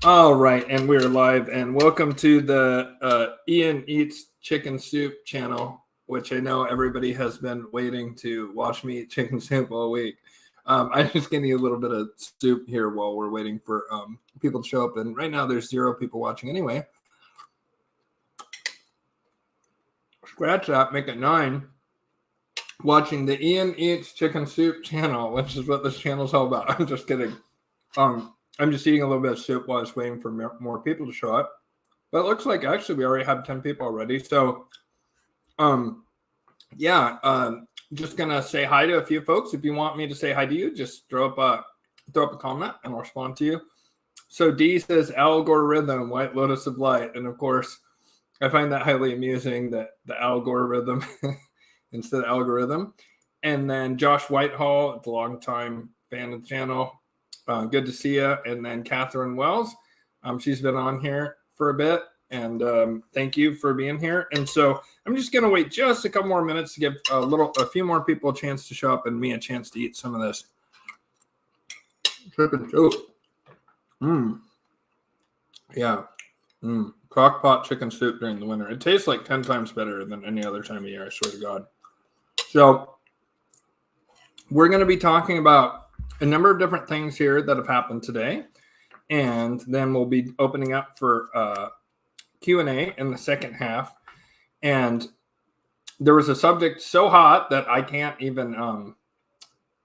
All right, and we're live, and welcome to the Ian Eats Chicken Soup channel, which I know everybody has been waiting to watch me eat chicken soup all week. I'm just getting a little bit of soup here while we're waiting for people to show up, and right now there's 0 people watching anyway. Scratch that, make it 9. Watching the Ian Eats Chicken Soup channel, which is what this channel's all about. I'm just kidding. I'm just eating a little bit of soup while I was waiting for more people to show up. But it looks like actually we already have 10 people already. So, just gonna say hi to a few folks. If you want me to say hi to you, just throw up a comment and I'll respond to you. So D says algorithm, White Lotus of Light, and of course, I find that highly amusing that the algorithm instead of algorithm. And then Josh Whitehall, a longtime fan of the channel. Good to see you. And then Catherine Wells, she's been on here for a bit, and thank you for being here. And so I'm just going to wait just a couple more minutes to give a few more people a chance to show up and me a chance to eat some of this chicken soup. Crock pot chicken soup during the winter. It tastes like 10 times better than any other time of year, I swear to God. So we're going to be talking about a number of different things here that have happened today, and then we'll be opening up for Q&A in the second half. And there was a subject so hot that I can't even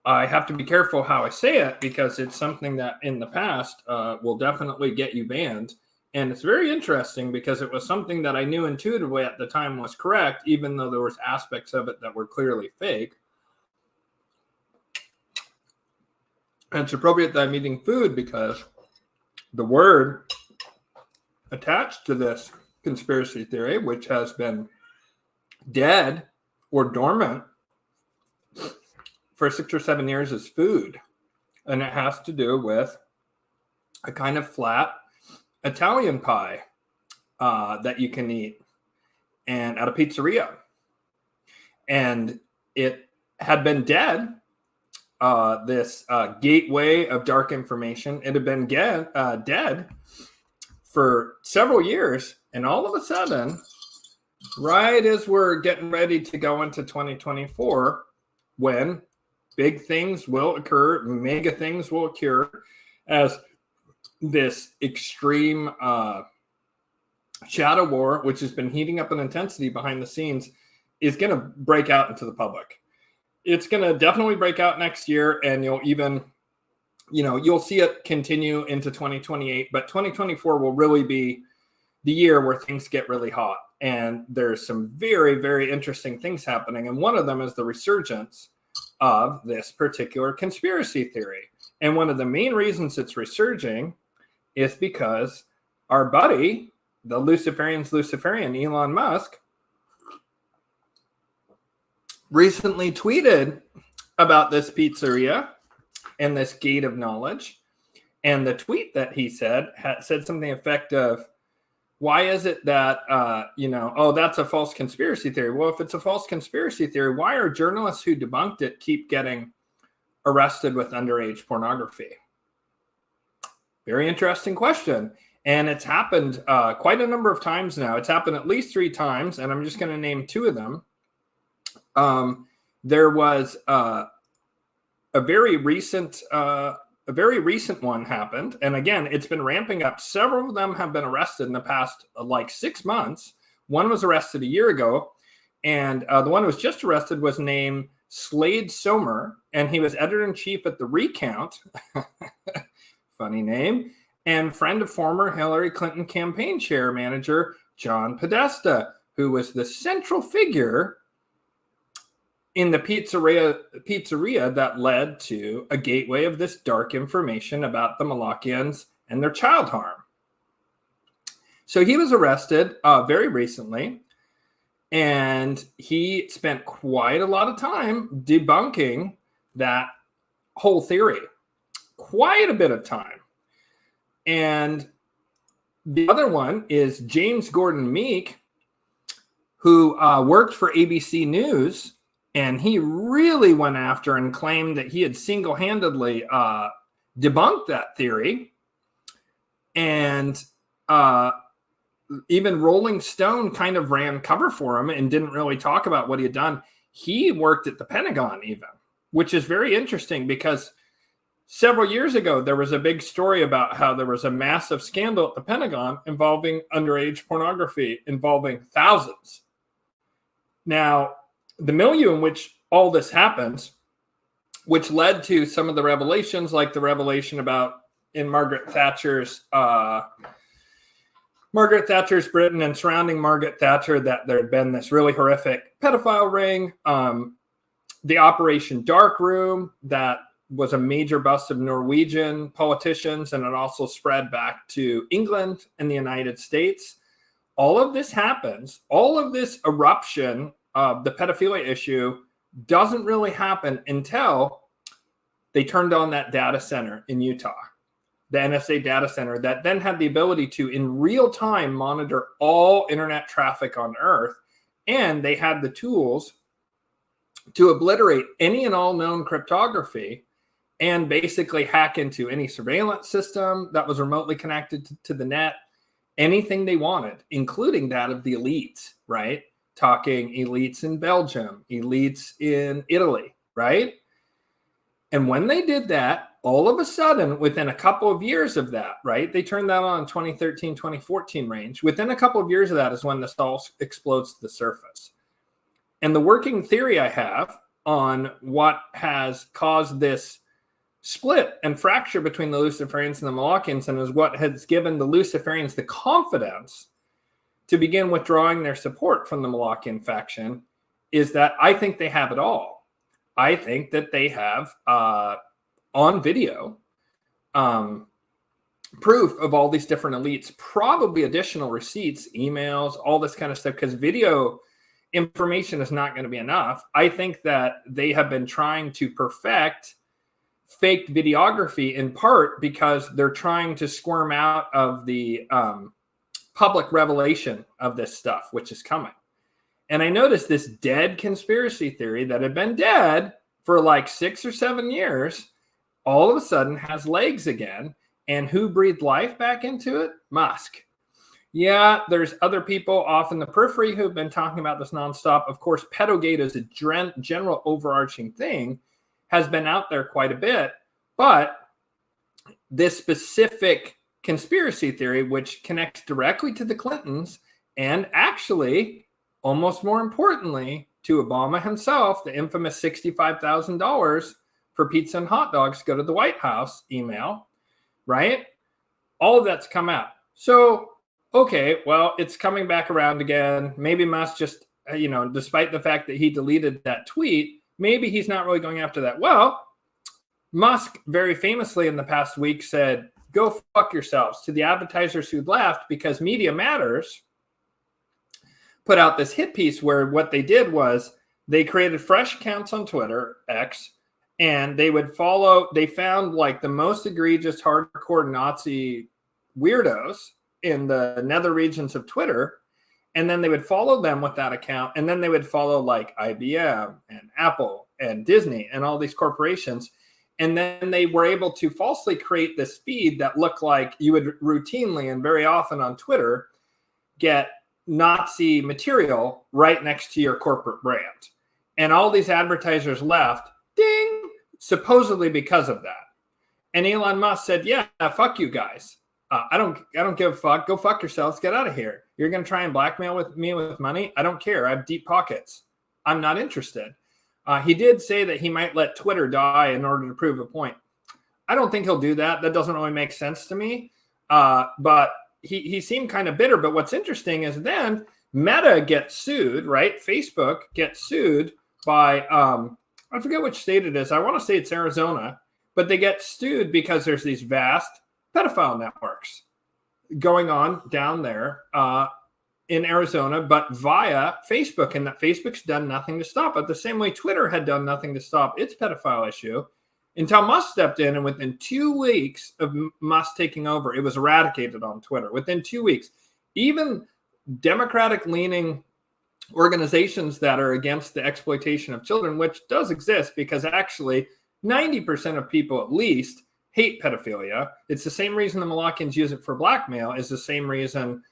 I have to be careful how I say it, because it's something that in the past will definitely get you banned. And it's very interesting because it was something that I knew intuitively at the time was correct, even though there was aspects of it that were clearly fake. And it's appropriate that I'm eating food because the word attached to this conspiracy theory, which has been dead or dormant for 6 or 7 years, is food. And it has to do with a kind of flat Italian pie that you can eat and at a pizzeria. And it had been dead. This gateway of dark information. It had been dead for several years, and all of a sudden, right as we're getting ready to go into 2024, when big things will occur, mega things will occur, as this extreme shadow war, which has been heating up in intensity behind the scenes, is going to break out into the public. It's going to definitely break out next year, and you'll see it continue into 2028, but 2024 will really be the year where things get really hot. And there's some very, very interesting things happening. And one of them is the resurgence of this particular conspiracy theory. And one of the main reasons it's resurging is because our buddy, the Luciferian Elon Musk, recently tweeted about this pizzeria and this gate of knowledge. And the tweet that he said said something effective. Why is it that, that's a false conspiracy theory? Well, if it's a false conspiracy theory, why are journalists who debunked it keep getting arrested with underage pornography? Very interesting question. And it's happened quite a number of times now. It's happened at least 3 times, and I'm just going to name 2 of them. There was a very recent one happened, and again, it's been ramping up. Several of them have been arrested in the past 6 months. One was arrested a year ago, and the one who was just arrested was named Slade Somer, and he was editor-in-chief at The Recount. Funny name. And friend of former Hillary Clinton campaign chair manager John Podesta, who was the central figure in the pizzeria that led to a gateway of this dark information about the Malakians and their child harm. So he was arrested very recently, and he spent quite a lot of time debunking that whole theory. Quite a bit of time. And the other one is James Gordon Meek, who worked for ABC News, and he really went after and claimed that he had single-handedly debunked that theory. And even Rolling Stone kind of ran cover for him and didn't really talk about what he had done. He worked at the Pentagon even, which is very interesting because several years ago, there was a big story about how there was a massive scandal at the Pentagon involving underage pornography, involving thousands. Now, the milieu in which all this happens, which led to some of the revelations, like the revelation about in Margaret Thatcher's Britain and surrounding Margaret Thatcher, that there had been this really horrific pedophile ring, the Operation Dark Room, that was a major bust of Norwegian politicians, and it also spread back to England and the United States. All of this happens. All of this eruption of the pedophilia issue doesn't really happen until they turned on that data center in Utah, the NSA data center that then had the ability to, in real time, monitor all internet traffic on Earth. And they had the tools to obliterate any and all known cryptography and basically hack into any surveillance system that was remotely connected to the net, anything they wanted, including that of the elites, right? Talking elites in Belgium, elites in Italy, right? And when they did that, all of a sudden, within a couple of years of that, right? They turned that on in 2013, 2014 range. Within a couple of years of that is when this all explodes to the surface. And the working theory I have on what has caused this split and fracture between the Luciferians and the Malachians, and is what has given the Luciferians the confidence to begin withdrawing their support from the Malachian faction, is that I think they have it all. I think that they have on video proof of all these different elites, probably additional receipts, emails, all this kind of stuff, because video information is not going to be enough. I think that they have been trying to perfect faked videography in part because they're trying to squirm out of the public revelation of this stuff, which is coming. And I noticed this dead conspiracy theory that had been dead for like 6 or 7 years, all of a sudden has legs again. And who breathed life back into it? Musk. Yeah, there's other people off in the periphery who've been talking about this nonstop. Of course, Pedogate is a general overarching thing, has been out there quite a bit. But this specific conspiracy theory, which connects directly to the Clintons and actually, almost more importantly, to Obama himself, the infamous $65,000 for pizza and hot dogs to go to the White House email, right? All of that's come out. So, okay, well, it's coming back around again. Maybe Musk just, despite the fact that he deleted that tweet, maybe he's not really going after that. Well, Musk very famously in the past week said, go fuck yourselves to the advertisers who left, because Media Matters put out this hit piece where what they did was they created fresh accounts on Twitter, X, and they found like the most egregious hardcore Nazi weirdos in the nether regions of Twitter. And then they would follow them with that account. And then they would follow like IBM and Apple and Disney and all these corporations. And then they were able to falsely create this feed that looked like you would routinely and very often on Twitter get Nazi material right next to your corporate brand. And all these advertisers left, ding, supposedly because of that. And Elon Musk said, yeah, fuck you guys. I don't give a fuck. Go fuck yourselves. Get out of here. You're going to try and blackmail me with money? I don't care. I have deep pockets. I'm not interested. He did say that he might let Twitter die in order to prove a point. I don't think he'll do that. That doesn't really make sense to me. But he seemed kind of bitter. But what's interesting is then Meta gets sued, right? Facebook gets sued by, I forget which state it is. I want to say it's Arizona. But they get sued because there's these vast pedophile networks going on down there in Arizona, but via Facebook, and that Facebook's done nothing to stop it. The same way Twitter had done nothing to stop its pedophile issue until Musk stepped in, and within 2 weeks of Musk taking over, it was eradicated on Twitter. Within 2 weeks, even Democratic-leaning organizations that are against the exploitation of children, which does exist because actually 90% of people at least hate pedophilia. It's the same reason the Malakians use it for blackmail, is the same reason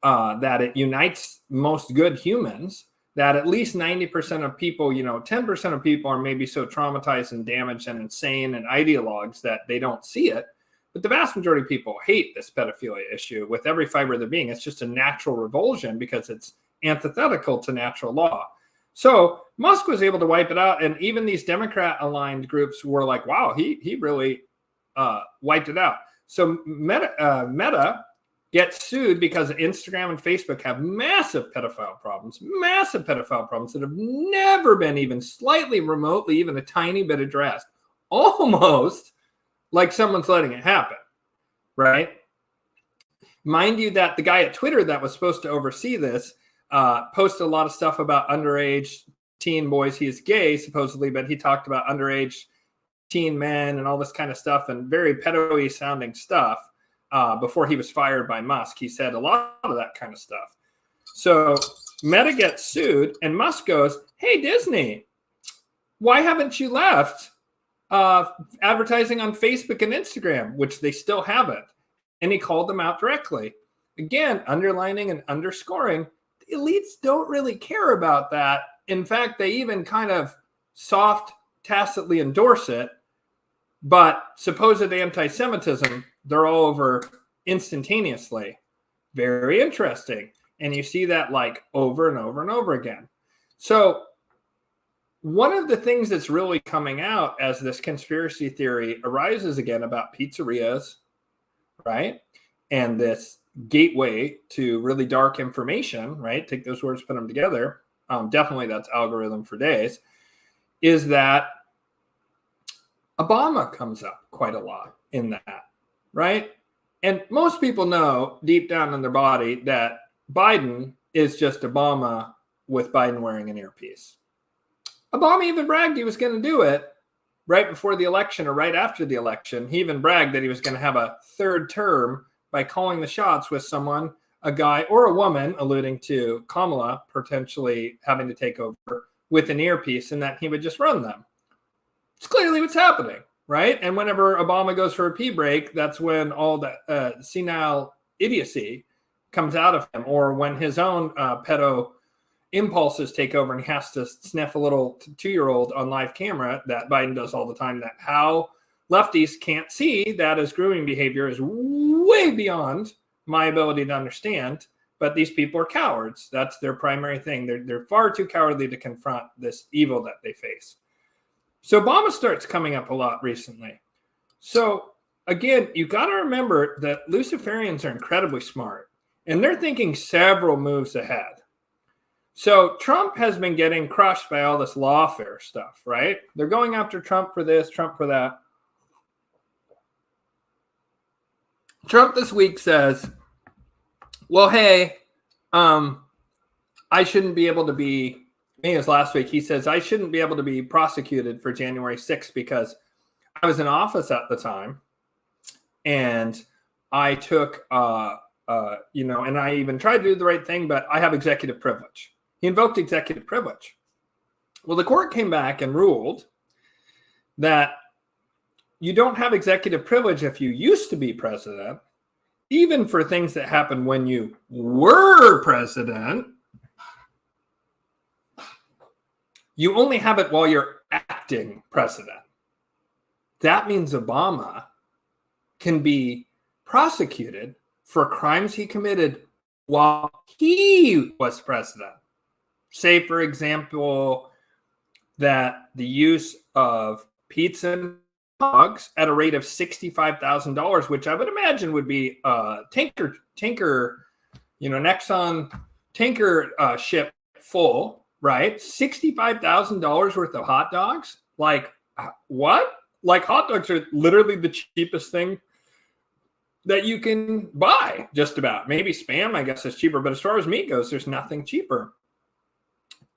that it unites most good humans, that at least 90% of people, 10% of people are maybe so traumatized and damaged and insane and ideologues that they don't see it. But the vast majority of people hate this pedophilia issue with every fiber of their being. It's just a natural revulsion because it's antithetical to natural law. So Musk was able to wipe it out. And even these Democrat-aligned groups were like, wow, he really wiped it out. So Meta gets sued because Instagram and Facebook have massive pedophile problems that have never been even slightly remotely, even a tiny bit addressed, almost like someone's letting it happen, right? Mind you that the guy at Twitter that was supposed to oversee this posted a lot of stuff about underage teen boys. He is gay, supposedly, but he talked about underage teen men and all this kind of stuff and very pedo-y sounding stuff. Before he was fired by Musk, he said a lot of that kind of stuff. So Meta gets sued, and Musk goes, hey, Disney, why haven't you left advertising on Facebook and Instagram, which they still haven't? And he called them out directly. Again, underlining and underscoring, the elites don't really care about that. In fact, they even kind of tacitly endorse it. But supposed anti-Semitism, they're all over instantaneously. Very interesting. And you see that like over and over and over again. So one of the things that's really coming out as this conspiracy theory arises again about pizzerias, right? And this gateway to really dark information, right? Take those words, put them together. Definitely that's algorithm for days, is that Obama comes up quite a lot in that, right? And most people know deep down in their body that Biden is just Obama with Biden wearing an earpiece. Obama even bragged he was going to do it right before the election or right after the election. He even bragged that he was going to have a third term by calling the shots with someone, a guy or a woman, alluding to Kamala potentially having to take over with an earpiece, and that he would just run them. It's clearly what's happening, right? And whenever Obama goes for a pee break, that's when all the senile idiocy comes out of him, or when his own pedo impulses take over and he has to sniff a little 2-year-old on live camera that Biden does all the time, that how lefties can't see that as grooming behavior is way beyond my ability to understand. But these people are cowards. That's their primary thing. They're far too cowardly to confront this evil that they face. So Obama starts coming up a lot recently. So again, you got to remember that Luciferians are incredibly smart, and they're thinking several moves ahead. So Trump has been getting crushed by all this lawfare stuff, right? They're going after Trump for this, Trump for that. Trump this week says, well, hey, I shouldn't be able to be, I think it was last week, he says, I shouldn't be able to be prosecuted for January 6th because I was in office at the time and I took, and I even tried to do the right thing, but I have executive privilege. He invoked executive privilege. Well, the court came back and ruled that you don't have executive privilege if you used to be president, even for things that happened when you were president. You only have it while you're acting president. That means Obama can be prosecuted for crimes he committed while he was president. Say, for example, that the use of pizza and dogs at a rate of $65,000, which I would imagine would be tanker, Nexon tanker ship full. Right? $65,000 worth of hot dogs? Like, what? Like, hot dogs are literally the cheapest thing that you can buy, just about. Maybe Spam, I guess, is cheaper. But as far as meat goes, there's nothing cheaper.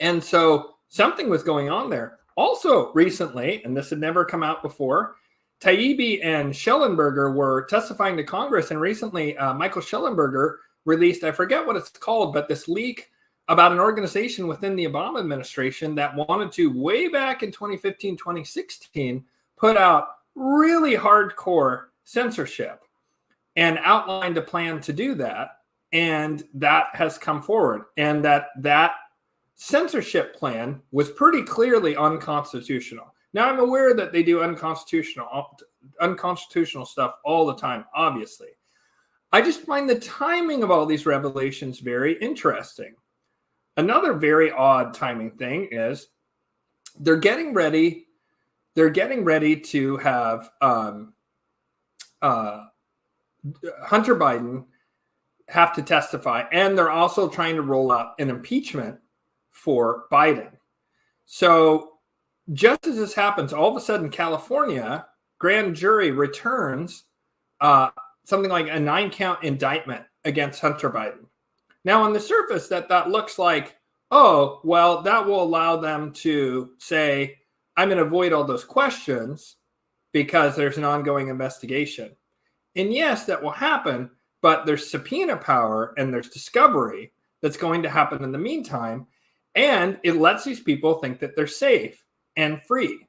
And so something was going on there. Also, recently, and this had never come out before, Taibbi and Schellenberger were testifying to Congress. And recently, Michael Schellenberger released, I forget what it's called, but this leak about an organization within the Obama administration that wanted to, way back in 2015, 2016, put out really hardcore censorship and outlined a plan to do that. And that has come forward. And that censorship plan was pretty clearly unconstitutional. Now, I'm aware that they do unconstitutional stuff all the time, obviously. I just find the timing of all these revelations very interesting. Another very odd timing thing is they're getting ready to have Hunter Biden have to testify, and they're also trying to roll out an impeachment for Biden. So just as this happens, all of a sudden, California grand jury returns something like a 9-count indictment against Hunter Biden. Now, on the surface, that looks like, oh, well, that will allow them to say, I'm going to avoid all those questions because there's an ongoing investigation. And yes, that will happen, but there's subpoena power and there's discovery that's going to happen in the meantime. And it lets these people think that they're safe and free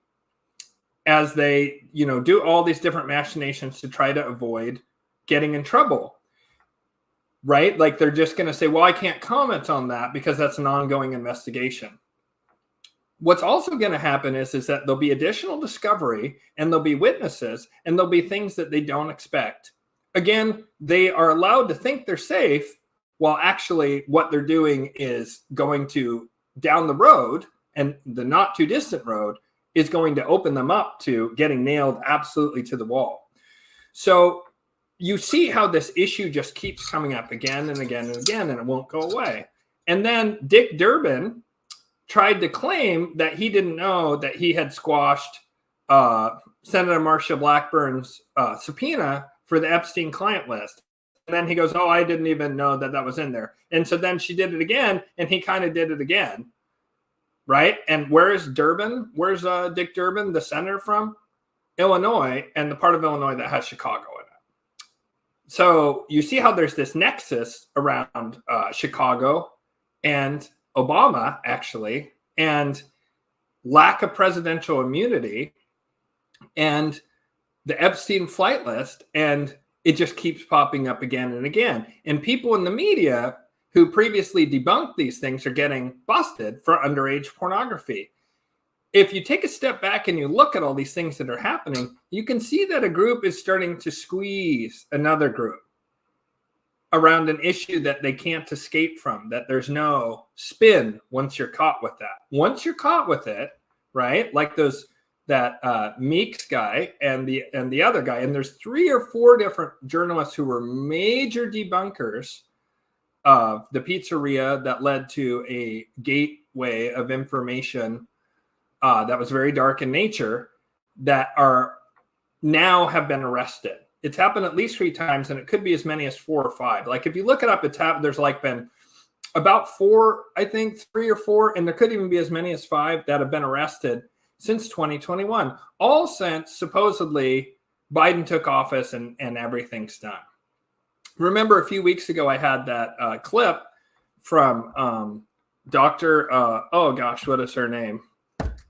as they, do all these different machinations to try to avoid getting in trouble, right? Like they're just going to say, well, I can't comment on that because that's an ongoing investigation. What's also going to happen is that there'll be additional discovery and there'll be witnesses and there'll be things that they don't expect. Again, they are allowed to think they're safe while actually what they're doing is going to down the road, and the not too distant road is going to open them up to getting nailed absolutely to the wall. So you see how this issue just keeps coming up again and again and again, and it won't go away. And then Dick Durbin tried to claim that he didn't know that he had squashed Senator Marsha Blackburn's subpoena for the Epstein client list. And then he goes, oh, I didn't even know that was in there. And so then she did it again, and he kind of did it again, right? And where's Durbin? Where's Dick Durbin, the senator from? Illinois, and the part of Illinois that has Chicago in it. So you see how there's this nexus around Chicago and Obama, actually, and lack of presidential immunity and the Epstein flight list, and it just keeps popping up again and again. And people in the media who previously debunked these things are getting busted for underage pornography. If you take a step back and you look at all these things that are happening, you can see that a group is starting to squeeze another group around an issue that they can't escape from, that there's no spin once you're caught with that. Once you're caught with it, right? Like that Meeks guy and the other guy, and there's 3 or 4 different journalists who were major debunkers of the pizzeria that led to a gateway of information that was very dark in nature, that are now have been arrested. It's happened at least 3 times, and it could be as many as 4 or 5. Like if you look it up, it's happened. There's like been about 4, I think 3 or 4, and there could even be as many as 5 that have been arrested since 2021, all since supposedly Biden took office and everything's done. Remember a few weeks ago, I had that clip from Dr. Oh gosh, what is her name?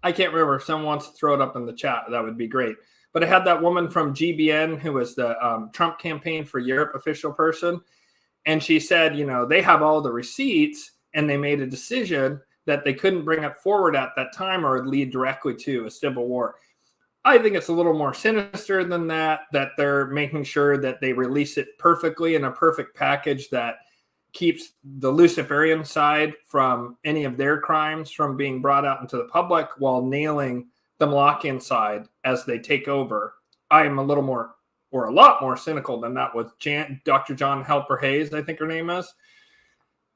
I can't remember. If someone wants to throw it up in the chat, that would be great. But I had that woman from GBN who was the Trump campaign for Europe official person. And she said, they have all the receipts and they made a decision that they couldn't bring it forward at that time or it would lead directly to a civil war. I think it's a little more sinister than that they're making sure that they release it perfectly in a perfect package that keeps the Luciferian side from any of their crimes from being brought out into the public while nailing the Malachian side as they take over. I am a lot more cynical than that with Dr. John Helper Hayes, I think her name is.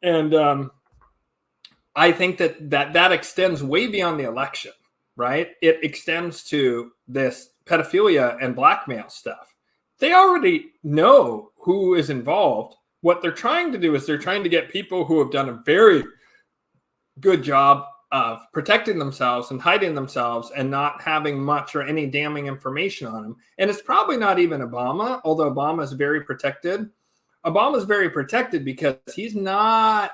And I think that extends way beyond the election, right? It extends to this pedophilia and blackmail stuff. They already know who is involved. What they're trying to do is they're trying to get people who have done a very good job of protecting themselves and hiding themselves and not having much or any damning information on them. And it's probably not even Obama, although Obama is very protected. Obama's very protected because he's not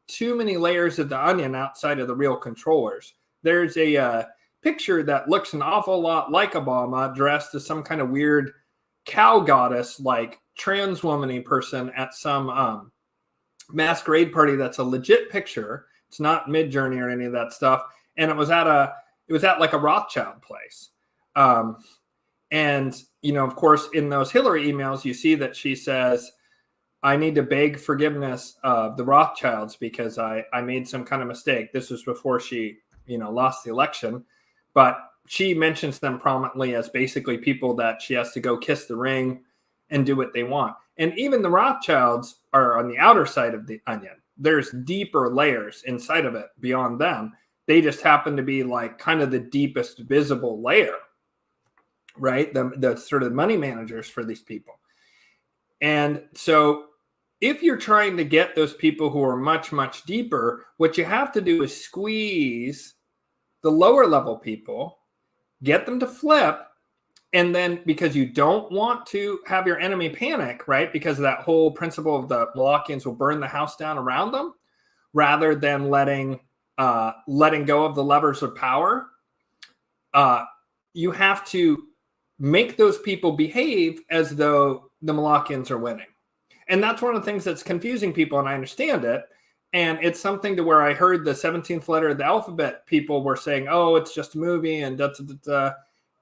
too many layers of the onion outside of the real controllers. There's a picture that looks an awful lot like Obama, dressed as some kind of weird cow goddess, like trans womany person at some masquerade party. That's a legit picture. It's not Midjourney or any of that stuff. And it was at like a Rothschild place. And, you know, of course, in those Hillary emails, you see that she says, I need to beg forgiveness of the Rothschilds because I made some kind of mistake. This was before she, you know, lost the election. But she mentions them prominently as basically people that she has to go kiss the ring and do what they want. And even the Rothschilds are on the outer side of the onion. There's deeper layers inside of it beyond them. They just happen to be like kind of the deepest visible layer, right? The sort of money managers for these people. And so if you're trying to get those people who are much, much deeper, what you have to do is squeeze the lower level people, get them to flip. And then because you don't want to have your enemy panic, right? Because of that whole principle of the Malachians will burn the house down around them rather than letting go of the levers of power. You have to make those people behave as though the Malachians are winning. And that's one of the things that's confusing people, and I understand it. And it's something to where I heard the 17th letter of the alphabet people were saying, oh, it's just a movie and da, da, da, da.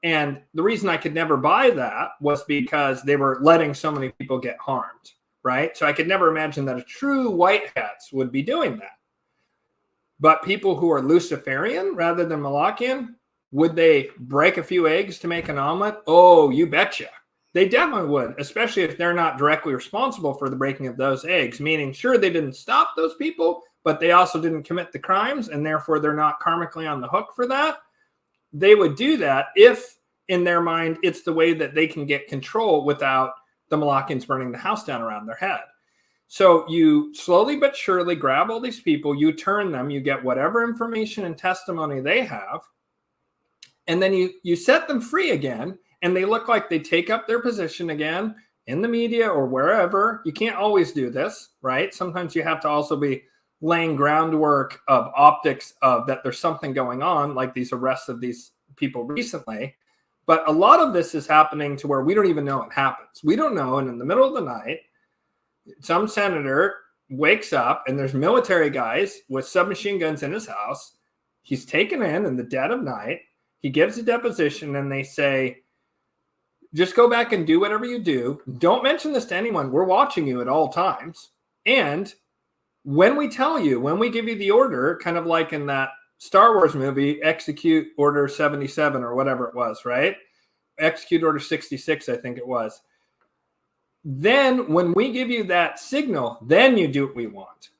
And the reason I could never buy that was because they were letting so many people get harmed, right? So I could never imagine that a true white hats would be doing that. But people who are Luciferian rather than Malachian, would they break a few eggs to make an omelet? Oh, you betcha. They definitely would, especially if they're not directly responsible for the breaking of those eggs, meaning, sure, they didn't stop those people, but they also didn't commit the crimes, and therefore they're not karmically on the hook for that. They would do that if, in their mind, it's the way that they can get control without the Malachians burning the house down around their head. So you slowly but surely grab all these people, you turn them, you get whatever information and testimony they have, and then you set them free again, and they look like they take up their position again in the media or wherever. You can't always do this, right? Sometimes you have to also be laying groundwork of optics of that there's something going on, like these arrests of these people recently. But a lot of this is happening to where we don't even know it happens. We don't know. And in the middle of the night, some senator wakes up and there's military guys with submachine guns in his house. He's taken in the dead of night. He gives a deposition and they say, just go back and do whatever you do. Don't mention this to anyone. We're watching you at all times. And when we tell you, when we give you the order, kind of like in that Star Wars movie, execute order 77 or whatever it was, right? Execute order 66, I think it was. Then when we give you that signal, then you do what we want.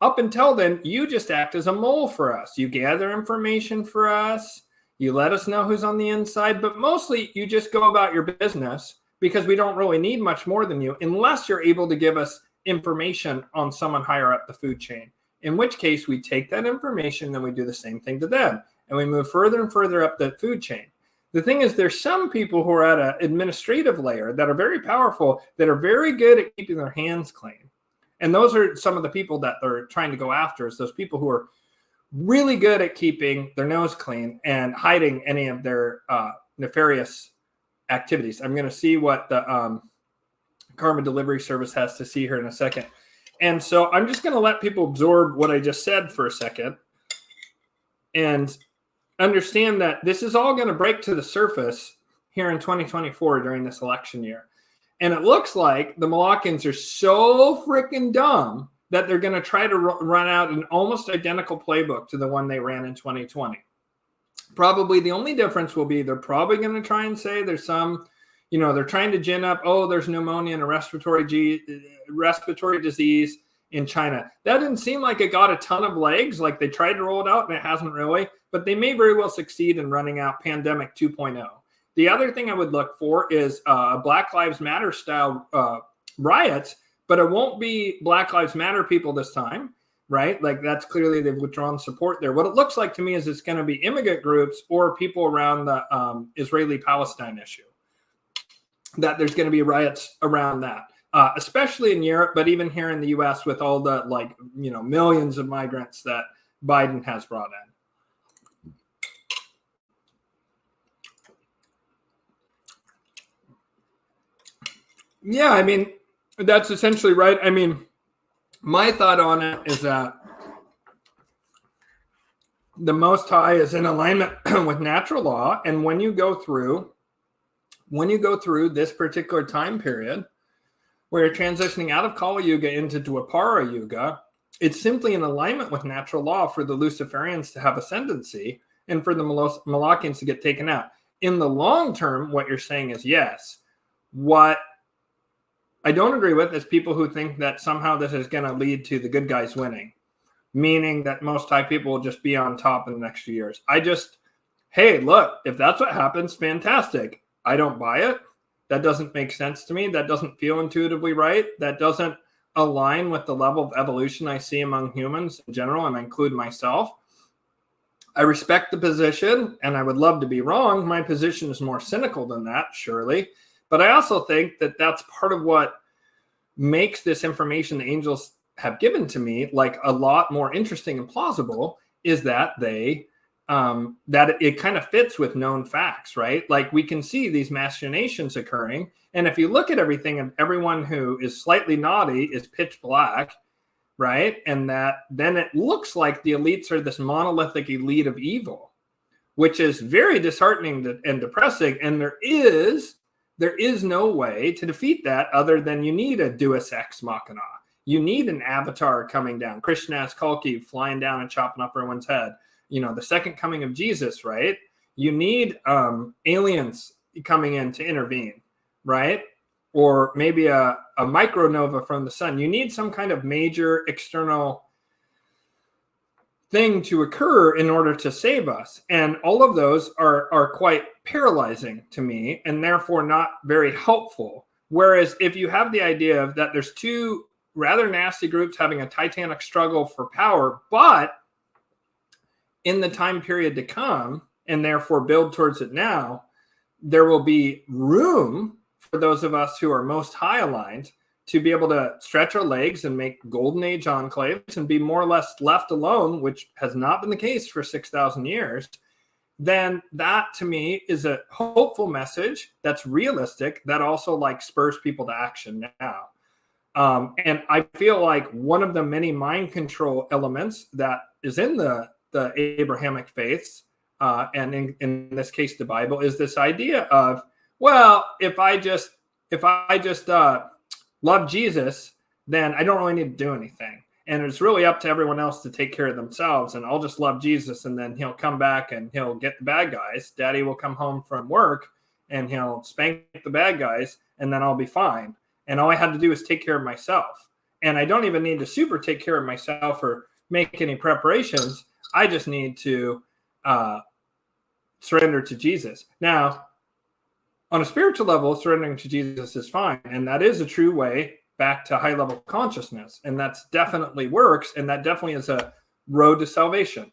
Up until then, you just act as a mole for us. You gather information for us. You let us know who's on the inside, but mostly you just go about your business because we don't really need much more than you unless you're able to give us information on someone higher up the food chain, in which case we take that information, then we do the same thing to them, and we move further and further up the food chain. The thing is, there's some people who are at an administrative layer that are very powerful, that are very good at keeping their hands clean. And those are some of the people that they're trying to go after, is those people who are really good at keeping their nose clean and hiding any of their nefarious activities. I'm going to see what the Karma Delivery Service has to see here in a second. And so I'm just going to let people absorb what I just said for a second and understand that this is all going to break to the surface here in 2024 during this election year. And it looks like the Malachians are so freaking dumb that they're going to try to run out an almost identical playbook to the one they ran in 2020. Probably the only difference will be they're probably going to try and say there's some, you know, they're trying to gin up, oh, there's pneumonia and a respiratory disease in China. That didn't seem like it got a ton of legs. Like they tried to roll it out and it hasn't really, but they may very well succeed in running out pandemic 2.0. The other thing I would look for is Black Lives Matter style riots, but it won't be Black Lives Matter people this time, right? Like that's clearly they've withdrawn support there. What it looks like to me is it's going to be immigrant groups or people around the Israeli-Palestine issue, that there's going to be riots around that, especially in Europe, but even here in the U.S. with all the millions of migrants that Biden has brought in. Yeah, I mean, that's essentially right. I mean, my thought on it is that the Most High is in alignment with natural law, and when you go through this particular time period where you're transitioning out of Kali Yuga into Dwapara Yuga, it's simply in alignment with natural law for the Luciferians to have ascendancy and for the Malachians to get taken out. In the long term, what you're saying is yes. What I don't agree with is people who think that somehow this is going to lead to the good guys winning, meaning that Most High people will just be on top in the next few years. Hey, look, if that's what happens, fantastic. I don't buy it. That doesn't make sense to me. That doesn't feel intuitively right. That doesn't align with the level of evolution I see among humans in general, and I include myself. I respect the position, and I would love to be wrong. My position is more cynical than that, surely. But I also think that that's part of what makes this information the angels have given to me like a lot more interesting and plausible, is that it kind of fits with known facts, right? Like we can see these machinations occurring. And if you look at everything, and everyone who is slightly naughty is pitch black, right? And that then it looks like the elites are this monolithic elite of evil, which is very disheartening and depressing. And there is no way to defeat that other than you need a deus ex machina. You need an avatar coming down, Krishna's Kalki flying down and chopping up everyone's head. The second coming of Jesus, right? You need aliens coming in to intervene, right? Or maybe a micronova from the sun. You need some kind of major external thing to occur in order to save us. And all of those are quite paralyzing to me and therefore not very helpful. Whereas if you have the idea of that there's two rather nasty groups having a titanic struggle for power, but in the time period to come, and therefore build towards it now, there will be room for those of us who are most high aligned to be able to stretch our legs and make golden age enclaves and be more or less left alone, which has not been the case for 6,000 years, then that to me is a hopeful message that's realistic, that also like spurs people to action now. And I feel like one of the many mind control elements that is in the Abrahamic faiths, and in this case, the Bible, is this idea of, well, if I just love Jesus, then I don't really need to do anything. And it's really up to everyone else to take care of themselves. And I'll just love Jesus, and then he'll come back and he'll get the bad guys. Daddy will come home from work and he'll spank the bad guys, and then I'll be fine. And all I had to do is take care of myself. And I don't even need to super take care of myself or make any preparations. I just need to surrender to Jesus. Now, on a spiritual level, surrendering to Jesus is fine. And that is a true way back to high level consciousness. And that's definitely works. And that definitely is a road to salvation.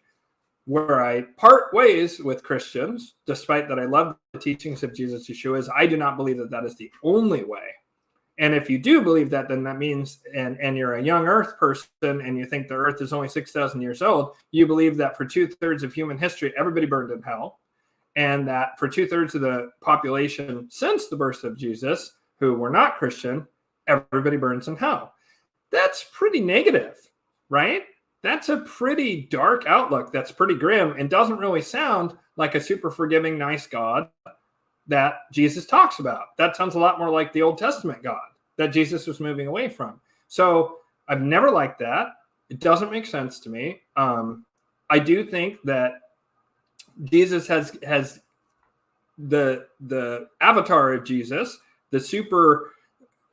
Where I part ways with Christians, despite that I love the teachings of Jesus Yeshua, is I do not believe that that is the only way. And if you do believe that, then that means, and you're a young earth person and you think the earth is only 6,000 years old, you believe that for 2/3 of human history, everybody burned in hell. And that for 2/3 of the population since the birth of Jesus, who were not Christian, everybody burns in hell. That's pretty negative, right? That's a pretty dark outlook. That's pretty grim and doesn't really sound like a super forgiving, nice God that Jesus talks about. That sounds a lot more like the Old Testament God that Jesus was moving away from. So I've never liked that. It doesn't make sense to me. I do think that Jesus has the avatar of Jesus, the super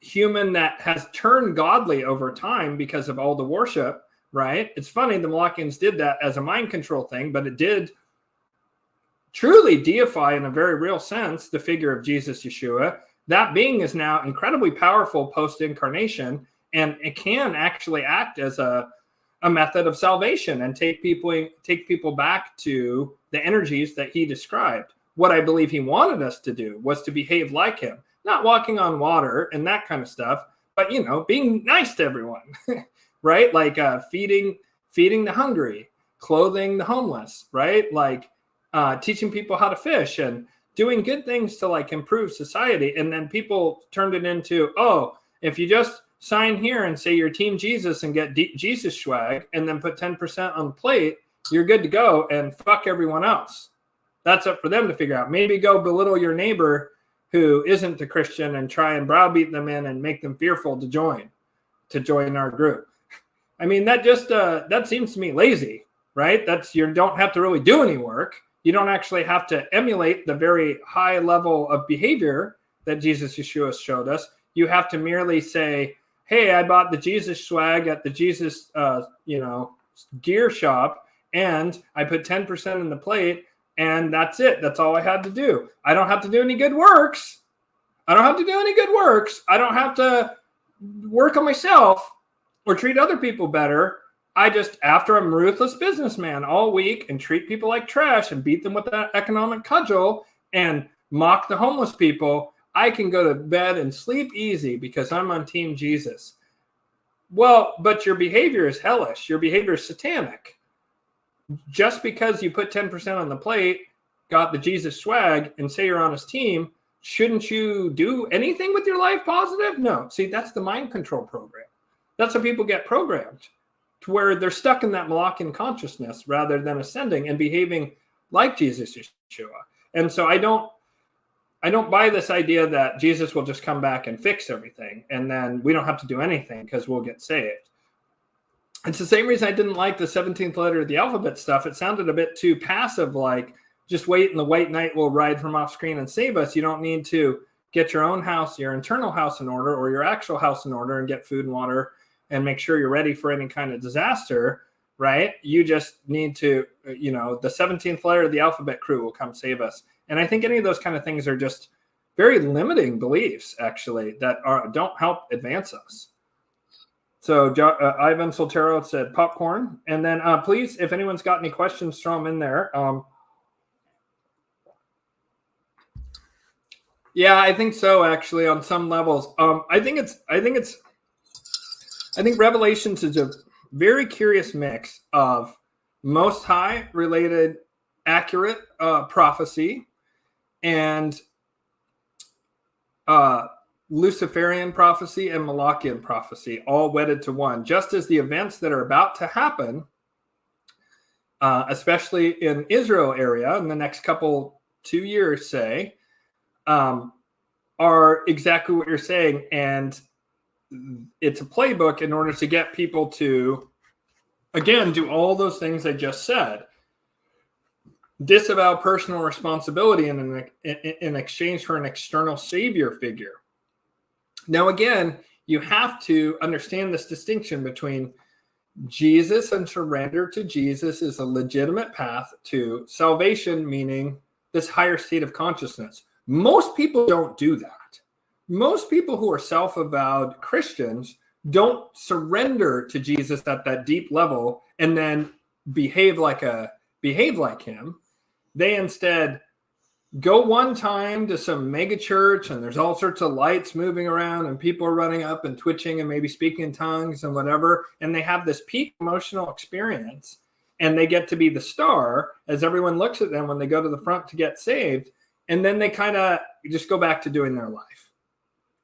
human that has turned godly over time because of all the worship, right? It's funny, the Malachians did that as a mind control thing, but it did truly deify in a very real sense the figure of Jesus Yeshua. That being is now incredibly powerful post-incarnation, and it can actually act as a method of salvation and take people back to the energies that he described. What I believe he wanted us to do was to behave like him, not walking on water and that kind of stuff, but being nice to everyone, right? Like feeding the hungry, clothing the homeless, right? Like teaching people how to fish and doing good things to like improve society. And then people turned it into, oh, if you just sign here and say you're Team Jesus and get Jesus swag and then put 10% on the plate, you're good to go and fuck everyone else. That's up for them to figure out. Maybe go belittle your neighbor who isn't a Christian and try and browbeat them in and make them fearful to join our group. I mean, that just that seems to me lazy, right? You don't have to really do any work. You don't actually have to emulate the very high level of behavior that Jesus Yeshua showed us. You have to merely say, hey, I bought the Jesus swag at the Jesus gear shop, and I put 10% in the plate, and that's it. That's all I had to do. I don't have to do any good works. I don't have to work on myself or treat other people better. After I'm a ruthless businessman all week and treat people like trash and beat them with that economic cudgel and mock the homeless people, I can go to bed and sleep easy because I'm on Team Jesus. Well, but your behavior is hellish. Your behavior is satanic. Just because you put 10% on the plate, got the Jesus swag, and say you're on his team, shouldn't you do anything with your life positive? No. See, that's the mind control program. That's how people get programmed, to where they're stuck in that Malachian consciousness rather than ascending and behaving like Jesus Yeshua. And so I don't buy this idea that Jesus will just come back and fix everything, and then we don't have to do anything because we'll get saved. It's the same reason I didn't like the 17th letter of the alphabet stuff. It sounded a bit too passive, like just wait and the white knight will ride from off screen and save us. You don't need to get your own house, your internal house in order, or your actual house in order, and get food and water and make sure you're ready for any kind of disaster, right? You just need to, the 17th letter of the alphabet crew will come save us. And I think any of those kind of things are just very limiting beliefs, actually, that don't help advance us. So Ivan Soltero said popcorn. And then please, if anyone's got any questions, throw them in there. Yeah, I think so, actually, on some levels. I think Revelations is a very curious mix of Most High related accurate prophecy and Luciferian prophecy and Malachian prophecy, all wedded to one, just as the events that are about to happen, especially in Israel area in the next 2 years, say, are exactly what you're saying. And it's a playbook in order to get people to, again, do all those things I just said. Disavow personal responsibility in exchange for an external savior figure. Now, again, you have to understand this distinction between Jesus and surrender to Jesus is a legitimate path to salvation, meaning this higher state of consciousness. Most people don't do that. Most people who are self-avowed Christians don't surrender to Jesus at that deep level and then behave like him. They instead go one time to some mega church and there's all sorts of lights moving around and people are running up and twitching and maybe speaking in tongues and whatever. And they have this peak emotional experience and they get to be the star as everyone looks at them when they go to the front to get saved. And then they kind of just go back to doing their life,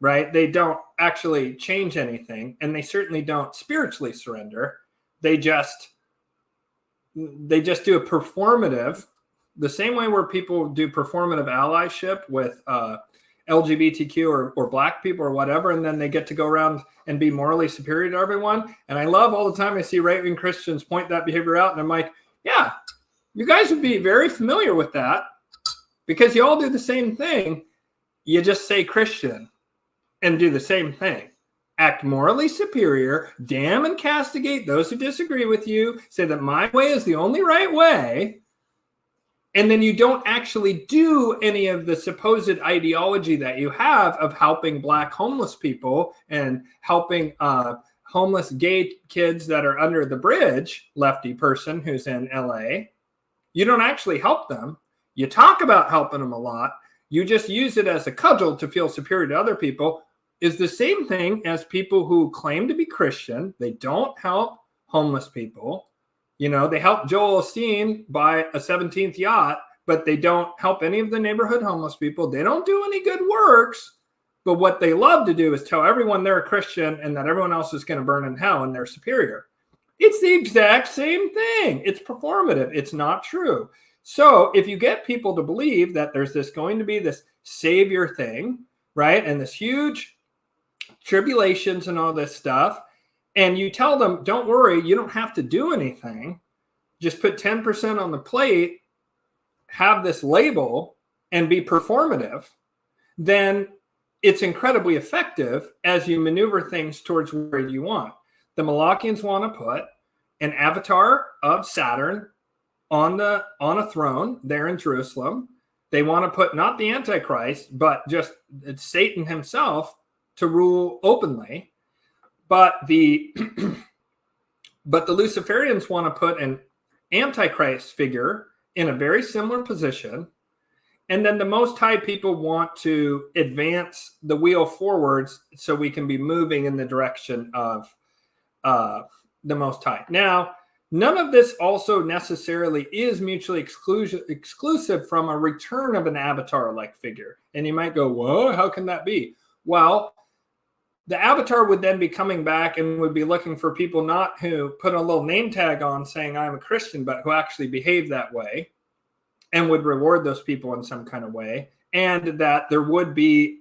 right? They don't actually change anything, and they certainly don't spiritually surrender. They just do a performative, the same way where people do performative allyship with LGBTQ or black people or whatever, and then they get to go around and be morally superior to everyone. And I love all the time I see right-wing Christians point that behavior out, and I'm like, yeah, you guys would be very familiar with that because you all do the same thing. You just say Christian and do the same thing. Act morally superior, damn and castigate those who disagree with you, say that my way is the only right way, and then you don't actually do any of the supposed ideology that you have of helping black homeless people and helping homeless gay kids that are under the bridge, lefty person who's in LA. You don't actually help them. You talk about helping them a lot. You just use it as a cudgel to feel superior to other people. Is the same thing as people who claim to be Christian. They don't help homeless people. You know, they help Joel Osteen buy a 17th yacht, but they don't help any of the neighborhood homeless people. They don't do any good works. But what they love to do is tell everyone they're a Christian and that everyone else is going to burn in hell and they're superior. It's the exact same thing. It's performative. It's not true. So if you get people to believe that there's going to be this savior thing, right, and this huge tribulations and all this stuff, and you tell them, don't worry, you don't have to do anything. Just put 10% on the plate, have this label, and be performative, then it's incredibly effective as you maneuver things towards where you want. The Malachians want to put an avatar of Saturn on a throne there in Jerusalem. They want to put not the Antichrist, but just Satan himself to rule openly. But the Luciferians want to put an Antichrist figure in a very similar position. And then the Most High people want to advance the wheel forwards so we can be moving in the direction of the Most High. Now, none of this also necessarily is mutually exclusive from a return of an avatar-like figure. And you might go, whoa, how can that be? Well, the avatar would then be coming back and would be looking for people not who put a little name tag on saying I'm a Christian, but who actually behave that way and would reward those people in some kind of way. And that there would be,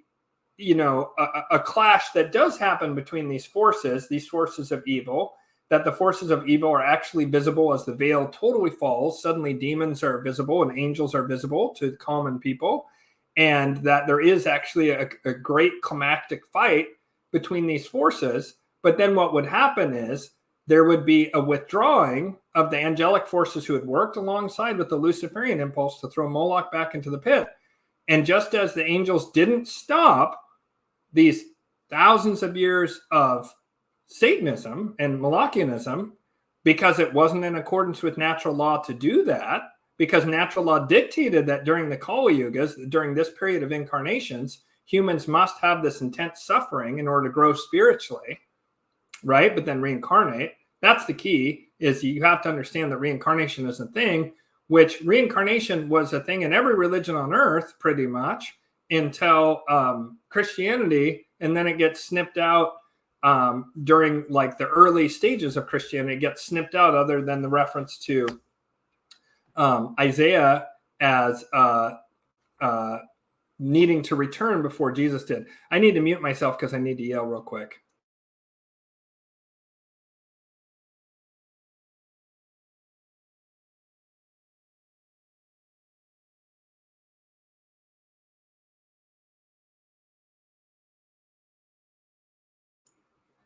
a clash that does happen between these forces of evil, that the forces of evil are actually visible as the veil totally falls. Suddenly demons are visible and angels are visible to common people. And that there is actually a great climactic fight between these forces. But then what would happen is there would be a withdrawing of the angelic forces who had worked alongside with the Luciferian impulse to throw Moloch back into the pit. And just as the angels didn't stop these thousands of years of Satanism and Malachianism, because it wasn't in accordance with natural law to do that, because natural law dictated that during the Kali Yugas, during this period of incarnations, humans must have this intense suffering in order to grow spiritually, right? But then reincarnate. That's the key, is you have to understand that reincarnation is a thing, which reincarnation was a thing in every religion on earth, pretty much, until Christianity, and then it gets snipped out during like the early stages of Christianity. It gets snipped out other than the reference to Isaiah as needing to return before Jesus did. I need to mute myself because I need to yell real quick.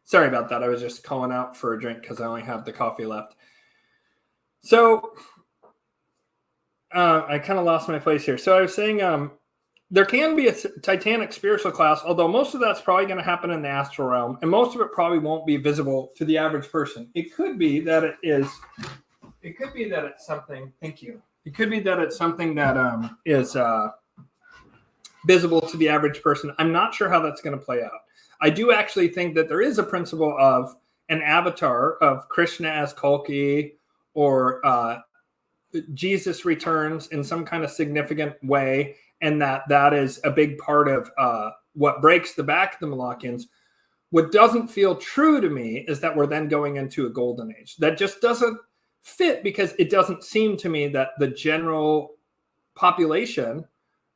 Sorry about that. I was just calling out for a drink because I only have the coffee left. So I kind of lost my place here. So I was saying there can be a titanic spiritual class, although most of that's probably going to happen in the astral realm, and most of it probably won't be visible to the average person. It could be that it is. It could be that it's something. Thank you. It could be that it's something that is visible to the average person. I'm not sure how that's going to play out. I do actually think that there is a principle of an avatar of Krishna as Kalki, or Jesus returns in some kind of significant way, and that is a big part of what breaks the back of the Malachians. What doesn't feel true to me is that we're then going into a golden age. That just doesn't fit, because it doesn't seem to me that the general population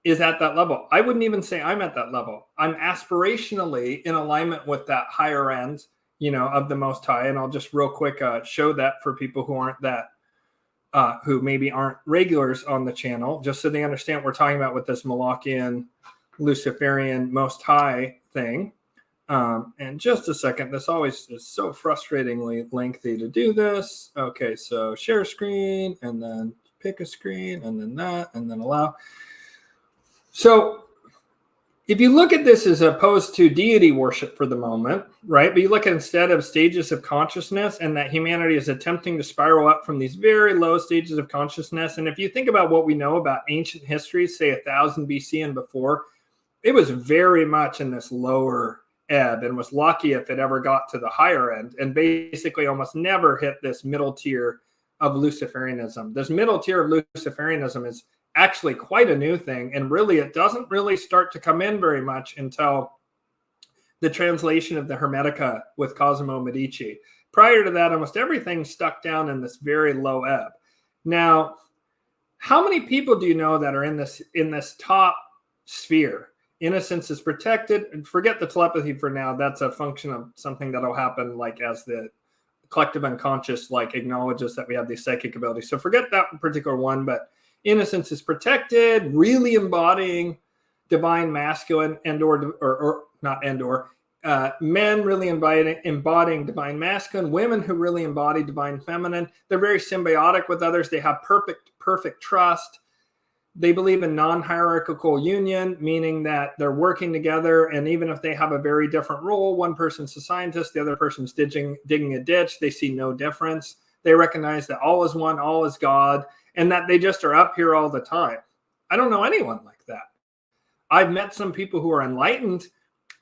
is at that level. I wouldn't even say I'm at that level. I'm aspirationally in alignment with that higher end, of the Most High. And I'll just real quick show that for people who aren't that, who maybe aren't regulars on the channel, just so they understand what we're talking about with this Malachian, Luciferian, Most High thing. And just a second, this always is so frustratingly lengthy to do this. Okay, so share screen, and then pick a screen, and then that, and then allow. So if you look at this as opposed to deity worship for the moment, right? But you look at instead of stages of consciousness, and that humanity is attempting to spiral up from these very low stages of consciousness. And if you think about what we know about ancient history, say 1000 BC and before, it was very much in this lower ebb, and was lucky if it ever got to the higher end, and basically almost never hit this middle tier of Luciferianism. This middle tier of Luciferianism is actually quite a new thing. And really, it doesn't really start to come in very much until the translation of the Hermetica with Cosimo Medici. Prior to that, almost everything stuck down in this very low ebb. Now, how many people do you know that are in this top sphere? Innocence is protected. And forget the telepathy for now. That's a function of something that'll happen like as the collective unconscious like acknowledges that we have these psychic abilities. So forget that particular one, but innocence is protected, really embodying divine masculine men really embodying divine masculine, women who really embody divine feminine. They're very symbiotic with others. They have perfect trust. They believe in non-hierarchical union, meaning that they're working together. And even if they have a very different role, one person's a scientist, the other person's digging a ditch, they see no difference. They recognize that all is one, all is God, and that they just are up here all the time. I don't know anyone like that. I've met some people who are enlightened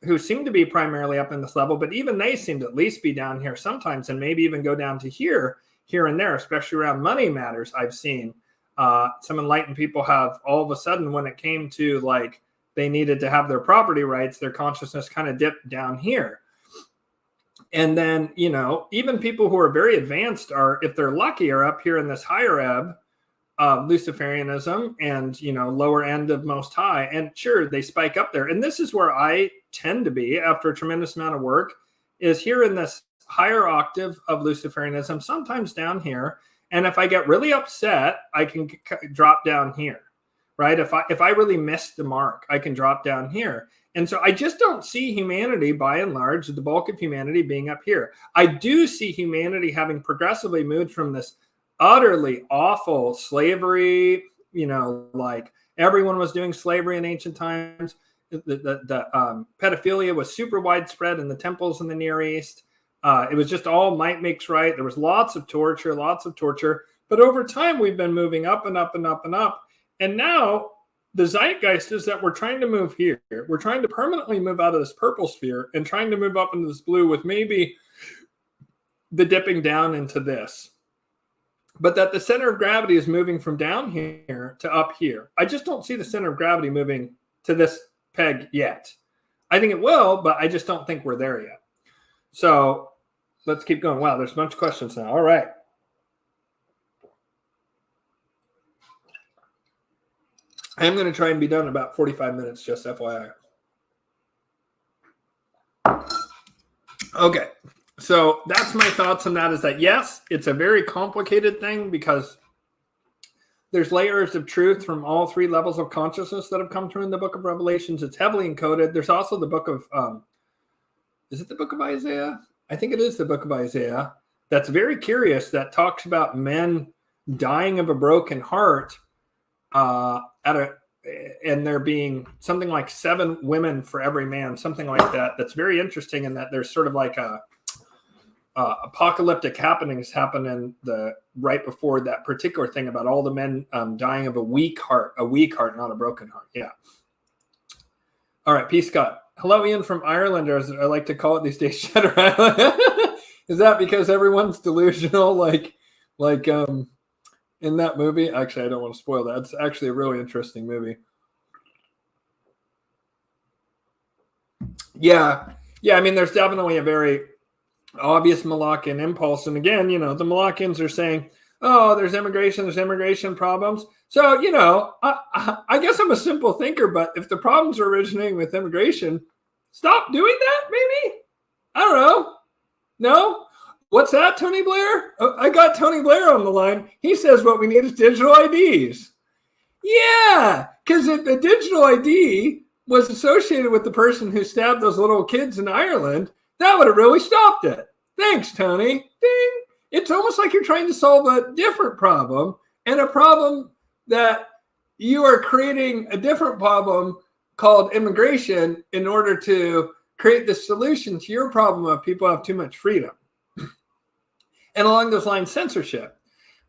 who seem to be primarily up in this level, but even they seem to at least be down here sometimes and maybe even go down to here and there, especially around money matters. I've seen some enlightened people have all of a sudden, when it came to like they needed to have their property rights, their consciousness kind of dipped down here. And then, you know, even people who are very advanced are, if they're lucky, are up here in this higher ebb of Luciferianism and, you know, lower end of Most High. And sure, they spike up there. And this is where I tend to be after a tremendous amount of work, is here in this higher octave of Luciferianism, sometimes down here. And if I get really upset, I can drop down here, right? If I really miss the mark, I can drop down here. And so I just don't see humanity, by and large, the bulk of humanity being up here. I do see humanity having progressively moved from this utterly awful slavery, you know, like everyone was doing slavery in ancient times. The pedophilia was super widespread in the temples in the Near East. It was just all might makes right. There was lots of torture. But over time, we've been moving up and up and up and up. And now the zeitgeist is that we're trying to move here. We're trying to permanently move out of this purple sphere and trying to move up into this blue with maybe the dipping down into this. But that the center of gravity is moving from down here to up here. I just don't see the center of gravity moving to this peg yet. I think it will, but I just don't think we're there yet. So let's keep going. Wow, there's a bunch of questions now. All right. I'm going to try and be done in about 45 minutes, just FYI. Okay. So that's my thoughts on that, is that, yes, it's a very complicated thing because there's layers of truth from all three levels of consciousness that have come through in the book of Revelations. It's heavily encoded. There's also the book of, is it the book of Isaiah? I think it is the book of Isaiah. That's very curious, that talks about men dying of a broken heart and there being something like 7 women for every man, something like that. That's very interesting, in that there's sort of like apocalyptic happenings happen in the right before that particular thing about all the men dying of a weak heart, not a broken heart. Yeah. All right. Peace, Scott. Hello, Ian from Ireland, or as I like to call it these days, Shutter Island. Is that because everyone's delusional, like in that movie? Actually, I don't want to spoil that. It's actually a really interesting movie. Yeah. I mean, there's definitely a very obvious Malachian impulse. And again, you know, the Malachians are saying, oh, there's immigration problems. So, you know, I guess I'm a simple thinker, but if the problems are originating with immigration, stop doing that, maybe? I don't know. No? What's that, Tony Blair? Oh, I got Tony Blair on the line. He says what we need is digital IDs. Yeah, because if the digital ID was associated with the person who stabbed those little kids in Ireland, that would have really stopped it. Thanks, Tony. Ding. It's almost like you're trying to solve a different problem, and a problem that you are creating a different problem called immigration in order to create the solution to your problem of people have too much freedom. And along those lines, censorship.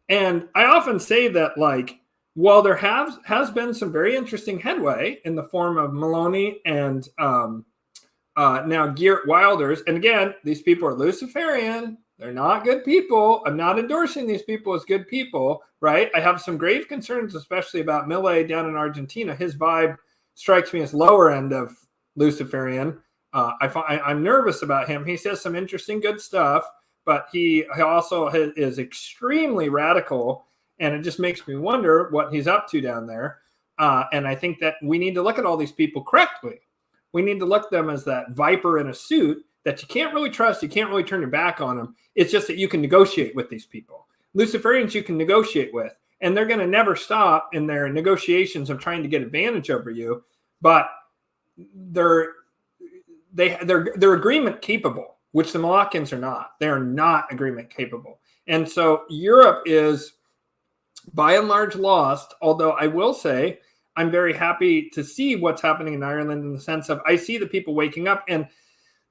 And I often say that, like, while there has been some very interesting headway in the form of Maloney and Now, Geert Wilders, and again, these people are Luciferian. They're not good people. I'm not endorsing these people as good people, right? I have some grave concerns, especially about Milei down in Argentina. His vibe strikes me as lower end of Luciferian. I'm nervous about him. He says some interesting, good stuff, but he also is extremely radical, and it just makes me wonder what he's up to down there. And I think that we need to look at all these people correctly. We need to look at them as that viper in a suit that you can't really trust. You can't really turn your back on them. It's just that you can negotiate with these people. Luciferians you can negotiate with, and they're going to never stop in their negotiations of trying to get advantage over you. But they're agreement capable, which the Moluccans are not. They are not agreement capable. And so Europe is by and large lost, although I will say I'm very happy to see what's happening in Ireland in the sense of I see the people waking up, and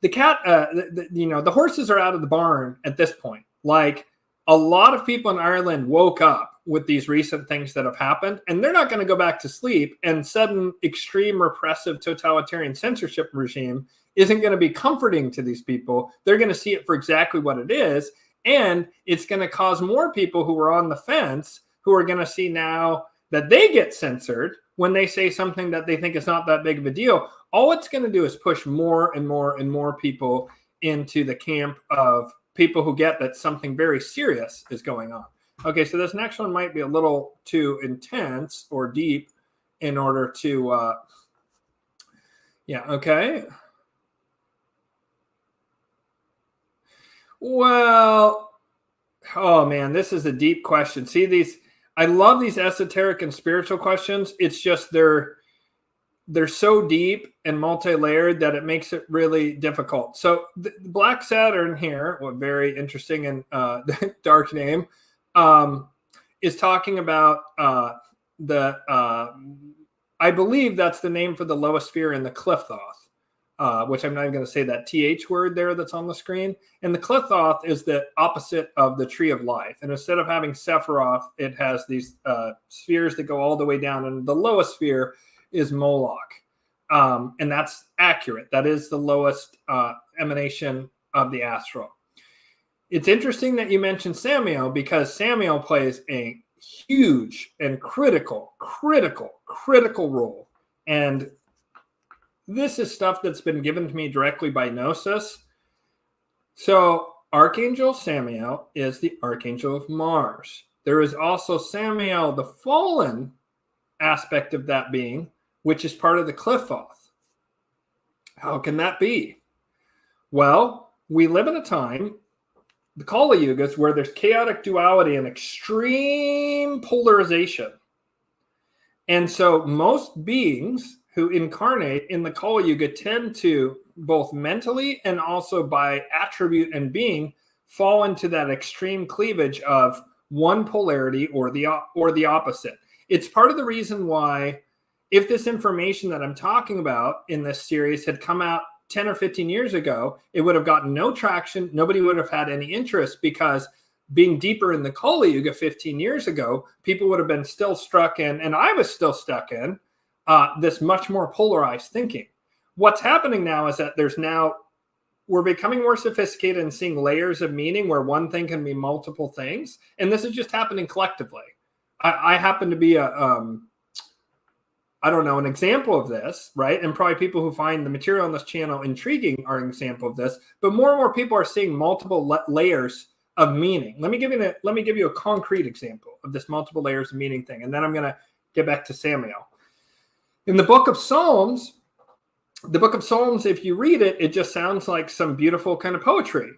the the horses are out of the barn at this point. Like, a lot of people in Ireland woke up with these recent things that have happened, and they're not going to go back to sleep. And sudden extreme repressive totalitarian censorship regime isn't going to be comforting to these people. They're going to see it for exactly what it is. And it's going to cause more people who are on the fence who are going to see now that they get censored when they say something that they think is not that big of a deal. All it's going to do is push more and more and more people into the camp of people who get that something very serious is going on. Okay, so this next one might be a little too intense or deep in order to, okay. Well, oh man, this is a deep question. See, I love these esoteric and spiritual questions. It's just they're so deep and multi-layered that it makes it really difficult. So the Black Saturn here, what very interesting and dark name, is talking about I believe that's the name for the lowest sphere in the Cliffoth, which I'm not even going to say that TH word there that's on the screen. And the Cliffoth is the opposite of the Tree of Life. And instead of having Sephiroth, it has these spheres that go all the way down. And the lowest sphere is Moloch. And that's accurate. That is the lowest emanation of the astral. It's interesting that you mentioned Samael, because Samael plays a huge and critical role. And this is stuff that's been given to me directly by Gnosis. So Archangel Samael is the Archangel of Mars. There is also Samael, the fallen aspect of that being, which is part of the Cliffoth. How can that be? Well, we live in a time, the Kali Yugas, where there's chaotic duality and extreme polarization. And so most beings who incarnate in the Kali Yuga tend to, both mentally and also by attribute and being, fall into that extreme cleavage of one polarity or the opposite. It's part of the reason why, if this information that I'm talking about in this series had come out 10 or 15 years ago, it would have gotten no traction. Nobody would have had any interest, because being deeper in the Kali Yuga 15 years ago, people would have been still struck in, and I was still stuck in, this much more polarized thinking. What's happening now is that we're becoming more sophisticated and seeing layers of meaning where one thing can be multiple things. And this is just happening collectively. I happen to be an example of this, right? And probably people who find the material on this channel intriguing are an example of this. But more and more people are seeing multiple layers of meaning. Let me give you a concrete example of this multiple layers of meaning thing, and then I'm going to get back to Samael. In the book of Psalms, if you read it, it just sounds like some beautiful kind of poetry.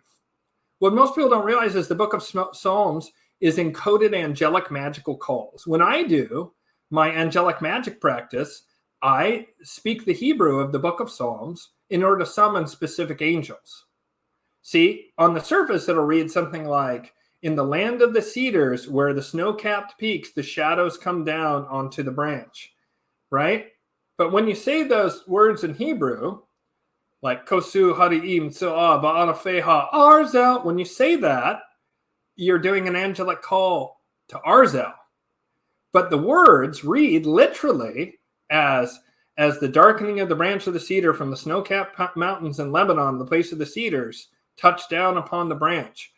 What most people don't realize is the book of Psalms is encoded angelic magical calls. When I do my angelic magic practice, I speak the Hebrew of the book of Psalms in order to summon specific angels. See, on the surface, it'll read something like, "In the land of the cedars, where the snow-capped peaks, the shadows come down onto the branch," right? But when you say those words in Hebrew, like "Kosu hariim tzoah ba'anafeha arzel," when you say that, you're doing an angelic call to Arzel. But the words read literally as as the darkening of the branch of the cedar from the snow-capped mountains in Lebanon, the place of the cedars, touched down upon the branch.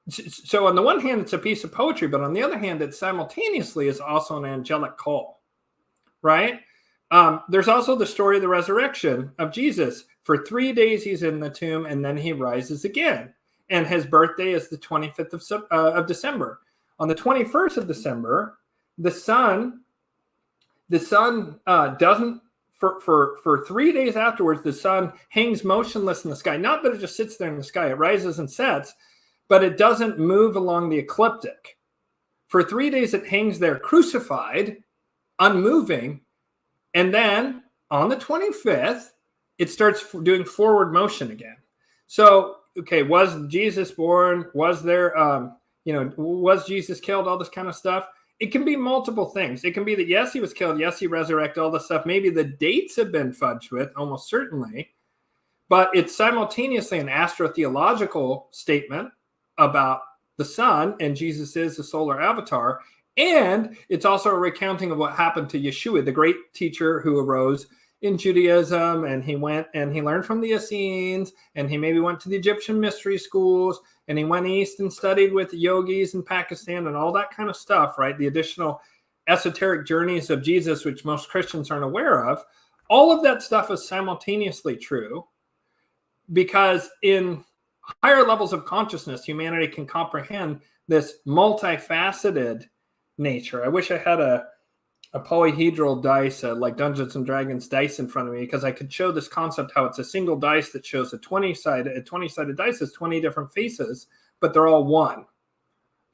So on the one hand, it's a piece of poetry, but on the other hand, it simultaneously is also an angelic call, right? There's also the story of the resurrection of Jesus. For 3 days he's in the tomb, and then he rises again. And his birthday is the 25th of December. On the 21st of December, the sun doesn't, for 3 days afterwards, the sun hangs motionless in the sky. Not that it just sits there in the sky, it rises and sets, but it doesn't move along the ecliptic. For 3 days, it hangs there crucified, unmoving, and then on the 25th, it starts doing forward motion again. So, okay, was Jesus born? Was there, was Jesus killed? All this kind of stuff. It can be multiple things. It can be that, yes, he was killed. Yes, he resurrected, all this stuff. Maybe the dates have been fudged with, almost certainly. But it's simultaneously an astrotheological statement about the sun, and Jesus is the solar avatar. And it's also a recounting of what happened to Yeshua, the great teacher who arose in Judaism, and he went and he learned from the Essenes, and he maybe went to the Egyptian mystery schools, and he went east and studied with yogis in Pakistan and all that kind of stuff, right? The additional esoteric journeys of Jesus, which most Christians aren't aware of. All of that stuff is simultaneously true, because in higher levels of consciousness, humanity can comprehend this multifaceted nature. I wish I had a polyhedral dice, like Dungeons and Dragons dice in front of me, because I could show this concept how it's a single dice that shows a 20-sided dice has 20 different faces, but they're all one.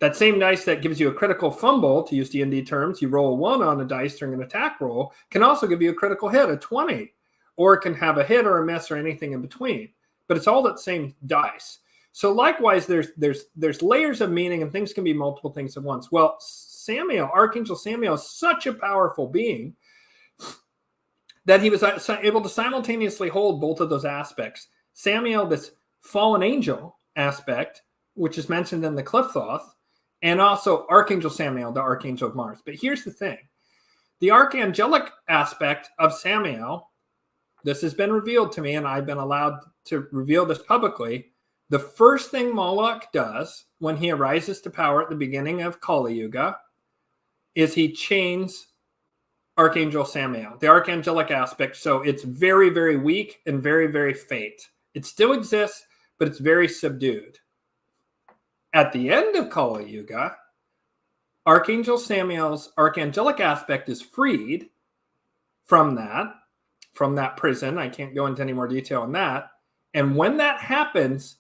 That same dice that gives you a critical fumble, to use D&D terms, you roll a 1 on a dice during an attack roll, can also give you a critical hit, a 20, or it can have a hit or a miss or anything in between. But it's all that same dice. So likewise, there's layers of meaning, and things can be multiple things at once. Well, Archangel Samuel, is such a powerful being that he was able to simultaneously hold both of those aspects. Samuel, this fallen angel aspect, which is mentioned in the Cliffthoth, and also Archangel Samuel, the Archangel of Mars. But here's the thing. The archangelic aspect of Samuel, this has been revealed to me, and I've been allowed to reveal this publicly. The first thing Moloch does when he arises to power at the beginning of Kali Yuga is he chains Archangel Samuel, the archangelic aspect. So it's very, very weak and very, very faint. It still exists, but it's very subdued. At the end of Kali Yuga, Archangel Samuel's archangelic aspect is freed from that prison. I can't go into any more detail on that. And when that happens,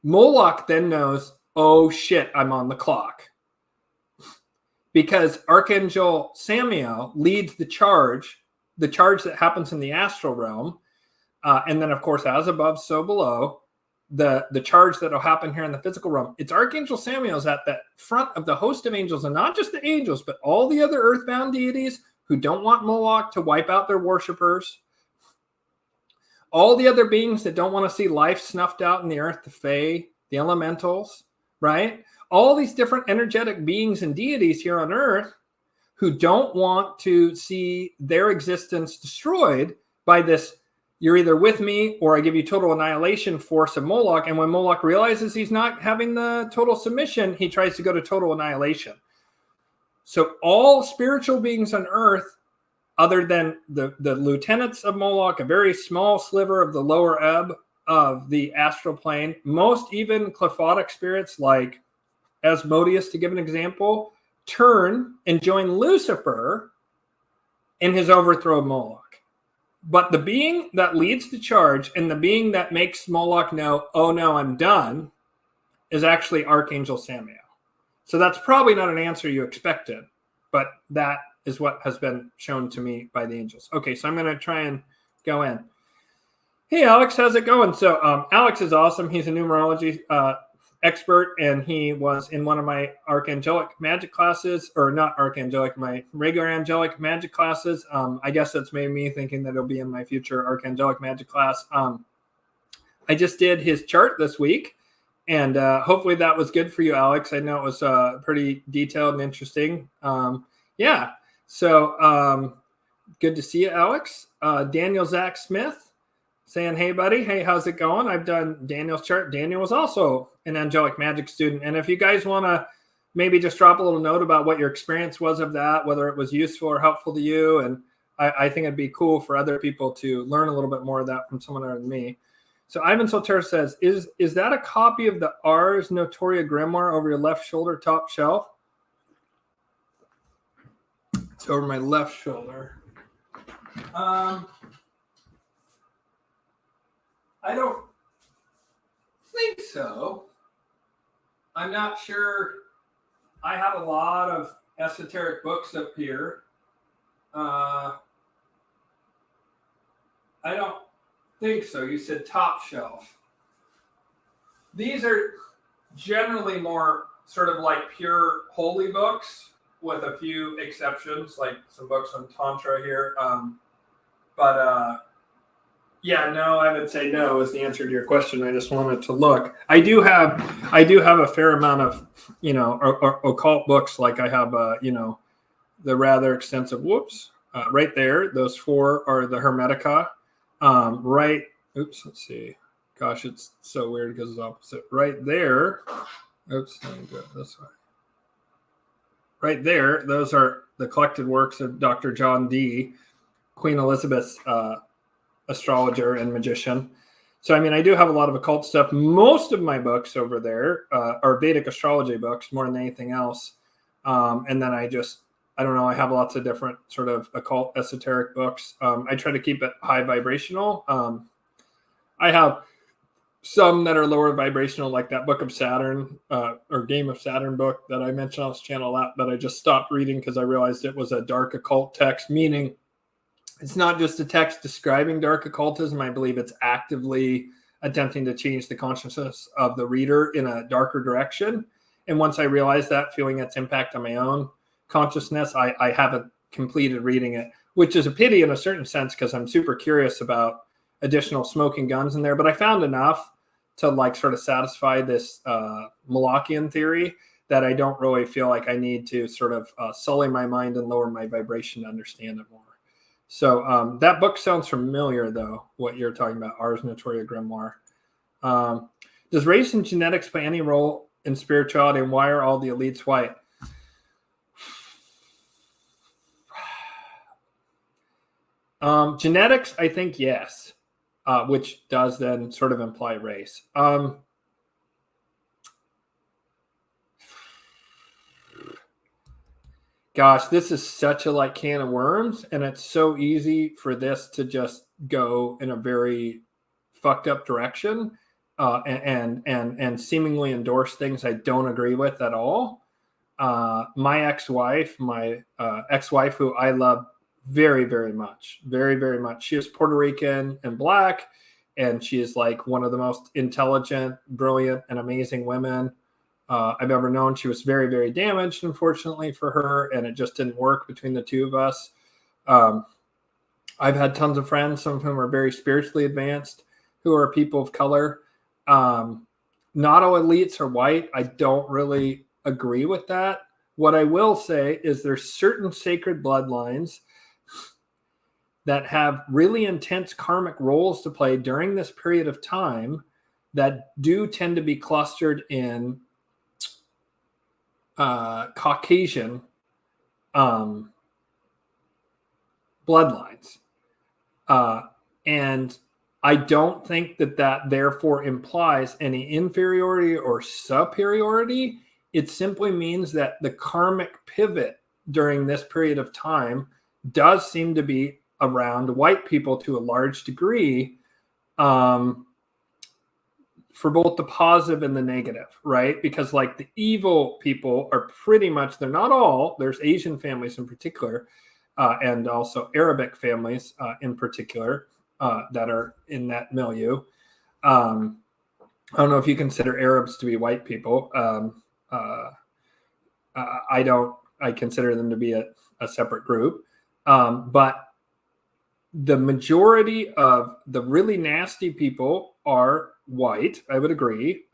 Moloch then knows, oh shit, I'm on the clock. Because Archangel Samuel leads the charge that happens in the astral realm. And then, of course, as above, so below, the charge that will happen here in the physical realm. It's Archangel Samuel's at the front of the host of angels, and not just the angels, but all the other earthbound deities who don't want Moloch to wipe out their worshipers. All the other beings that don't want to see life snuffed out in the earth, the Fae, the elementals, right? All these different energetic beings and deities here on earth who don't want to see their existence destroyed by this, you're either with me or I give you total annihilation force of Moloch. And when Moloch realizes he's not having the total submission, he tries to go to total annihilation. So all spiritual beings on earth, other than the lieutenants of Moloch, a very small sliver of the lower ebb of the astral plane, most even qliphothic spirits like Asmodeus, to give an example, turn and join Lucifer in his overthrow of Moloch. But the being that leads the charge and the being that makes Moloch know, oh no, I'm done, is actually Archangel Samuel. So that's probably not an answer you expected, but that is what has been shown to me by the angels. Okay, so I'm going to try and go in. Hey, Alex, how's it going? So Alex is awesome. He's a numerology expert, and he was in one of my archangelic magic classes, or not archangelic, my regular angelic magic classes. I guess that's made me thinking that it'll be in my future archangelic magic class. I just did his chart this week, and hopefully that was good for you, Alex. I know it was pretty detailed and interesting. Yeah. So Good to see you, Alex. Daniel Zach Smith saying, hey, buddy. Hey, how's it going? I've done Daniel's chart. Daniel was also an angelic magic student. And if you guys want to maybe just drop a little note about what your experience was of that, whether it was useful or helpful to you. And I think it'd be cool for other people to learn a little bit more of that from someone other than me. So Ivan Solter says, is that a copy of the Ars Notoria Grimoire over your left shoulder top shelf? It's over my left shoulder. I don't think so. I'm not sure. I have a lot of esoteric books up here. I don't think so. You said top shelf. These are generally more sort of like pure holy books, with a few exceptions, like some books on Tantra here. Yeah, no, I would say no is the answer to your question. I just wanted to look. I do have a fair amount of, occult books. Like I have, the rather extensive, right there. Those 4 are the Hermetica. Let's see. Gosh, it's so weird because it's opposite. Right there. Oops, let me go this way. Right there, those are the collected works of Dr. John Dee, Queen Elizabeth's astrologer and magician. So, I mean, I do have a lot of occult stuff. Most of my books over there are Vedic astrology books more than anything else. And then I don't know, I have lots of different sort of occult esoteric books. I try to keep it high vibrational. I have some that are lower vibrational, like that Book of Saturn or Game of Saturn book that I mentioned on this channel a lot, but I just stopped reading because I realized it was a dark occult text, meaning it's not just a text describing dark occultism. I believe it's actively attempting to change the consciousness of the reader in a darker direction. And once I realized that, feeling its impact on my own consciousness, I haven't completed reading it, which is a pity in a certain sense because I'm super curious about additional smoking guns in there. But I found enough to like sort of satisfy this Malachian theory that I don't really feel like I need to sort of sully my mind and lower my vibration to understand it more. So that book sounds familiar, though, what you're talking about, Ars Notoria Grimoire. Does race and genetics play any role in spirituality, and why are all the elites white? Genetics, I think, yes. Which does then sort of imply race. Gosh, this is such a can of worms, and it's so easy for this to just go in a very fucked up direction and seemingly endorse things I don't agree with at all. My ex-wife, who I love very, very much, very, very much. She is Puerto Rican and Black, and she is like one of the most intelligent, brilliant, and amazing women I've ever known. She was very, very damaged, unfortunately, for her, and it just didn't work between the two of us. I've had tons of friends, some of whom are very spiritually advanced, who are people of color. Not all elites are white. I don't really agree with that. What I will say is there's certain sacred bloodlines that have really intense karmic roles to play during this period of time that do tend to be clustered in Caucasian bloodlines. And I don't think that therefore implies any inferiority or superiority. It simply means that the karmic pivot during this period of time does seem to be around white people to a large degree, for both the positive and the negative, right? Because like the evil people are pretty much, they're not all, there's Asian families in particular, and also Arabic families in particular that are in that milieu. I don't know if you consider Arabs to be white people. I consider them to be a separate group. But the majority of the really nasty people are white, I would agree.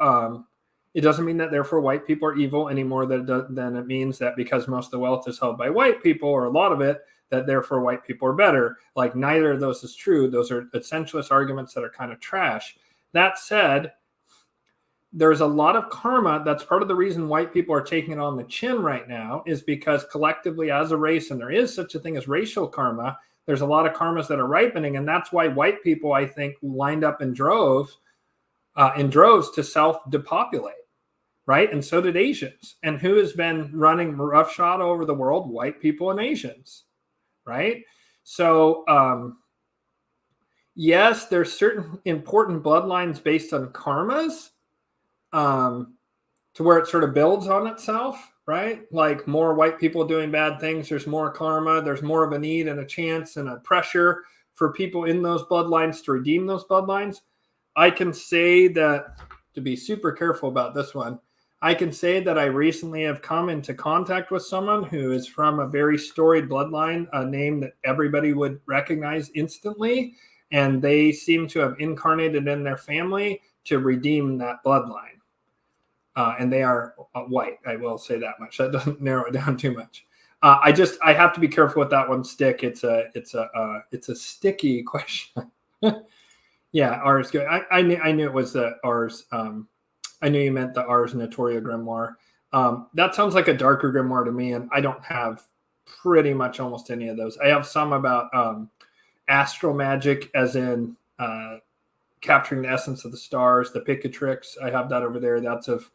It doesn't mean that therefore white people are evil any more than it means that because most of the wealth is held by white people, or a lot of it, that therefore white people are better. Like, neither of those is true. Those are essentialist arguments that are kind of trash. That said, there's a lot of karma. That's part of the reason white people are taking it on the chin right now, is because collectively as a race, and there is such a thing as racial karma, there's a lot of karmas that are ripening. And that's why white people, I think, lined up in droves to self-depopulate. Right? And so did Asians. And who has been running roughshod over the world? White people and Asians. Right? So, yes, there's certain important bloodlines based on karmas, to where it sort of builds on itself, right? Like, more white people doing bad things, there's more karma, there's more of a need and a chance and a pressure for people in those bloodlines to redeem those bloodlines. I can say that, to be super careful about this one, I can say that I recently have come into contact with someone who is from a very storied bloodline, a name that everybody would recognize instantly, and they seem to have incarnated in their family to redeem that bloodline. And they are white. I will say that much. That doesn't narrow it down too much. I have to be careful with that one. Stick. It's a sticky question. Yeah, Ars. Good. I knew it was the Ars. I knew you meant the Ars Notoria grimoire. That sounds like a darker grimoire to me, and I don't have pretty much almost any of those. I have some about astral magic, as in capturing the essence of the stars, the Picatrix. I have that over there. That's of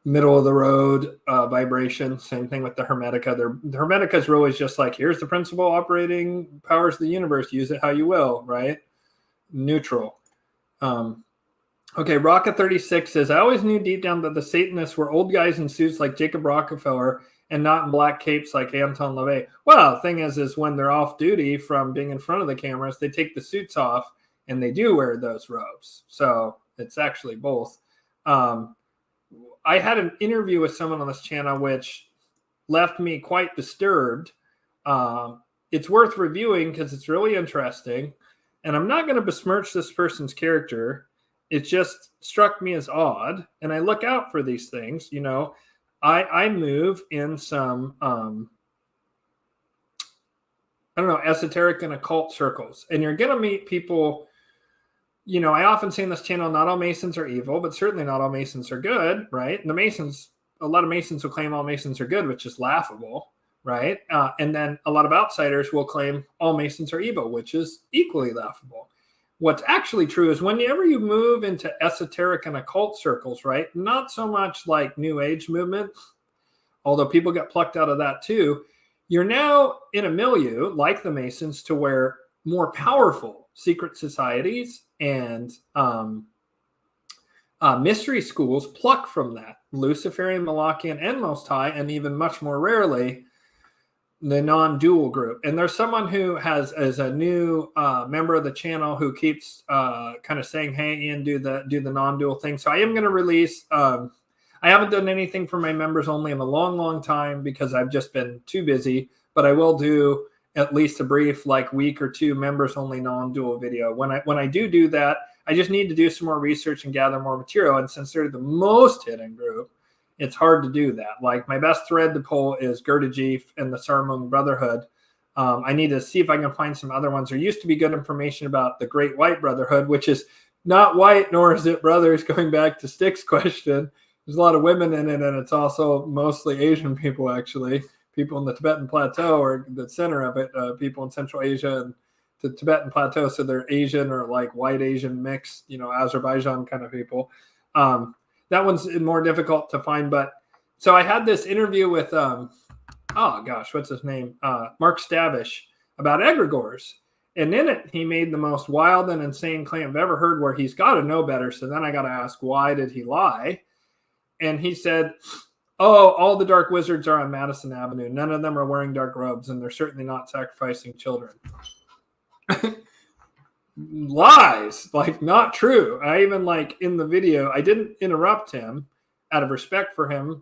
middle of the road vibration. Same thing with the Hermetica. The Hermetica is really just like, here's the principle operating powers of the universe. Use it how you will, right? Neutral. Okay, Rocket36 says, I always knew deep down that the Satanists were old guys in suits like Jacob Rockefeller and not in black capes like Anton LaVey. Well, the thing is when they're off duty from being in front of the cameras, they take the suits off and they do wear those robes. So it's actually both. I had an interview with someone on this channel which left me quite disturbed. It's worth reviewing because it's really interesting. And I'm not going to besmirch this person's character. It just struck me as odd. And I look out for these things. You know, I move in some, I don't know, esoteric and occult circles. And you're going to meet people, you know, I often say in this channel, not all Masons are evil, but certainly not all Masons are good, right? And the Masons, a lot of Masons will claim all Masons are good, which is laughable, right? And then a lot of outsiders will claim all Masons are evil, which is equally laughable. What's actually true is whenever you move into esoteric and occult circles, right? Not so much like New Age movement, although people get plucked out of that too. You're now in a milieu like the Masons to where more powerful secret societies and mystery schools pluck from that. Luciferian, Malachian, and Most High, and even much more rarely, the non-dual group. And there's someone who is a new member of the channel who keeps kind of saying, hey, Ian, do the non-dual thing. So I am going to release, I haven't done anything for my members only in a long, long time because I've just been too busy, but I will do at least a brief like week or two members only non-dual video. When I do that, I just need to do some more research and gather more material. And since they're the most hidden group, it's hard to do that. Like, my best thread to pull is Gerda Jeef and the Sarmung Brotherhood. I need to see if I can find some other ones. There used to be good information about the Great White Brotherhood, which is not white, nor is it brothers, going back to Stick's question. There's a lot of women in it, and it's also mostly Asian people, actually. People in the Tibetan Plateau are the center of it. People in Central Asia and the Tibetan Plateau, so they're Asian or like white Asian mixed, you know, Azerbaijan kind of people. That one's more difficult to find. But so I had this interview with, oh gosh, what's his name? Mark Stavish about egregores. And in it, he made the most wild and insane claim I've ever heard, where he's got to know better. So then I got to ask, why did he lie? And he said, oh, all the dark wizards are on Madison Avenue. None of them are wearing dark robes, and they're certainly not sacrificing children. Lies, like, not true. I even, like, in the video, I didn't interrupt him out of respect for him.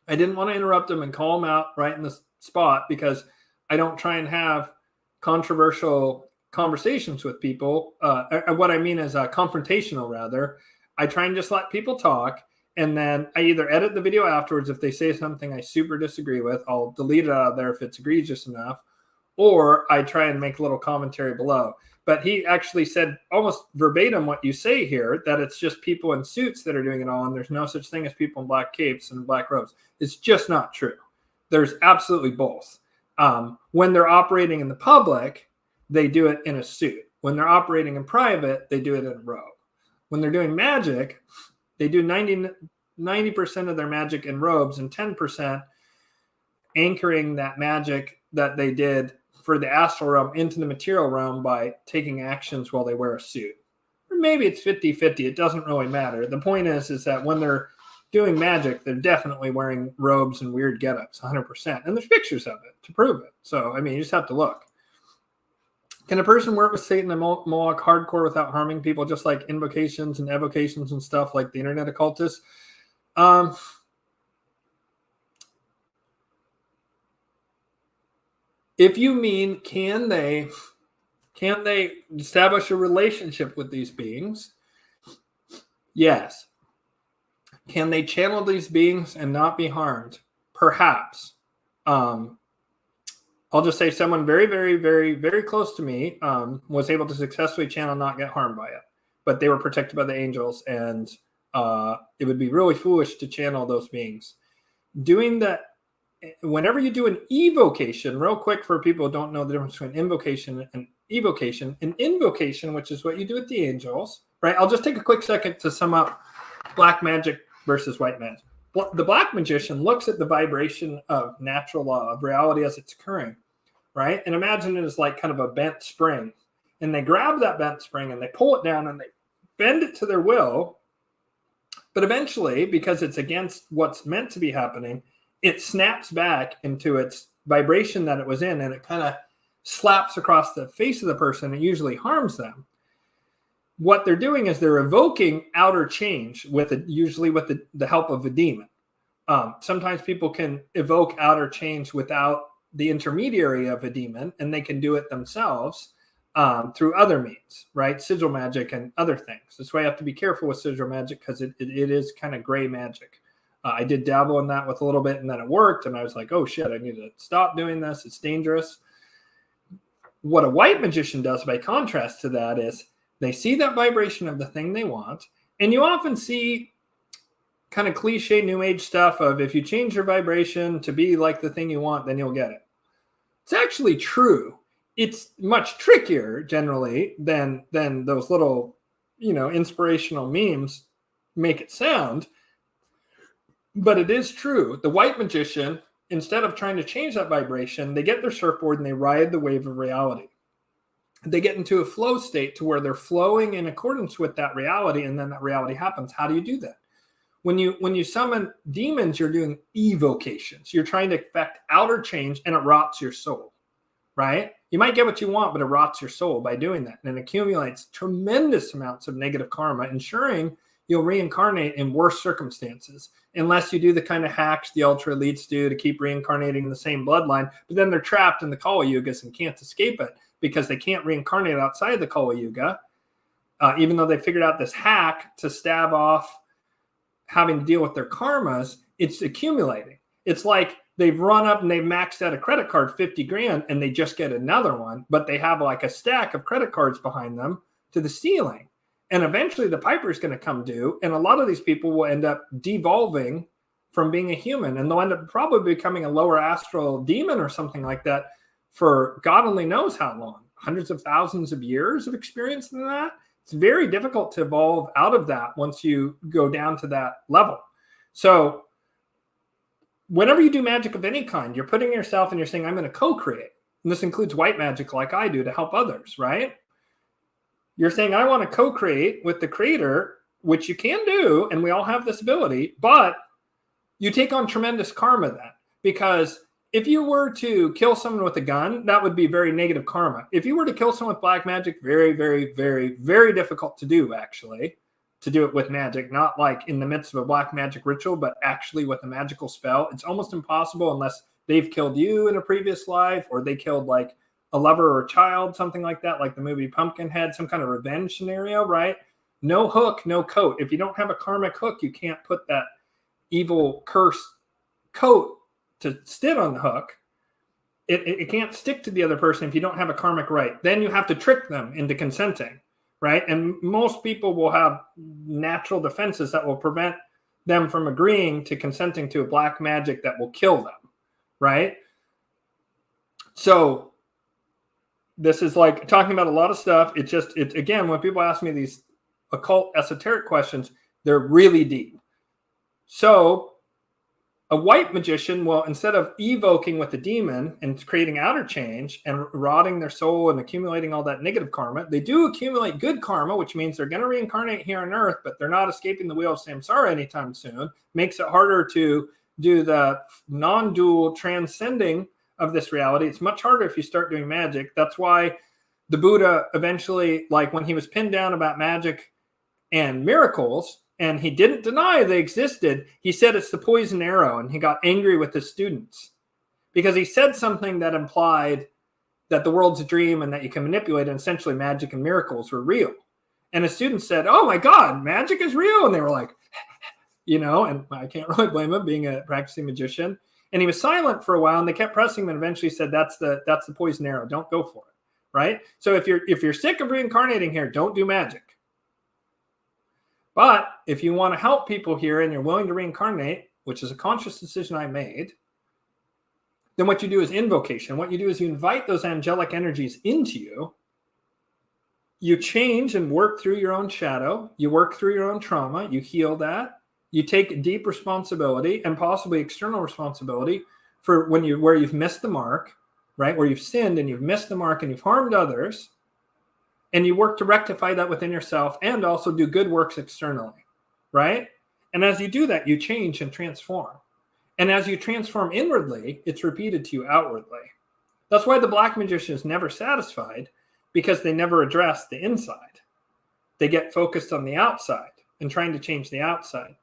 I didn't want to interrupt him and call him out right in the spot, because I don't try and have controversial conversations with people. What I mean is confrontational, rather. I try and just let people talk. And then I either edit the video afterwards. If they say something I super disagree with, I'll delete it out of there if it's egregious enough. Or I try and make a little commentary below. But he actually said almost verbatim what you say here, that it's just people in suits that are doing it all, and there's no such thing as people in black capes and black robes. It's just not true. There's absolutely both. When they're operating in the public, they do it in a suit. When they're operating in private, they do it in a robe. When they're doing magic, they do 90% of their magic in robes and 10% anchoring that magic that they did for the astral realm into the material realm by taking actions while they wear a suit. Or maybe it's 50-50. It doesn't really matter. The point is that when they're doing magic, they're definitely wearing robes and weird getups, 100%. And there's pictures of it to prove it. So, I mean, you just have to look. Can a person work with Satan and Moloch hardcore without harming people, just like invocations and evocations and stuff like the internet occultists? If you mean, can they establish a relationship with these beings? Yes. Can they channel these beings and not be harmed? Perhaps. I'll just say someone very, very, very, very close to me was able to successfully channel and not get harmed by it. But they were protected by the angels, and it would be really foolish to channel those beings. Doing that, whenever you do an evocation, real quick for people who don't know the difference between invocation and evocation. An invocation, which is what you do with the angels, right? I'll just take a quick second to sum up black magic versus white magic. The black magician looks at the vibration of natural law, of reality as it's occurring, right? And imagine it as like kind of a bent spring. And they grab that bent spring and they pull it down and they bend it to their will. But eventually, because it's against what's meant to be happening, it snaps back into its vibration that it was in, and it kind of slaps across the face of the person and usually harms them. What they're doing is they're evoking outer change usually with the help of a demon. Sometimes people can evoke outer change without the intermediary of a demon, and they can do it themselves through other means, right? Sigil magic and other things. That's why you have to be careful with sigil magic, because it is kind of gray magic. I did dabble in that with a little bit, and then it worked, and I was like, oh shit, I need to stop doing this. It's dangerous. What a white magician does, by contrast to that, is they see that vibration of the thing they want, and you often see kind of cliche new age stuff of if you change your vibration to be like the thing you want, then you'll get it. It's actually true. It's much trickier generally than those little, inspirational memes make it sound. But it is true. The white magician, instead of trying to change that vibration, they get their surfboard and they ride the wave of reality. They get into a flow state to where they're flowing in accordance with that reality, and then that reality happens. How do you do that? When you summon demons, you're doing evocations. You're trying to affect outer change, and it rots your soul, right? You might get what you want, but it rots your soul by doing that, and it accumulates tremendous amounts of negative karma, ensuring you'll reincarnate in worse circumstances, unless you do the kind of hacks the ultra elites do to keep reincarnating in the same bloodline. But then they're trapped in the Kali Yugas and can't escape it because they can't reincarnate outside the Kali Yuga, even though they figured out this hack to stave off having to deal with their karmas. It's accumulating. It's like they've run up and they've maxed out a credit card 50 grand and they just get another one, but they have like a stack of credit cards behind them to the ceiling. And eventually the piper is going to come due, and a lot of these people will end up devolving from being a human, and they'll end up probably becoming a lower astral demon or something like that for God only knows how long, hundreds of thousands of years of experience in that. It's very difficult to evolve out of that once you go down to that level. So whenever you do magic of any kind, you're putting yourself and you're saying, I'm going to co-create. And this includes white magic like I do to help others, right? You're saying, I want to co-create with the creator, which you can do, and we all have this ability, but you take on tremendous karma then. Because if you were to kill someone with a gun, that would be very negative karma. If you were to kill someone with black magic, very, very, very, very difficult to do, actually, to do it with magic, not like in the midst of a black magic ritual, but actually with a magical spell. It's almost impossible unless they've killed you in a previous life, or they killed like a lover or a child, something like that, like the movie Pumpkinhead, some kind of revenge scenario, right? No hook, no coat. If you don't have a karmic hook, you can't put that evil curse coat to sit on the hook. It can't stick to the other person if you don't have a karmic right. Then you have to trick them into consenting, right? And most people will have natural defenses that will prevent them from agreeing to consenting to a black magic that will kill them, right? So this is like talking about a lot of stuff. It's again, when people ask me these occult esoteric questions, they're really deep. So a white magician will, instead of evoking with the demon and creating outer change and rotting their soul and accumulating all that negative karma, they do accumulate good karma, which means they're going to reincarnate here on earth, but they're not escaping the wheel of samsara anytime soon. Makes it harder to do the non-dual transcending of this reality. It's much harder if you start doing magic. That's why the Buddha eventually, like when he was pinned down about magic and miracles, and he didn't deny they existed, he said it's the poison arrow, and he got angry with his students because he said something that implied that the world's a dream and that you can manipulate, and essentially magic and miracles were real. And his students said, "Oh my God, magic is real." And they were like, and I can't really blame him, being a practicing magician. And he was silent for a while, and they kept pressing him, and eventually said, that's the poison arrow. Don't go for it, right? So if you're sick of reincarnating here, don't do magic. But if you want to help people here and you're willing to reincarnate, which is a conscious decision I made, then what you do is invocation. What you do is you invite those angelic energies into you. You change and work through your own shadow. You work through your own trauma. You heal that. You take deep responsibility and possibly external responsibility for where you've missed the mark, right? Where you've sinned and you've missed the mark and you've harmed others. And you work to rectify that within yourself and also do good works externally, right? And as you do that, you change and transform. And as you transform inwardly, it's repeated to you outwardly. That's why the black magician is never satisfied, because they never address the inside. They get focused on the outside and trying to change the outside.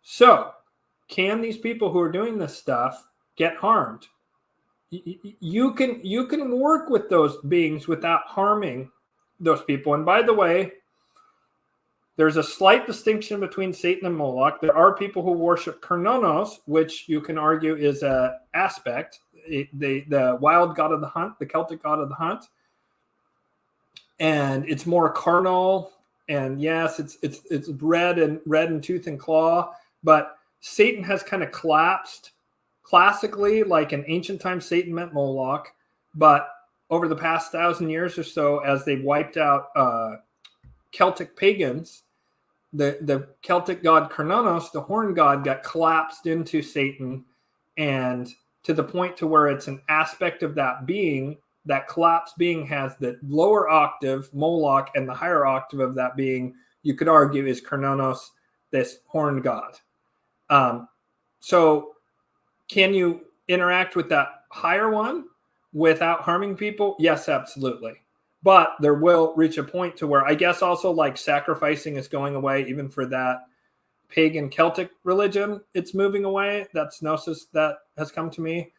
So, can these people who are doing this stuff get harmed? You can work with those beings without harming those people. And by the way, there's a slight distinction between Satan and Moloch. There are people who worship Kronos, which you can argue is an aspect, the wild god of the hunt, the Celtic god of the hunt. And it's more carnal. And yes, it's red in tooth and claw. But Satan has kind of collapsed. Classically, like in ancient times, Satan meant Moloch. But over the past 1,000 years or so, as they wiped out Celtic pagans, the Celtic god Kronos, the horn god, got collapsed into Satan, and to the point to where it's an aspect of that being. That collapsed being has the lower octave, Moloch, and the higher octave of that being, you could argue, is Kronos, this horn god. So can you interact with that higher one without harming people? Yes, absolutely. But there will reach a point to where, I guess also like sacrificing is going away, even for that pagan Celtic religion, it's moving away. That's gnosis that has come to me.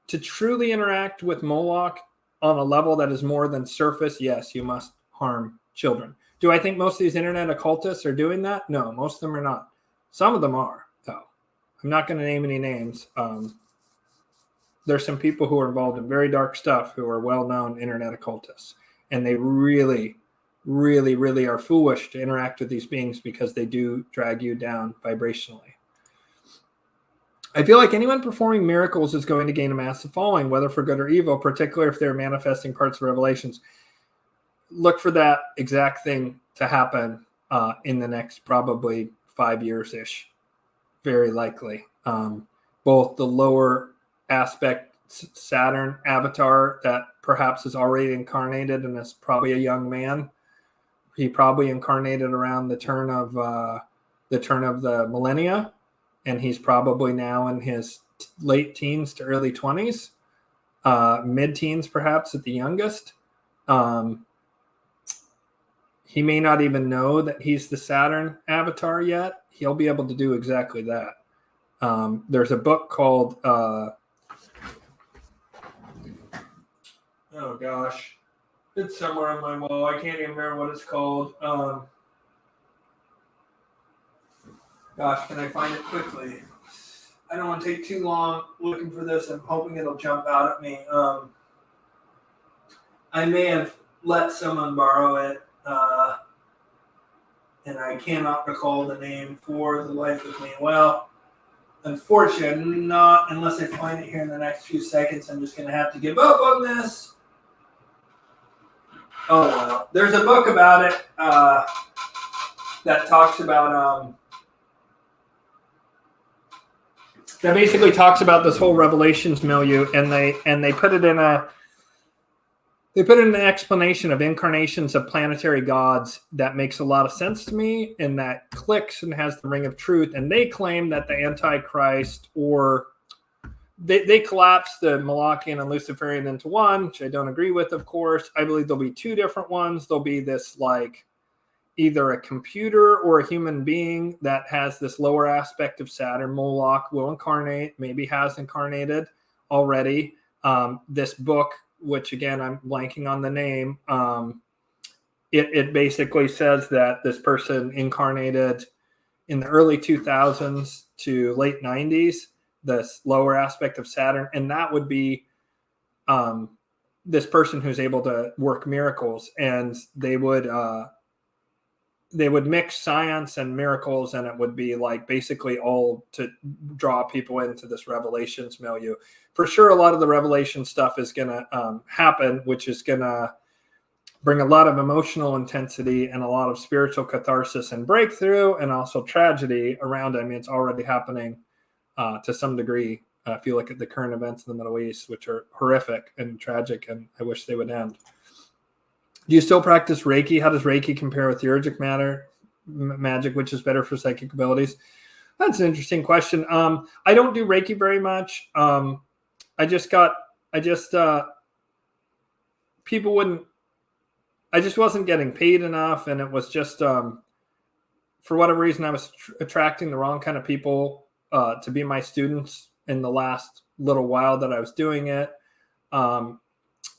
To truly interact with Moloch on a level that is more than surface, yes, you must harm children. Do I think most of these internet occultists are doing that? No, most of them are not. Some of them are, though. I'm not going to name any names. There's some people who are involved in very dark stuff who are well-known internet occultists. And they really, really, really are foolish to interact with these beings because they do drag you down vibrationally. I feel like anyone performing miracles is going to gain a massive following, whether for good or evil, particularly if they're manifesting parts of Revelations. Look for that exact thing to happen in the next probably 5 years-ish, very likely. Both the lower aspect Saturn avatar that perhaps is already incarnated and is probably a young man. He probably incarnated around the turn of the millennia. And he's probably now in his late teens to early 20s, mid-teens perhaps at the youngest. He may not even know that he's the Saturn avatar yet. He'll be able to do exactly that. There's a book called, oh gosh, it's somewhere on my wall. I can't even remember what it's called. Gosh, can I find it quickly? I don't want to take too long looking for this. I'm hoping it'll jump out at me. I may have let someone borrow it, and I cannot recall the name for the life of me. Well, unfortunately, not unless I find it here in the next few seconds. I'm just going to have to give up on this. Oh, well. There's a book about it that talks about... that basically talks about this whole Revelations milieu, and they put it in an explanation of incarnations of planetary gods that makes a lot of sense to me, and that clicks and has the ring of truth. And they claim that the Antichrist, or they collapse the Malachian and Luciferian into one, which I don't agree with, of course. I believe there'll be two different ones. There'll be this like either a computer or a human being that has this lower aspect of Saturn. Moloch will incarnate, maybe has incarnated already. This book, which again, I'm blanking on the name, it basically says that this person incarnated in the early 2000s to late 90s, this lower aspect of Saturn. And that would be this person who's able to work miracles, and they would mix science and miracles, and it would be like basically all to draw people into this Revelations milieu. For sure, a lot of the Revelation stuff is going to happen, which is going to bring a lot of emotional intensity and a lot of spiritual catharsis and breakthrough, and also tragedy around it. I mean, it's already happening to some degree. If you look at the current events in the Middle East, which are horrific and tragic, and I wish they would end. Do you still practice Reiki? How does Reiki compare with theurgic magic, which is better for psychic abilities? That's an interesting question. I don't do Reiki very much. People wouldn't, I just wasn't getting paid enough. And it was just, for whatever reason, I was attracting the wrong kind of people to be my students in the last little while that I was doing it.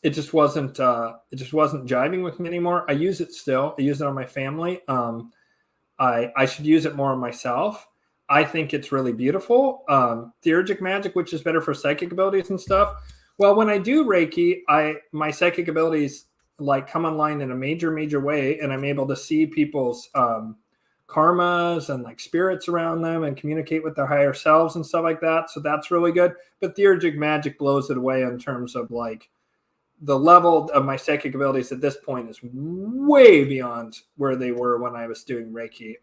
It just wasn't jiving with me anymore. I use it still. I use it on my family. I should use it more on myself. I think it's really beautiful. Theurgic magic, which is better for psychic abilities and stuff. Well, when I do Reiki, my psychic abilities like come online in a major way, and I'm able to see people's karmas and like spirits around them and communicate with their higher selves and stuff like that. So that's really good. But theurgic magic blows it away in terms of like the level of my psychic abilities at this point is way beyond where they were when I was doing Reiki.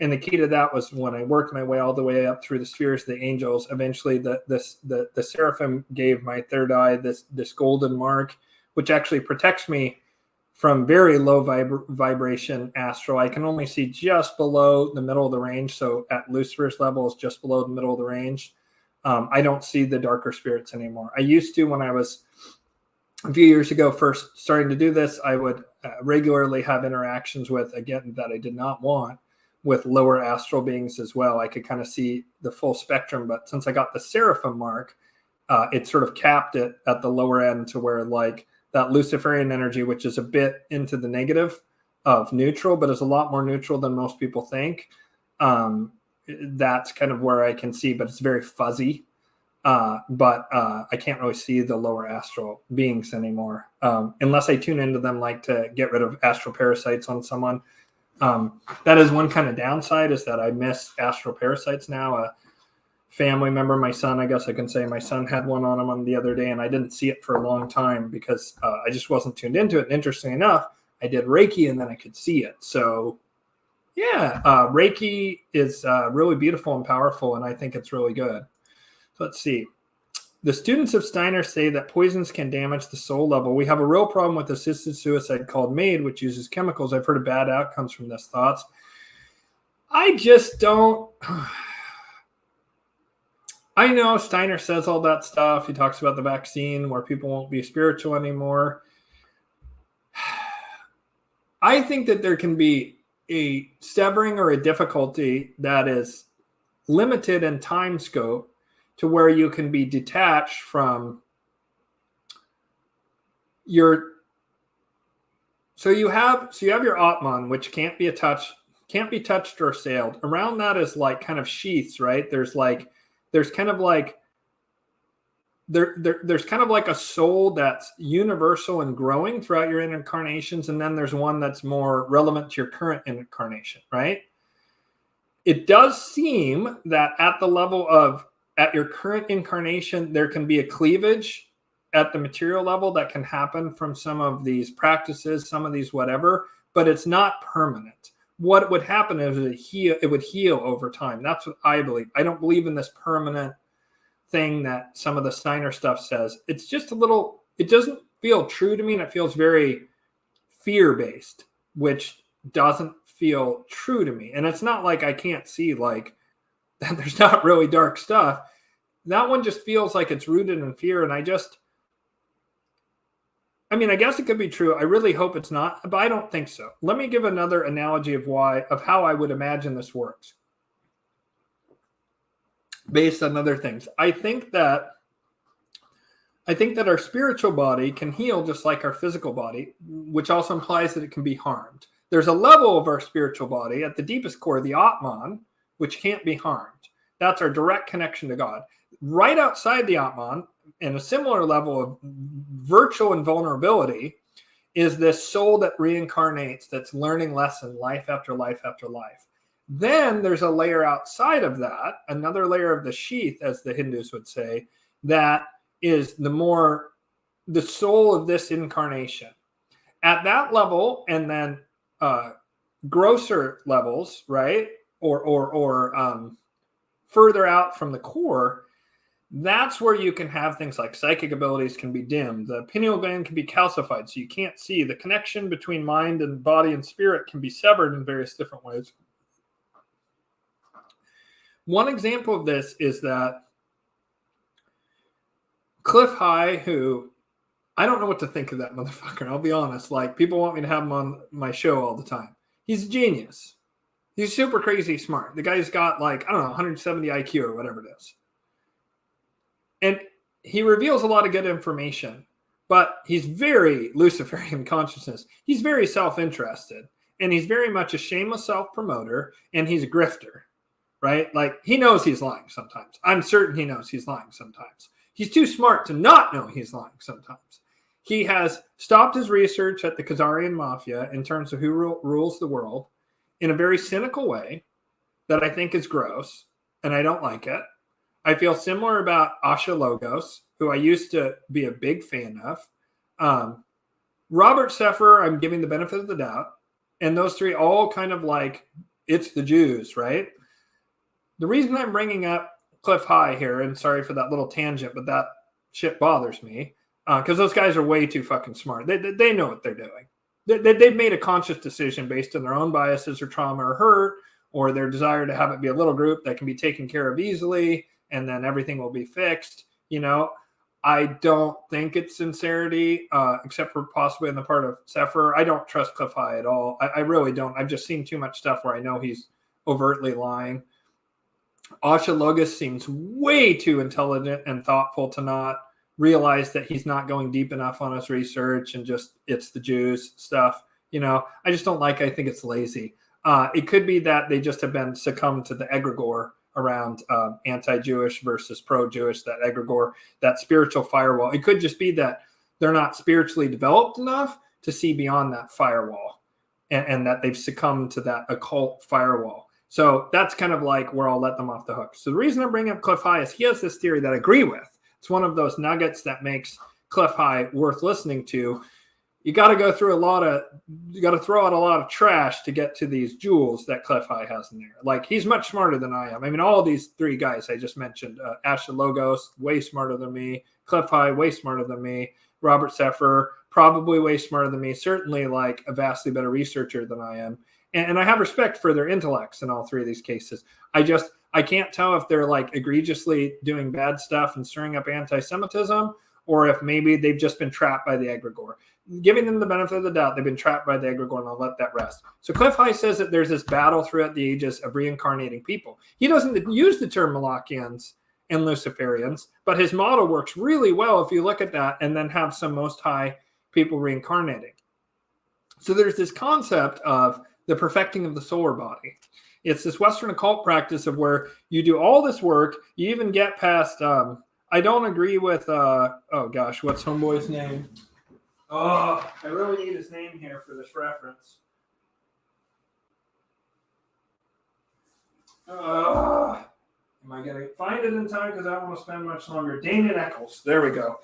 And the key to that was when I worked my way all the way up through the spheres, the angels. Eventually, the seraphim gave my third eye this golden mark, which actually protects me from very low vibration astral. I can only see just below the middle of the range. So at Lucifer's level is just below the middle of the range. I don't see the darker spirits anymore. I used to when I was a few years ago first starting to do this. I would regularly have interactions with, again, that I did not want, with lower astral beings as well. I could kind of see the full spectrum, but since I got the seraphim mark, it sort of capped it at the lower end to where like that Luciferian energy, which is a bit into the negative of neutral, but is a lot more neutral than most people think. That's kind of where I can see, but it's very fuzzy. But I can't really see the lower astral beings anymore, unless I tune into them, like to get rid of astral parasites on someone. That is one kind of downside, is that I miss astral parasites now. A family member, my son, I guess I can say, my son had one on him on the other day, and I didn't see it for a long time because I just wasn't tuned into it. And interestingly enough, I did Reiki and then I could see it. So yeah, Reiki is really beautiful and powerful, and I think it's really good. So let's see. The students of Steiner say that poisons can damage the soul level. We have a real problem with assisted suicide called MAID, which uses chemicals. I've heard of bad outcomes from this. Thoughts? I just don't. I know Steiner says all that stuff. He talks about the vaccine where people won't be spiritual anymore. I think that there can be a severing or a difficulty that is limited in time scope to where you can be detached from your. So you have your Atman, which can't be touched, can't be touched or assailed. Around that is like kind of sheaths, right? There's kind of like a soul that's universal and growing throughout your incarnations, and then there's one that's more relevant to your current incarnation, right? It does seem that at the level of at your current incarnation, there can be a cleavage at the material level that can happen from some of these practices, some of these whatever, but it's not permanent. What would happen is it would heal over time. That's what I believe. I don't believe in this permanent thing that some of the Steiner stuff says. It's just it doesn't feel true to me, and it feels very fear-based, which doesn't feel true to me. And it's not like I can't see like that there's not really dark stuff. That one just feels like it's rooted in fear, and I guess it could be true. I really hope it's not, but I don't think so. Let me give another analogy of how I would imagine this works based on other things. I think that our spiritual body can heal just like our physical body, which also implies that it can be harmed. There's a level of our spiritual body at the deepest core, the Atman, which can't be harmed. That's our direct connection to God. Right outside the Atman, in a similar level of virtual invulnerability, is this soul that reincarnates, that's learning lesson life after life after life. Then there's a layer outside of that, another layer of the sheath, as the Hindus would say, that is the soul of this incarnation. At that level, and then grosser levels, right, or further out from the core, that's where you can have things like psychic abilities can be dimmed. The pineal gland can be calcified, so you can't see. The connection between mind and body and spirit can be severed in various different ways. One example of this is that Cliff High, who I don't know what to think of that motherfucker. I'll be honest. Like, people want me to have him on my show all the time. He's a genius. He's super crazy smart. The guy's got 170 IQ or whatever it is. And he reveals a lot of good information, but he's very Luciferian consciousness. He's very self-interested, and he's very much a shameless self-promoter, and he's a grifter, right? Like, he knows he's lying sometimes. I'm certain he knows he's lying sometimes. He's too smart to not know he's lying sometimes. He has stopped his research at the Khazarian Mafia in terms of who rules the world in a very cynical way that I think is gross, and I don't like it. I feel similar about Asha Logos, who I used to be a big fan of. Robert Sefer, I'm giving the benefit of the doubt. And those three all kind of like, it's the Jews, right? The reason I'm bringing up Cliff High here, and sorry for that little tangent, but that shit bothers me, because those guys are way too fucking smart. They know what they're doing. They've made a conscious decision based on their own biases or trauma or hurt, or their desire to have it be a little group that can be taken care of easily, and then everything will be fixed. I don't think it's sincerity, except for possibly on the part of Sefer. I don't trust Cliff High at all. I really don't. I've just seen too much stuff where I know he's overtly lying. Asha Logos seems way too intelligent and thoughtful to not realize that he's not going deep enough on his research and just it's the Jews stuff. I just don't like it. I think it's lazy. It could be that they just have been succumbed to the egregore around anti-Jewish versus pro-Jewish, that egregore, that spiritual firewall. It could just be that they're not spiritually developed enough to see beyond that firewall, and that they've succumbed to that occult firewall. So that's kind of like where I'll let them off the hook. So the reason I'm bringing up Cliff High is he has this theory that I agree with. It's one of those nuggets that makes Cliff High worth listening to. You got to go through you got to throw out a lot of trash to get to these jewels that Cliff High has in there. Like, he's much smarter than I am. I mean, all these three guys I just mentioned, Asha Logos, way smarter than me. Cliff High, way smarter than me. Robert Sefer, probably way smarter than me. Certainly like a vastly better researcher than I am. And I have respect for their intellects in all three of these cases. I can't tell if they're like egregiously doing bad stuff and stirring up anti-Semitism, or if maybe they've just been trapped by the egregore. Giving them the benefit of the doubt, they've been trapped by the egregore, and I'll let that rest. So Cliff High says that there's this battle throughout the ages of reincarnating people. He doesn't use the term Malachians and Luciferians, but his model works really well if you look at that and then have some Most High people reincarnating. So there's this concept of the perfecting of the solar body. It's this Western occult practice of where you do all this work, you even get past, I don't agree with, oh gosh, what's homeboy's name? Oh, I really need his name here for this reference. Am I going to find it in time? Because I don't want to spend much longer. Damien Eccles. There we go.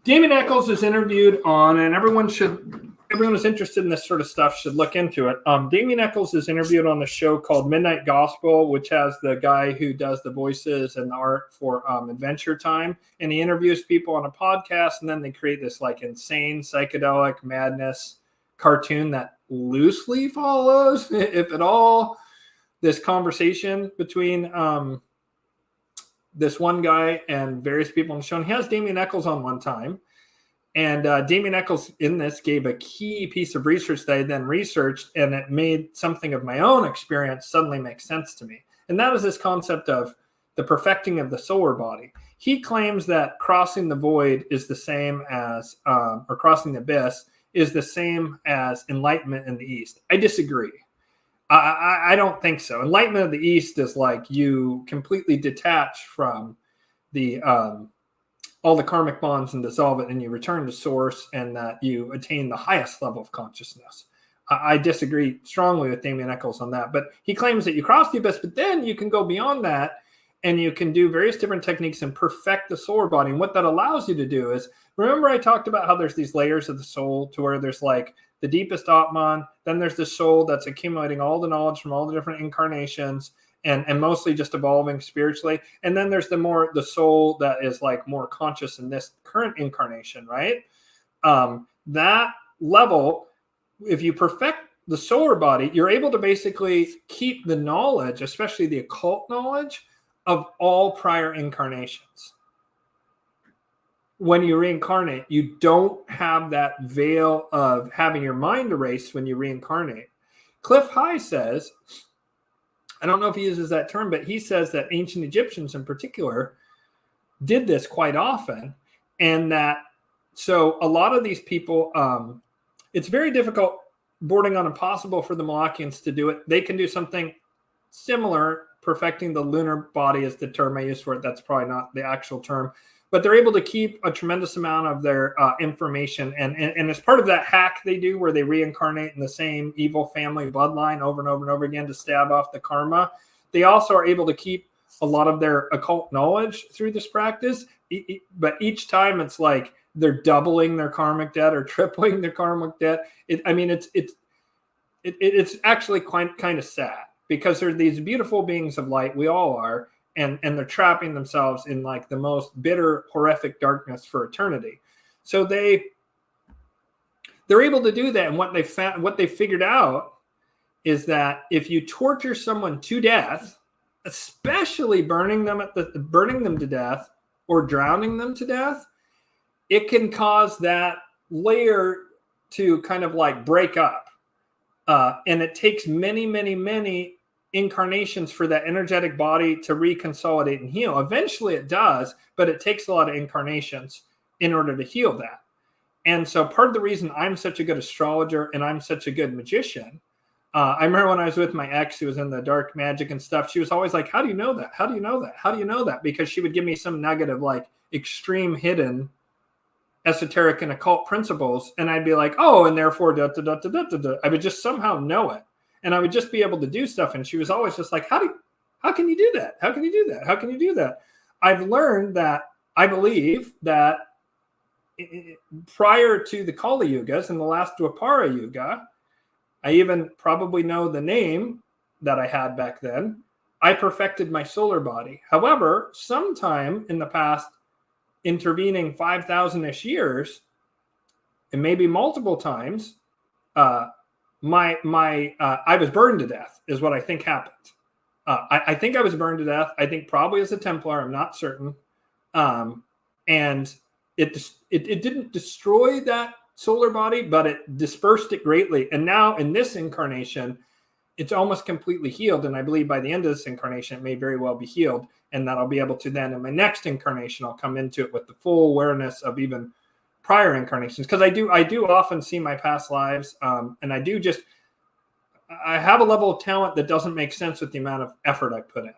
Damien Eccles is interviewed on, and everyone who's interested in this sort of stuff should look into it. Damien Eccles is interviewed on a show called Midnight Gospel, which has the guy who does the voices and the art for Adventure Time. And he interviews people on a podcast, and then they create this like insane psychedelic madness cartoon that loosely follows, if at all, this conversation between this one guy and various people on the show. And he has Damien Eccles on one time. And Damien Eccles in this gave a key piece of research that I then researched, and it made something of my own experience suddenly make sense to me. And that was this concept of the perfecting of the solar body. He claims that crossing the void is the same as, or crossing the abyss is the same as enlightenment in the East. I disagree. I don't think so. Enlightenment of the East is like you completely detach from the all the karmic bonds and dissolve it, and you return to source, and that you attain the highest level of consciousness. I disagree strongly with Damien Eccles on that, but he claims that you cross the abyss, but then you can go beyond that, and you can do various different techniques and perfect the solar body. And what that allows you to do is, remember I talked about how there's these layers of the soul to where there's like the deepest Atman, then there's the soul that's accumulating all the knowledge from all the different incarnations and mostly just evolving spiritually. And then there's the soul that is like more conscious in this current incarnation, right? That level, if you perfect the solar body, you're able to basically keep the knowledge, especially the occult knowledge, of all prior incarnations. When you reincarnate, you don't have that veil of having your mind erased when you reincarnate. Cliff High says, I don't know if he uses that term, but he says that ancient Egyptians in particular did this quite often. And that, so a lot of these people, it's very difficult, bordering on impossible for the Malachians to do it. They can do something similar. Perfecting the lunar body is the term I use for it. That's probably not the actual term. But they're able to keep a tremendous amount of their information. And as part of that hack they do where they reincarnate in the same evil family bloodline over and over and over again to stab off the karma, they also are able to keep a lot of their occult knowledge through this practice. But each time it's like they're doubling their karmic debt or tripling their karmic debt. It's actually quite kind of sad, because they're these beautiful beings of light. We all are. And they're trapping themselves in like the most bitter, horrific darkness for eternity. So they're able to do that. And what they figured out is that if you torture someone to death, especially burning them to death or drowning them to death, it can cause that layer to kind of like break up. And it takes many, many, many incarnations for that energetic body to reconsolidate and heal. Eventually it does, but it takes a lot of incarnations in order to heal that. And so part of the reason I'm such a good astrologer and I'm such a good magician, I remember when I was with my ex who was in the dark magic and stuff, she was always like, how do you know that? How do you know that? How do you know that? Because she would give me some nugget of like extreme hidden esoteric and occult principles. And I'd be like, oh, and therefore, da, da, da, da, da, da, da. I would just somehow know it. And I would just be able to do stuff. And she was always just like, how can you do that? How can you do that? How can you do that? I've learned that I believe that prior to the Kali Yugas and the last Dwapara Yuga, I even probably know the name that I had back then, I perfected my solar body. However, sometime in the past intervening 5,000-ish years, and maybe multiple times, I was burned to death is what I think happened. I think I was burned to death. I think probably as a Templar. I'm not certain. And it didn't destroy that solar body, but it dispersed it greatly. And now in this incarnation, it's almost completely healed. And I believe by the end of this incarnation, it may very well be healed. And that I'll be able to then in my next incarnation, I'll come into it with the full awareness of even prior incarnations. Because I do often see my past lives. And I do just, I have a level of talent that doesn't make sense with the amount of effort I put in.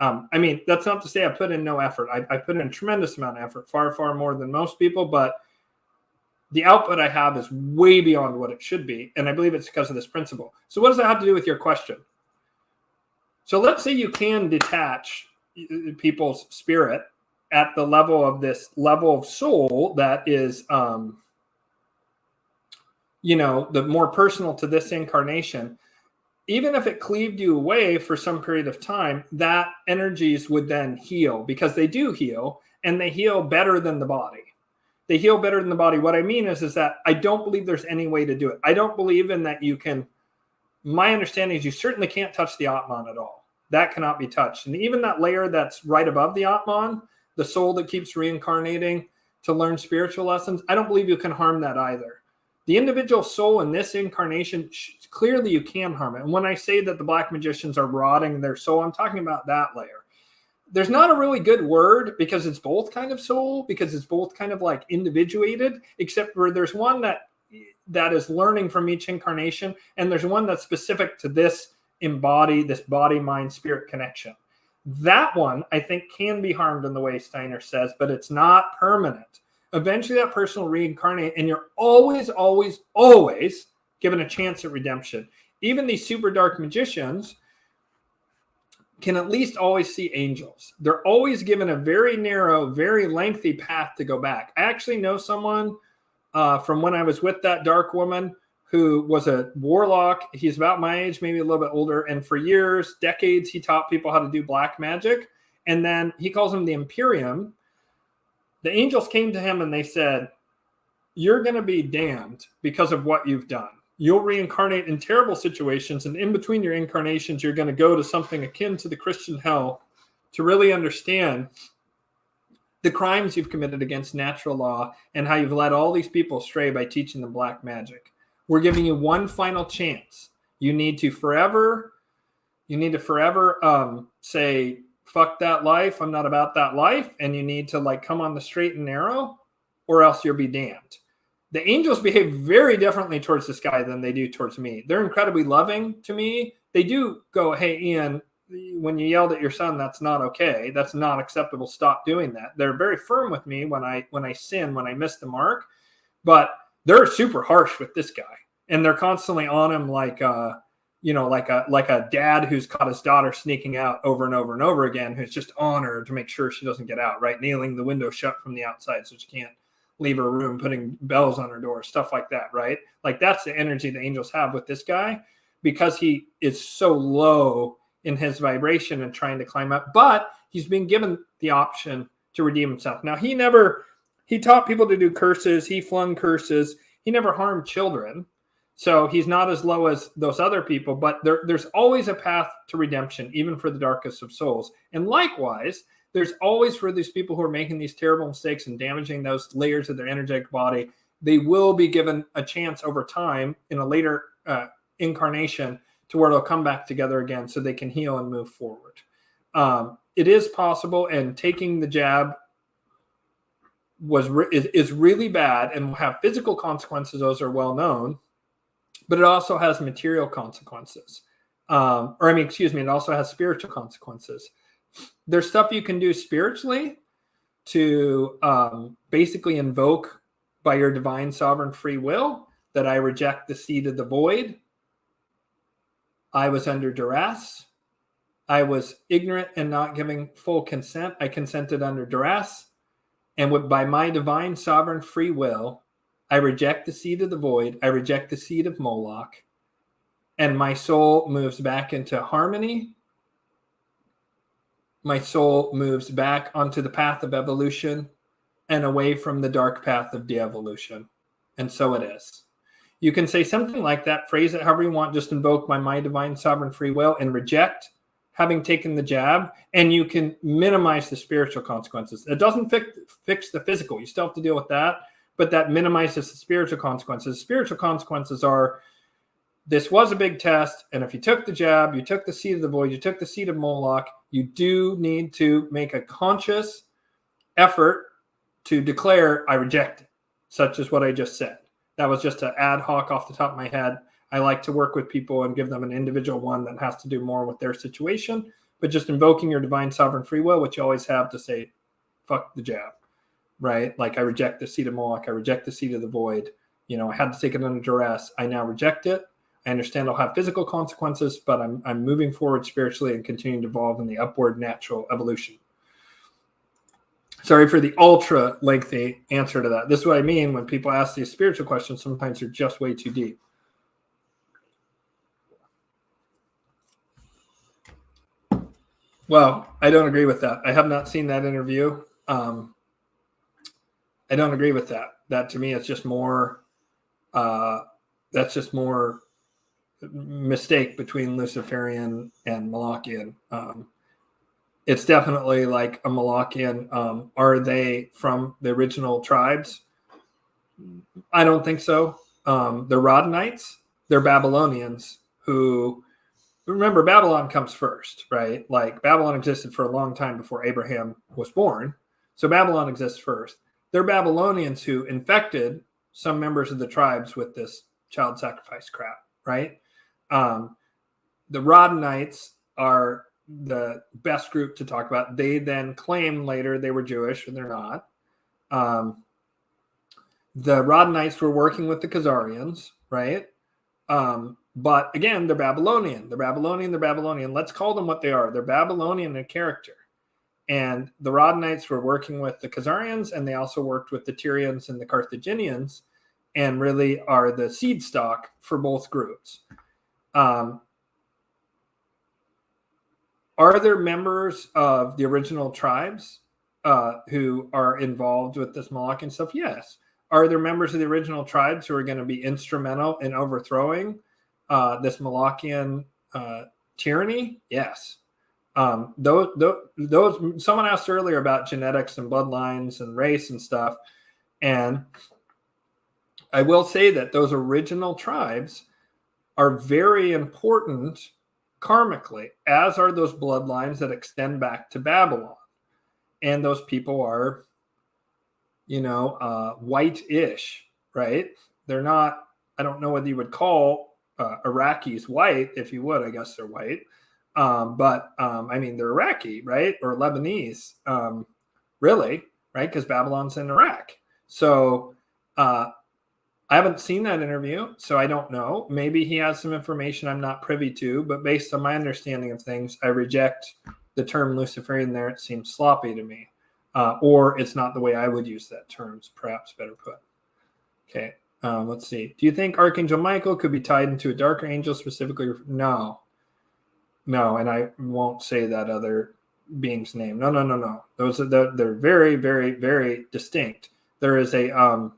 I mean, that's not to say I put in no effort. I put in a tremendous amount of effort, far, far more than most people, but the output I have is way beyond what it should be. And I believe it's because of this principle. So what does that have to do with your question? So let's say you can detach people's spirit at the level of this level of soul that is, you know, the more personal to this incarnation. Even if it cleaved you away for some period of time, that energies would then heal, because they do heal, and they heal better than the body. They heal better than the body. What I mean is that I don't believe there's any way to do it. I don't believe in that you can. My understanding is you certainly can't touch the Atman at all. That cannot be touched. And even that layer that's right above the Atman, the soul that keeps reincarnating to learn spiritual lessons, I don't believe you can harm that either. The individual soul in this incarnation, clearly you can harm it. And when I say that the black magicians are rotting their soul, I'm talking about that layer. There's not a really good word, because it's both kind of soul, because it's both kind of like individuated, except where there's one that is learning from each incarnation, and there's one that's specific to this this body, mind, spirit connection. That one, I think, can be harmed in the way Steiner says, but it's not permanent. Eventually that person will reincarnate, and you're always, always, always given a chance at redemption. Even these super dark magicians can at least always see angels. They're always given a very narrow, very lengthy path to go back. I actually know someone from when I was with that dark woman who was a warlock. He's about my age, maybe a little bit older. And for years, decades, he taught people how to do black magic. And then he calls them the Imperium. The angels came to him and they said, you're going to be damned because of what you've done. You'll reincarnate in terrible situations. And in between your incarnations, you're going to go to something akin to the Christian hell to really understand the crimes you've committed against natural law and how you've led all these people astray by teaching them black magic. We're giving you one final chance. You need to forever say, fuck that life. I'm not about that life. And you need to like come on the straight and narrow, or else you'll be damned. The angels behave very differently towards this guy than they do towards me. They're incredibly loving to me. They do go, hey, Ian, when you yelled at your son, that's not okay. That's not acceptable. Stop doing that. They're very firm with me when I sin, when I miss the mark, but they're super harsh with this guy. And they're constantly on him like a dad who's caught his daughter sneaking out over and over and over again, who's just on her to make sure she doesn't get out, right? Nailing the window shut from the outside so she can't leave her room, putting bells on her door, stuff like that, right? Like that's the energy the angels have with this guy, because he is so low in his vibration and trying to climb up, but he's been given the option to redeem himself. Now, he taught people to do curses. He flung curses. He never harmed children. So he's not as low as those other people, but there's always a path to redemption, even for the darkest of souls. And likewise, there's always, for these people who are making these terrible mistakes and damaging those layers of their energetic body, they will be given a chance over time in a later incarnation to where they'll come back together again so they can heal and move forward. It is possible, and taking the jab is really bad and will have physical consequences. Those are well known. But it also has material consequences. It also has spiritual consequences. There's stuff you can do spiritually to basically invoke by your divine sovereign free will that I reject the seed of the void. I was under duress. I was ignorant and not giving full consent. I consented under duress. And by my divine sovereign free will, I reject the seed of the void. I reject the seed of Moloch. And my soul moves back into harmony. My soul moves back onto the path of evolution and away from the dark path of de-evolution. And so it is. You can say something like that, phrase it however you want, just invoke my divine sovereign free will and reject having taken the jab, and you can minimize the spiritual consequences. It doesn't fix the physical. You still have to deal with that. But that minimizes the spiritual consequences. Spiritual consequences are, this was a big test, and if you took the jab, you took the seed of the void, you took the seed of Moloch, you do need to make a conscious effort to declare, I reject it, such as what I just said. That was just an ad hoc off the top of my head. I like to work with people and give them an individual one that has to do more with their situation. But just invoking your divine sovereign free will, which you always have to say, fuck the jab, right? Like I reject the seed of Moloch. I reject the seed of the void. You know, I had to take it under duress. I now reject it. I understand it'll have physical consequences, but I'm moving forward spiritually and continuing to evolve in the upward natural evolution. Sorry for the ultra lengthy answer to that. This is what I mean when people ask these spiritual questions. Sometimes they're just way too deep. Well, I don't agree with that. I have not seen that interview. I don't agree with that. That to me is just more. That's just more mistake between Luciferian and Molochian. It's definitely like a Molochian. Are they from the original tribes? I don't think so. They're Rodanites. They're Babylonians who, remember, Babylon comes first, right? Like Babylon existed for a long time before Abraham was born. So Babylon exists first. They're Babylonians who infected some members of the tribes with this child sacrifice crap, right? The Rodanites are the best group to talk about. They then claim later they were Jewish, and they're not. The Rodanites were working with the Khazarians, right? But again, they're Babylonian. They're Babylonian. They're Babylonian. Let's call them what they are. They're Babylonian in character. And the Rodanites were working with the Khazarians, and they also worked with the Tyrians and the Carthaginians, and really are the seed stock for both groups. Are there members of the original tribes who are involved with this Molochian stuff? Yes. Are there members of the original tribes who are going to be instrumental in overthrowing this Molochian tyranny? Yes. Those someone asked earlier about genetics and bloodlines and race and stuff. And I will say that those original tribes are very important karmically, as are those bloodlines that extend back to Babylon. And those people are, white-ish, right? They're not, I don't know whether you would call Iraqis white. If you would, I guess they're white. But they're Iraqi, right? Or Lebanese, really, right? Because Babylon's in Iraq. So I haven't seen that interview, so I don't know. Maybe he has some information I'm not privy to, but based on my understanding of things, I reject the term Luciferian there. It seems sloppy to me. Or it's not the way I would use that term, is perhaps better put. Okay, let's see. Do you think Archangel Michael could be tied into a darker angel specifically? No, and I won't say that other being's name. No. Those are they're very, very, very distinct. There is a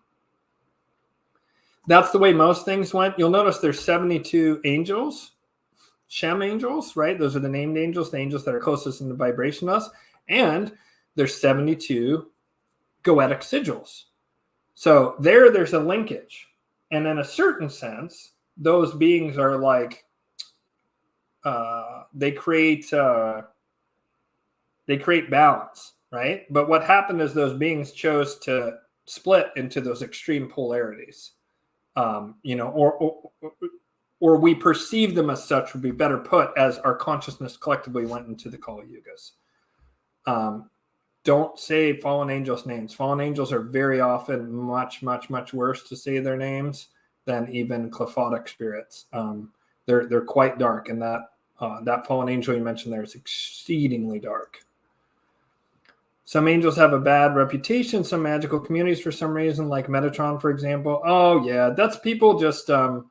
that's the way most things went. You'll notice there's 72 angels, Shem angels, right? Those are the named angels, the angels that are closest in the vibration to us. And there's 72 goetic sigils. So there's a linkage. And in a certain sense, those beings are like, they create balance, right? But what happened is those beings chose to split into those extreme polarities. Or we perceive them as such would be better put, as our consciousness collectively went into the Kali Yugas. Don't say fallen angels' names. Fallen angels are very often much, much, much worse to say their names than even qliphothic spirits. They're quite dark, and that fallen angel you mentioned there is exceedingly dark. Some angels have a bad reputation, some magical communities for some reason, like Metatron, for example. Oh, yeah, that's people just, some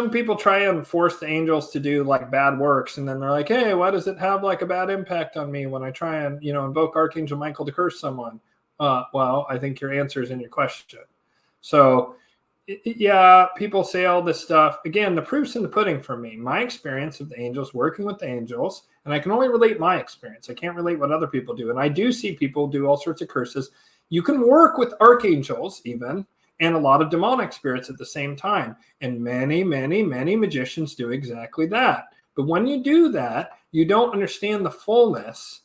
people try and force the angels to do like bad works. And then they're like, hey, why does it have like a bad impact on me when I try and, invoke Archangel Michael to curse someone? Well, I think your answer is in your question. So yeah, people say all this stuff. Again, the proof's in the pudding for me. My experience of the angels, working with the angels, and I can only relate my experience. I can't relate what other people do. And I do see people do all sorts of curses. You can work with archangels even, and a lot of demonic spirits at the same time. And many, many, many magicians do exactly that. But when you do that, you don't understand the fullness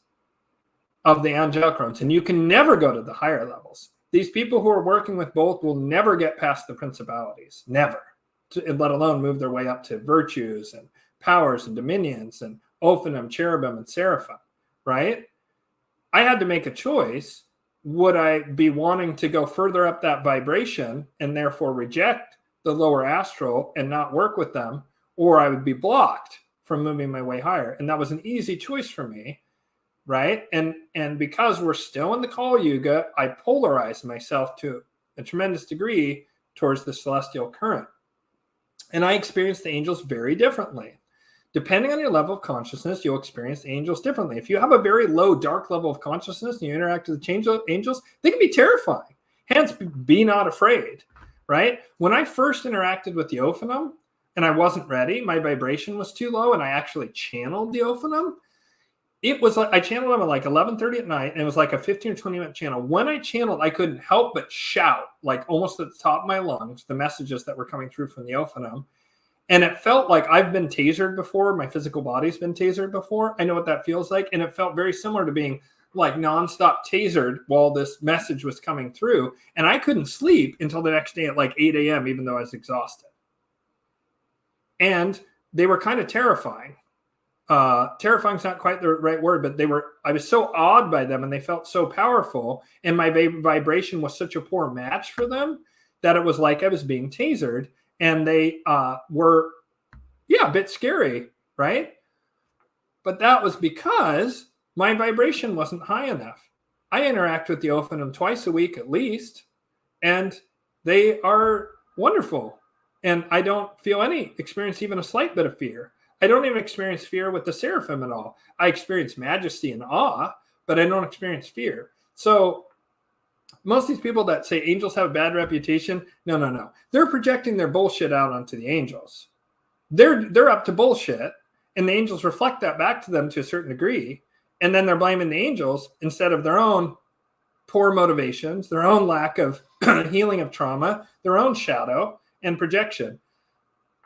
of the angelic realms. And you can never go to the higher levels. These people who are working with both will never get past the principalities, never, let alone move their way up to virtues and powers and dominions and Ophanim, cherubim, and seraphim, right? I had to make a choice. Would I be wanting to go further up that vibration and therefore reject the lower astral and not work with them, or I would be blocked from moving my way higher? And that was an easy choice for me, right? And because we're still in the Kali Yuga, I polarized myself to a tremendous degree towards the celestial current. And I experienced the angels very differently. Depending on your level of consciousness, you'll experience the angels differently. If you have a very low, dark level of consciousness and you interact with the angels, they can be terrifying. Hence, be not afraid, right? When I first interacted with the Ophanim and I wasn't ready, my vibration was too low, and I actually channeled the Ophanim. It was like I channeled them at like 11:30 at night, and it was like a 15 or 20-minute channel. When I channeled, I couldn't help but shout, like almost at the top of my lungs, the messages that were coming through from the Ophanim. And it felt like I've been tasered before. My physical body's been tasered before. I know what that feels like. And it felt very similar to being like nonstop tasered while this message was coming through. And I couldn't sleep until the next day at like 8 a.m., even though I was exhausted. And they were kind of terrifying. Terrifying is not quite the right word, but I was so awed by them, and they felt so powerful. And my vibration was such a poor match for them that it was like I was being tasered. And they were, a bit scary, right? But that was because my vibration wasn't high enough. I interact with the Ophanim twice a week at least, and they are wonderful. And I don't experience even a slight bit of fear. I don't even experience fear with the seraphim at all. I experience majesty and awe, but I don't experience fear. So most of these people that say angels have a bad reputation, no. They're projecting their bullshit out onto the angels. They're up to bullshit, and the angels reflect that back to them to a certain degree, and then they're blaming the angels instead of their own poor motivations, their own lack of healing of trauma, their own shadow and projection.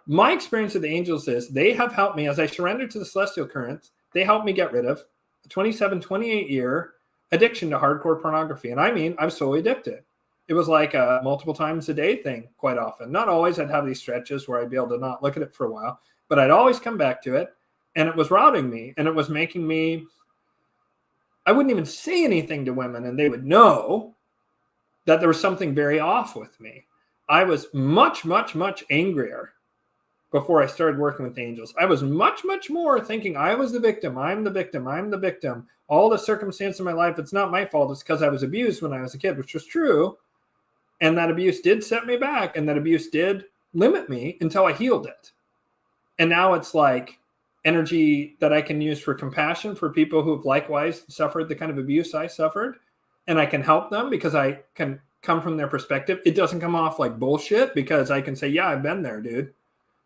My experience of the angels is they have helped me as I surrender to the celestial currents. They helped me get rid of a 27, 28-year addiction to hardcore pornography. And I mean, I'm so addicted. It was like a multiple times a day thing quite often. Not always. I'd have these stretches where I'd be able to not look at it for a while, but I'd always come back to it, and it was rotting me, and it was making me, I wouldn't even say anything to women, and they would know that there was something very off with me. I was much, much, much angrier before I started working with angels. I was much, much more thinking I was the victim. I'm the victim. I'm the victim. All the circumstance in my life, it's not my fault. It's because I was abused when I was a kid, which was true. And that abuse did set me back, and that abuse did limit me until I healed it. And now it's like energy that I can use for compassion for people who have likewise suffered the kind of abuse I suffered. And I can help them because I can come from their perspective. It doesn't come off like bullshit because I can say, yeah, I've been there, dude.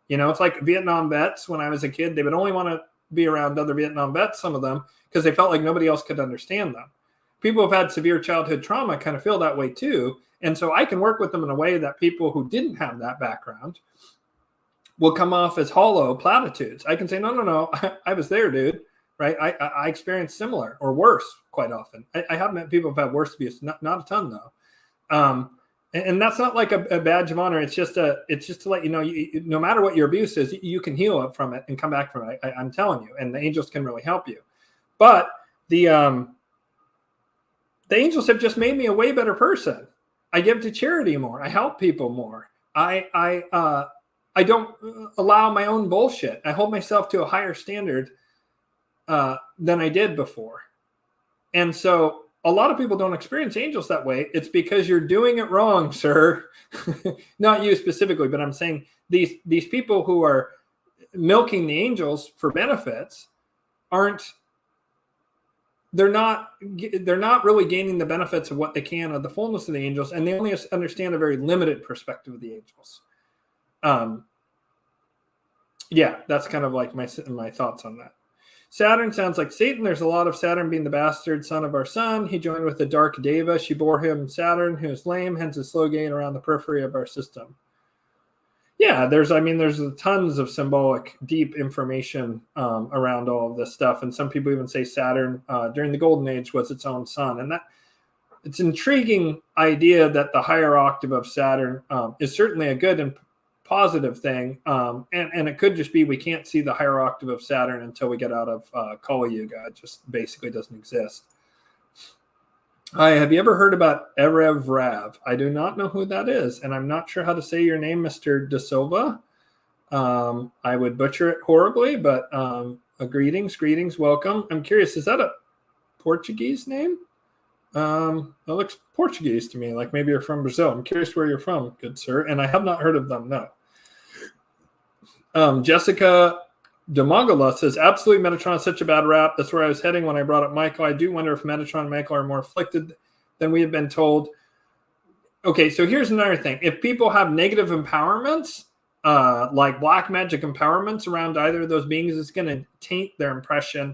You know, it's like Vietnam vets. When I was a kid, they would only want to be around other Vietnam vets, some of them, because they felt like nobody else could understand them. People who've had severe childhood trauma kind of feel that way too. And so I can work with them in a way that people who didn't have that background will come off as hollow platitudes. I can say, no, I was there, dude. Right? I experienced similar or worse quite often. I have met people who've had worse abuse, not a ton though. And that's not like a badge of honor. It's just to let you know, no matter what your abuse is, you can heal up from it and come back from it. I'm telling you, and the angels can really help you. But the angels have just made me a way better person. I give to charity more. I help people more. I don't allow my own bullshit. I hold myself to a higher standard than I did before. And so a lot of people don't experience angels that way. It's because you're doing it wrong, sir. Not you specifically, but I'm saying these people who are milking the angels for benefits they're not really gaining the benefits of what they can of the fullness of the angels, and they only understand a very limited perspective of the angels. Yeah, that's kind of like my thoughts on that. Saturn sounds like Satan. There's a lot of Saturn being the bastard son of our sun. He joined with the dark Deva. She bore him Saturn, who is lame, hence a slow gait around the periphery of our system. Yeah, there's tons of symbolic, deep information around all of this stuff. And some people even say Saturn during the Golden Age was its own sun. And that it's an intriguing idea that the higher octave of Saturn is certainly a good and positive thing. And it could just be we can't see the higher octave of Saturn until we get out of Kali Yuga. It just basically doesn't exist. Hi, have you ever heard about Erev Rav? I do not know who that is, and I'm not sure how to say your name, Mr. De Silva. I would butcher it horribly, but greetings, welcome. I'm curious, is that a Portuguese name? It looks Portuguese to me, like maybe you're from Brazil. I'm curious where you're from, good sir, and I have not heard of them, no. Jessica Demagala says, absolutely, Metatron is such a bad rap. That's where I was heading when I brought up Michael. I do wonder if Metatron and Michael are more afflicted than we have been told. Okay, so here's another thing. If people have negative empowerments, like black magic empowerments around either of those beings, it's going to taint their impression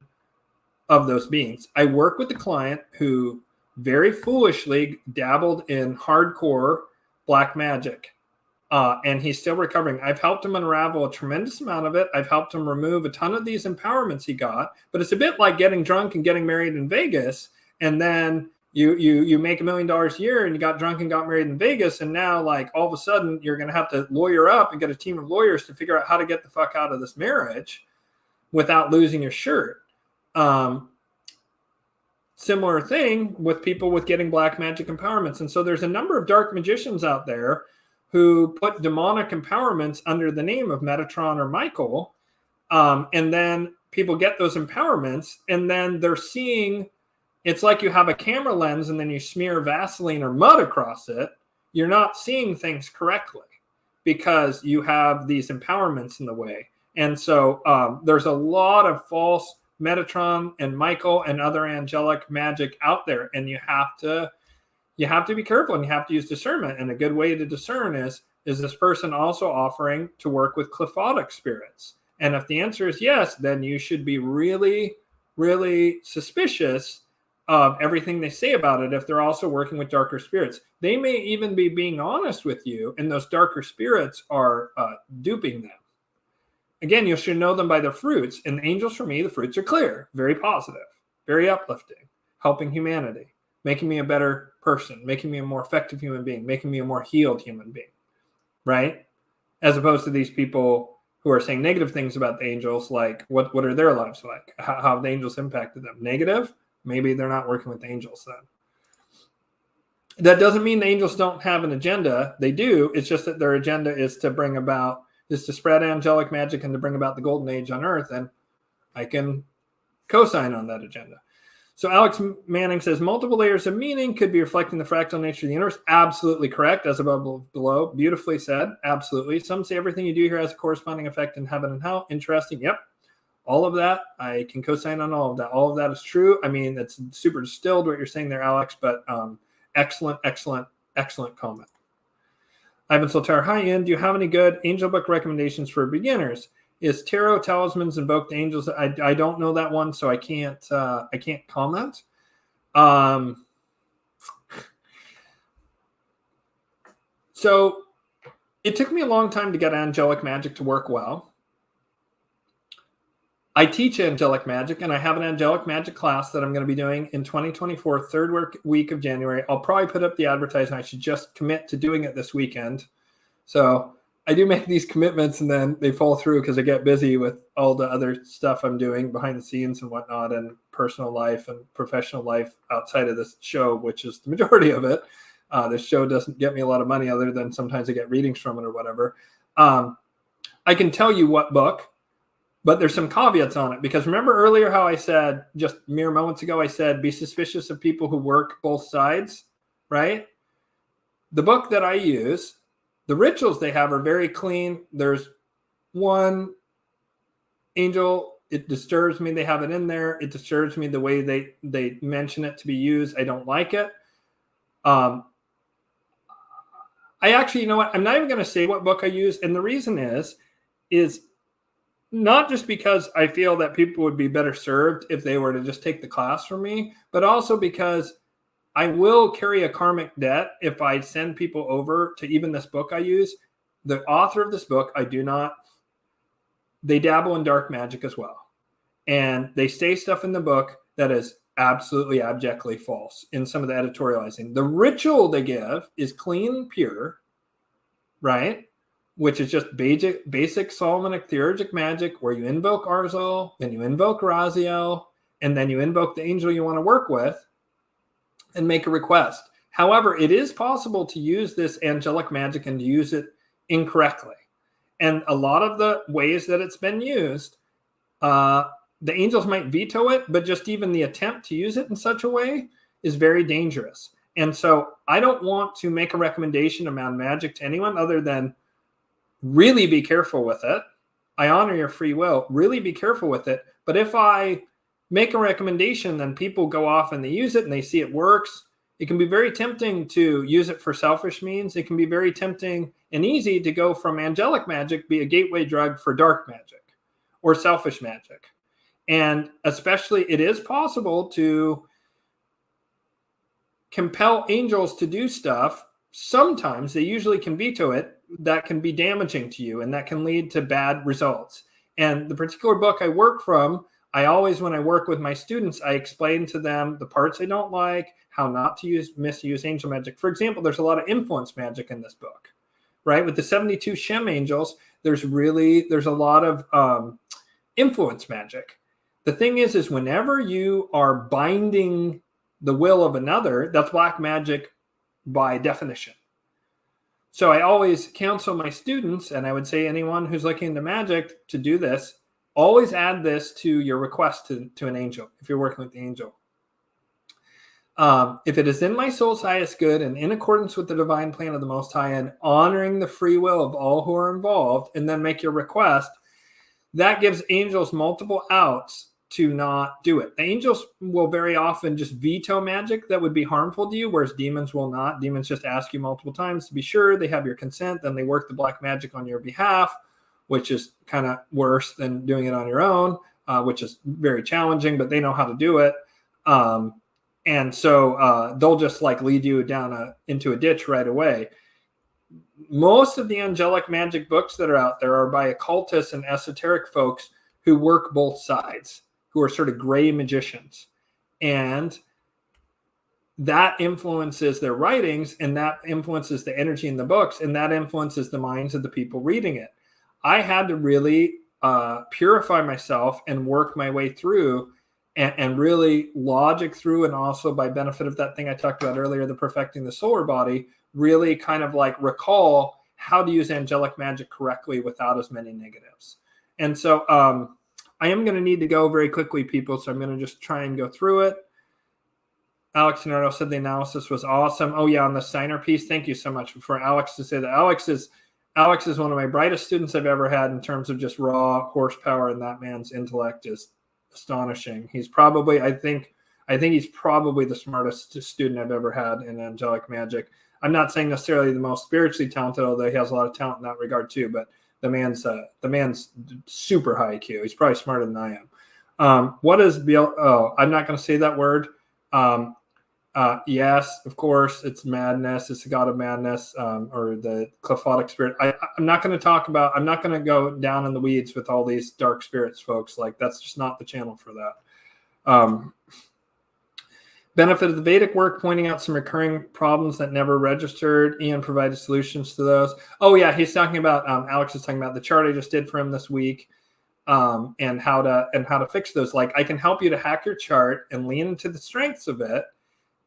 of those beings. I work with a client who very foolishly dabbled in hardcore black magic. And he's still recovering. I've helped him unravel a tremendous amount of it. I've helped him remove a ton of these empowerments he got. But it's a bit like getting drunk and getting married in Vegas. And then you make $1 million a year and you got drunk and got married in Vegas. And now, like, all of a sudden, you're going to have to lawyer up and get a team of lawyers to figure out how to get the fuck out of this marriage without losing your shirt. Similar thing with people with getting black magic empowerments. And so there's a number of dark magicians out there who put demonic empowerments under the name of Metatron or Michael. And then people get those empowerments and then they're seeing, it's like you have a camera lens and then you smear Vaseline or mud across it. You're not seeing things correctly because you have these empowerments in the way. And so there's a lot of false Metatron and Michael and other angelic magic out there. And you have to be careful and you have to use discernment. And a good way to discern is this person also offering to work with qliphothic spirits? And if the answer is yes, then you should be really, really suspicious of everything they say about it if they're also working with darker spirits. They may even be being honest with you, and those darker spirits are duping them. Again, you should know them by their fruits. And angels, for me, the fruits are clear, very positive, very uplifting, helping humanity, making me a better person, making me a more effective human being, making me a more healed human being, right? As opposed to these people who are saying negative things about the angels, like what are their lives like? How have the angels impacted them? Negative? Maybe they're not working with the angels then. That doesn't mean the angels don't have an agenda. They do. It's just that their agenda is to spread angelic magic and to bring about the golden age on earth. And I can co-sign on that agenda. So Alex Manning says, multiple layers of meaning could be reflecting the fractal nature of the universe. Absolutely correct. As above, below. Beautifully said. Absolutely. Some say everything you do here has a corresponding effect in heaven and hell. Interesting. Yep. All of that. I can co-sign on all of that. All of that is true. I mean, it's super distilled what you're saying there, Alex, but excellent comment. Ivan Soltar, hi, Ian. Do you have any good angel book recommendations for beginners? Is Tarot Talismans Invoke the Angels? I don't know that one, so I can't comment. So it took me a long time to get angelic magic to work well. I teach angelic magic, and I have an angelic magic class that I'm going to be doing in 2024, third week of January. I'll probably put up the advertisement. I should just commit to doing it this weekend. So I do make these commitments, and then they fall through because I get busy with all the other stuff I'm doing behind the scenes and whatnot, and personal life and professional life outside of this show, which is the majority of it. This show doesn't get me a lot of money other than sometimes I get readings from it or whatever. I can tell you what book, but there's some caveats on it, because remember earlier how I said just mere moments ago, I said, be suspicious of people who work both sides, right? The book that I use, the rituals they have are very clean. There's one angel. It disturbs me. They have it in there. It disturbs me the way they mention it to be used. I don't like it. I actually, you know what? I'm not even going to say what book I use. And the reason is not just because I feel that people would be better served if they were to just take the class from me, but also because I will carry a karmic debt if I send people over to even this book I use. The author of this book, they dabble in dark magic as well. And they say stuff in the book that is absolutely abjectly false in some of the editorializing. The ritual they give is clean and pure, right? Which is just basic Solomonic theurgic magic where you invoke Arzul, then you invoke Raziel, and then you invoke the angel you want to work with and make a request. However, it is possible to use this angelic magic and to use it incorrectly. And a lot of the ways that it's been used, the angels might veto it, but just even the attempt to use it in such a way is very dangerous. And so I don't want to make a recommendation around magic to anyone other than really be careful with it. I honor your free will. Really be careful with it. But if I make a recommendation, then people go off and they use it and they see it works. It can be very tempting to use it for selfish means. It can be very tempting and easy to go from angelic magic, be a gateway drug for dark magic or selfish magic. And especially it is possible to compel angels to do stuff. Sometimes they usually can veto it. That can be damaging to you and that can lead to bad results. And the particular book I work from, I always, when I work with my students, I explain to them the parts I don't like, how not to misuse angel magic. For example, there's a lot of influence magic in this book, right? With the 72 Shem angels, there's a lot of influence magic. The thing is whenever you are binding the will of another, that's black magic by definition. So I always counsel my students, and I would say anyone who's looking into magic to do this, always add this to your request to an angel if you're working with the angel. If it is in my soul's highest good and in accordance with the divine plan of the Most High and honoring the free will of all who are involved, and then make your request, that gives angels multiple outs to not do it. The angels will very often just veto magic that would be harmful to you, whereas demons will not. Demons just ask you multiple times to be sure they have your consent, then they work the black magic on your behalf, which is kind of worse than doing it on your own, which is very challenging, but they know how to do it. And so they'll just like lead you down into a ditch right away. Most of the angelic magic books that are out there are by occultists and esoteric folks who work both sides, who are sort of gray magicians. And that influences their writings, and that influences the energy in the books, and that influences the minds of the people reading it. I had to really purify myself and work my way through and really logic through, and also by benefit of that thing I talked about earlier, the perfecting the solar body, really kind of like recall how to use angelic magic correctly without as many negatives. And so I am going to need to go very quickly, people, so I'm going to just try and go through it. Alex Nardo said the analysis was awesome. Oh, yeah, on the Steiner piece. Thank you so much for Alex to say that. Alex is one of my brightest students I've ever had in terms of just raw horsepower, and that man's intellect is astonishing. He's probably, I think he's probably the smartest student I've ever had in angelic magic. I'm not saying necessarily the most spiritually talented, although he has a lot of talent in that regard too, but the man's super high IQ. He's probably smarter than I am. What is I'm not going to say that word. Yes, of course, it's madness. It's the god of madness, or the Qliphothic spirit. I'm not going to go down in the weeds with all these dark spirits, folks. Like, that's just not the channel for that. Benefit of the Vedic work, pointing out some recurring problems that never registered. Ian provided solutions to those. Oh yeah, he's talking about, Alex is talking about the chart I just did for him this week, and how to fix those. Like, I can help you to hack your chart and lean into the strengths of it,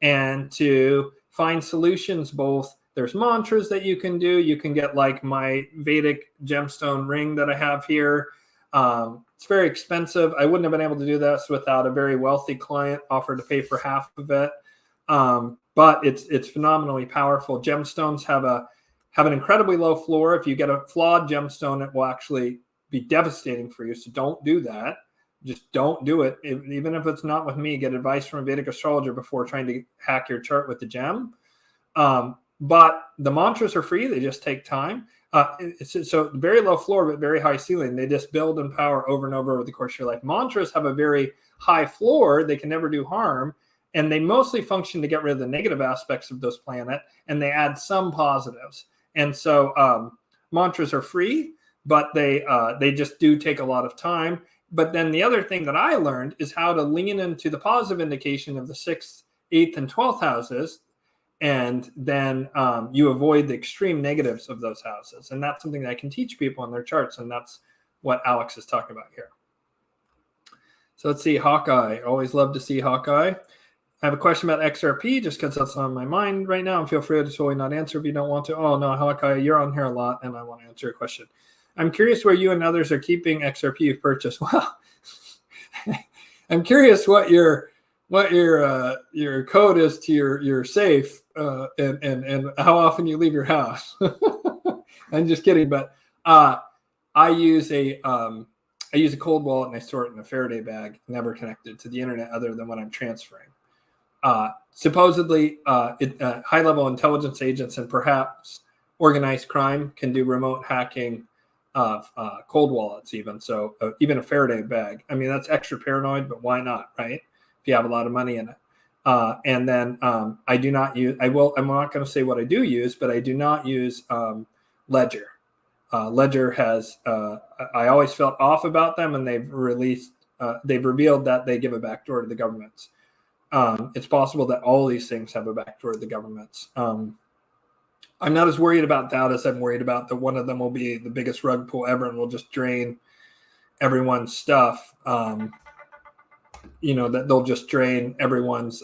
and to find solutions. Both there's mantras that you can do. You can get like my Vedic gemstone ring that I have here. It's very expensive. I wouldn't have been able to do this without a very wealthy client offered to pay for half of it. But it's phenomenally powerful. Gemstones have an incredibly low floor. If you get a flawed gemstone, it will actually be devastating for you. So don't do that. Just don't do it. Even if it's not with me, get advice from a Vedic astrologer before trying to hack your chart with the gem. But the mantras are free. They just take time. So very low floor, but very high ceiling. They just build in power over and over the course of your life. Mantras have a very high floor. They can never do harm. And they mostly function to get rid of the negative aspects of those planet. And they add some positives. And so mantras are free, but they just do take a lot of time. But then the other thing that I learned is how to lean into the positive indication of the 6th, 8th, and 12th houses. And then you avoid the extreme negatives of those houses. And that's something that I can teach people on their charts. And that's what Alex is talking about here. So let's see, Hawkeye. Always love to see Hawkeye. I have a question about XRP just because that's on my mind right now. And feel free to totally not answer if you don't want to. Oh, no, Hawkeye, you're on here a lot, and I want to answer your question. I'm curious where you and others are keeping XRP you've purchased. Well, I'm curious what your code is to your safe and how often you leave your house. I'm just kidding, but I use a cold wallet and I store it in a Faraday bag, never connected to the internet other than when I'm transferring. Supposedly, high-level intelligence agents and perhaps organized crime can do remote hacking of cold wallets even. So even a Faraday bag. I mean, that's extra paranoid, but why not, right? If you have a lot of money in it. And then I do not use, I'm not going to say what I do use, but I do not use Ledger. Ledger has, I always felt off about them, and they've revealed that they give a backdoor to the governments. It's possible that all these things have a backdoor to the governments. I'm not as worried about that as I'm worried about that one of them will be the biggest rug pull ever and will just drain everyone's stuff. That they'll just drain everyone's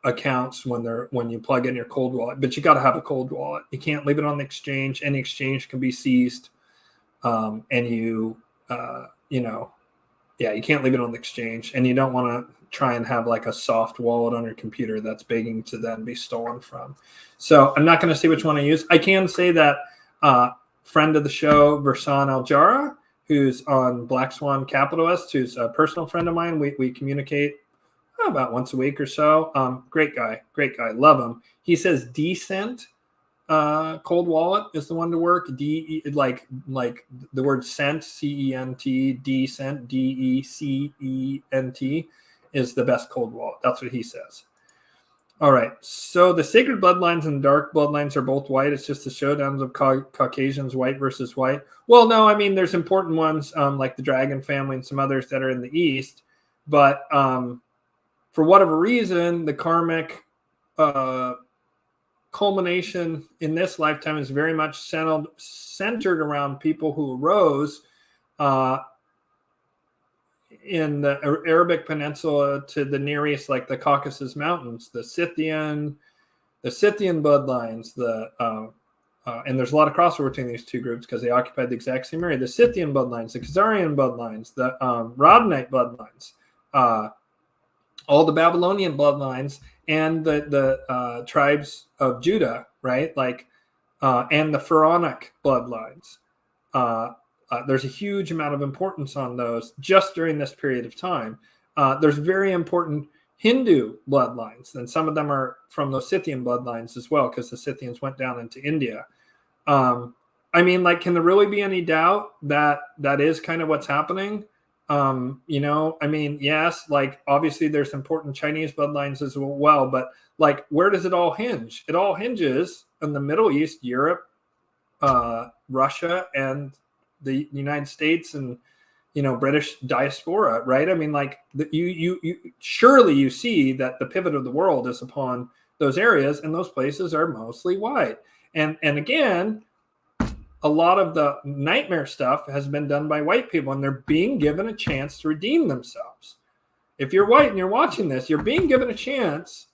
accounts when you plug in your cold wallet. But you got to have a cold wallet. You can't leave it on the exchange. Any exchange can be seized, and you can't leave it on the exchange. And you don't want to try and have like a soft wallet on your computer that's begging to then be stolen from. So I'm not going to say which one I use. I can say that friend of the show, Versan Aljara, who's on Black Swan Capitalist, who's a personal friend of mine. We communicate about once a week or so. Great guy, love him. He says Decent cold wallet is the one to work. Like the word cent, C-E-N-T, Decent, D-E-C-E-N-T is the best cold wallet. That's what he says. All right. So the sacred bloodlines and dark bloodlines are both white. It's just the showdowns of Caucasians, white versus white. Well, no, I mean, there's important ones like the Dragon family and some others that are in the East. But for whatever reason, the karmic culmination in this lifetime is very much centered around people who arose in the Arabic Peninsula to the Near East, like the Caucasus Mountains, the Scythian bloodlines, and there's a lot of crossover between these two groups because they occupied the exact same area. The Scythian bloodlines, the Khazarian bloodlines, the Rodonite bloodlines, all the Babylonian bloodlines, and the tribes of Judah, right? Like, and the Pharaonic bloodlines. There's a huge amount of importance on those just during this period of time. There's very important Hindu bloodlines, and some of them are from those Scythian bloodlines as well, because the Scythians went down into India. I mean, like, can there really be any doubt that that is kind of what's happening? I mean, yes, like, obviously there's important Chinese bloodlines as well, but like, where does it all hinge? It all hinges in the Middle East, Europe, Russia, and the United States, and British diaspora, right? I mean, like, you surely you see that the pivot of the world is upon those areas, and those places are mostly white. And again, a lot of the nightmare stuff has been done by white people, and they're being given a chance to redeem themselves. If you're white and you're watching this, you're being given a chance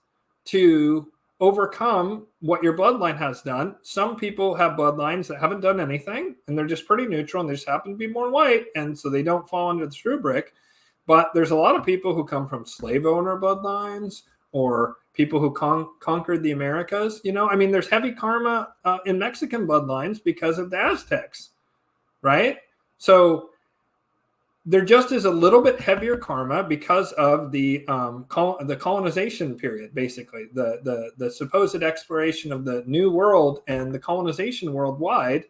to overcome what your bloodline has done. Some people have bloodlines that haven't done anything, and they're just pretty neutral, and they just happen to be more white, and so they don't fall under this rubric. But there's a lot of people who come from slave owner bloodlines, or people who conquered the Americas. I mean, there's heavy karma in Mexican bloodlines because of the Aztecs, right? So there just is a little bit heavier karma because of the colonization period, basically the supposed exploration of the New World and the colonization worldwide.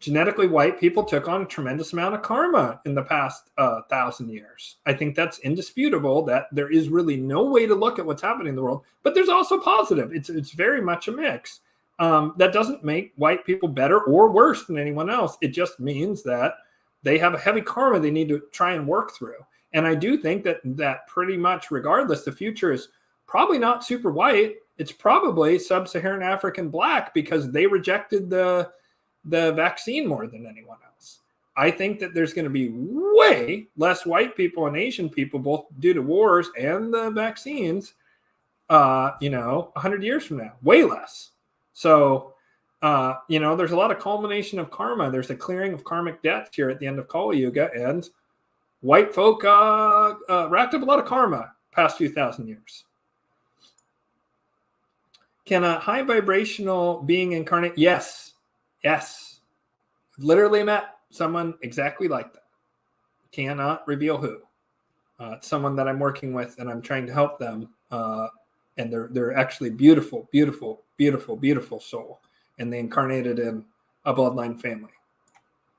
Genetically white people took on a tremendous amount of karma in the past 1,000 years. I think that's indisputable, that there is really no way to look at what's happening in the world, but there's also positive. It's very much a mix. That doesn't make white people better or worse than anyone else. It just means that they have a heavy karma they need to try and work through. And I do think that pretty much regardless, the future is probably not super white. It's probably sub-Saharan African black because they rejected the vaccine more than anyone else. I think that there's going to be way less white people and Asian people, both due to wars and the vaccines, 100 years from now, way less. So, there's a lot of culmination of karma. There's a clearing of karmic debts here at the end of Kali Yuga, and white folk racked up a lot of karma past few thousand years. Can a high vibrational being incarnate? Yes. Yes. I've literally met someone exactly like that. Cannot reveal who. It's someone that I'm working with and I'm trying to help them. And they're actually beautiful, beautiful, beautiful, beautiful soul. And they incarnated in a bloodline family.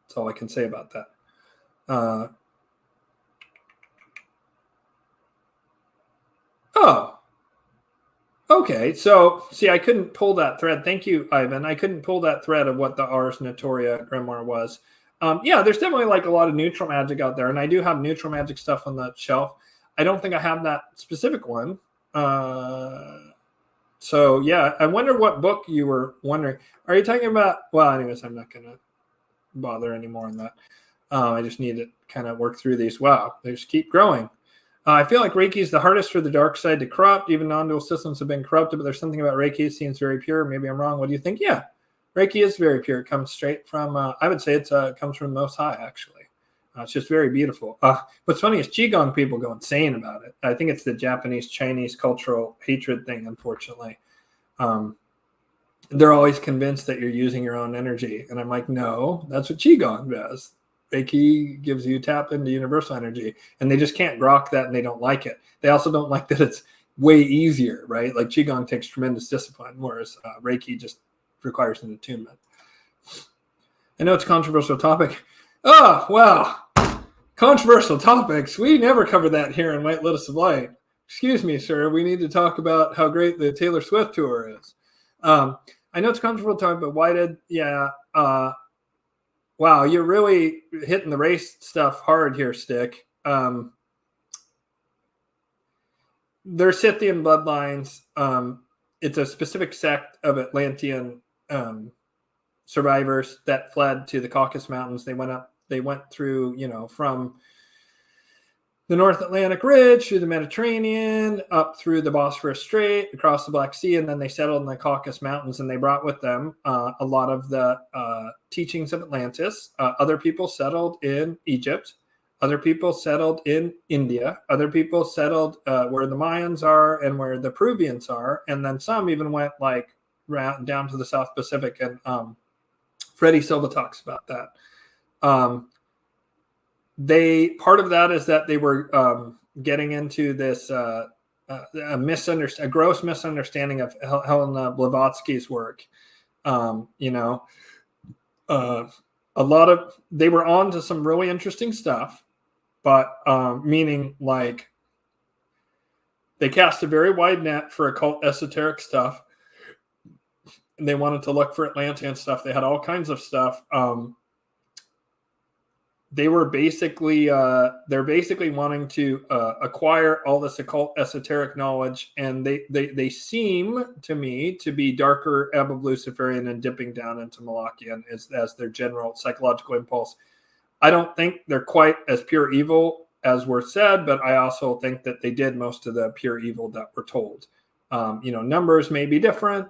That's all I can say about that. Okay. So, see, I couldn't pull that thread. Thank you, Ivan. I couldn't pull that thread of what the Ars Notoria grimoire was. There's definitely like a lot of neutral magic out there. And I do have neutral magic stuff on the shelf. I don't think I have that specific one. So, yeah, I wonder what book you were wondering. Are you talking about? Well, anyways, I'm not going to bother anymore on that. I just need to kind of work through these. Wow, they just keep growing. I feel like Reiki is the hardest for the dark side to corrupt. Even non-dual systems have been corrupted, but there's something about Reiki that seems very pure. Maybe I'm wrong. What do you think? Yeah, Reiki is very pure. It comes straight from, I would say it comes from the Most High, actually. It's just very beautiful. What's funny is Qigong people go insane about it. I think it's the Japanese-Chinese cultural hatred thing, unfortunately. They're always convinced that you're using your own energy. And I'm like, no, that's what Qigong does. Reiki gives you tap into universal energy, and they just can't grok that, and they don't like it. They also don't like that it's way easier, right? Like Qigong takes tremendous discipline, whereas Reiki just requires an attunement. I know it's a controversial topic. Oh, wow. Controversial topics. We never cover that here in White Lotus of Light. Excuse me, sir. We need to talk about how great the Taylor Swift tour is. I know it's a controversial topic, but why did, wow, you're really hitting the race stuff hard here, Stick. They're Scythian bloodlines. It's a specific sect of Atlantean survivors that fled to the Caucasus Mountains. They went through, from the North Atlantic Ridge, through the Mediterranean, up through the Bosphorus Strait, across the Black Sea, and then they settled in the Caucasus Mountains, and they brought with them a lot of the teachings of Atlantis. Other people settled in Egypt. Other people settled in India. Other people settled where the Mayans are and where the Peruvians are, and then some even went like down to the South Pacific, and Freddie Silva talks about that. Part of that is that they were getting into this a gross misunderstanding of Helena Blavatsky's work. They were on to some really interesting stuff, but meaning like they cast a very wide net for occult esoteric stuff. And they wanted to look for Atlantean stuff. They had all kinds of stuff. They were basically wanting to acquire all this occult esoteric knowledge, and they seem to me to be darker ebb of Luciferian and dipping down into Malachian as their general psychological impulse. I don't think they're quite as pure evil as were said, but I also think that they did most of the pure evil that we're told. Numbers may be different.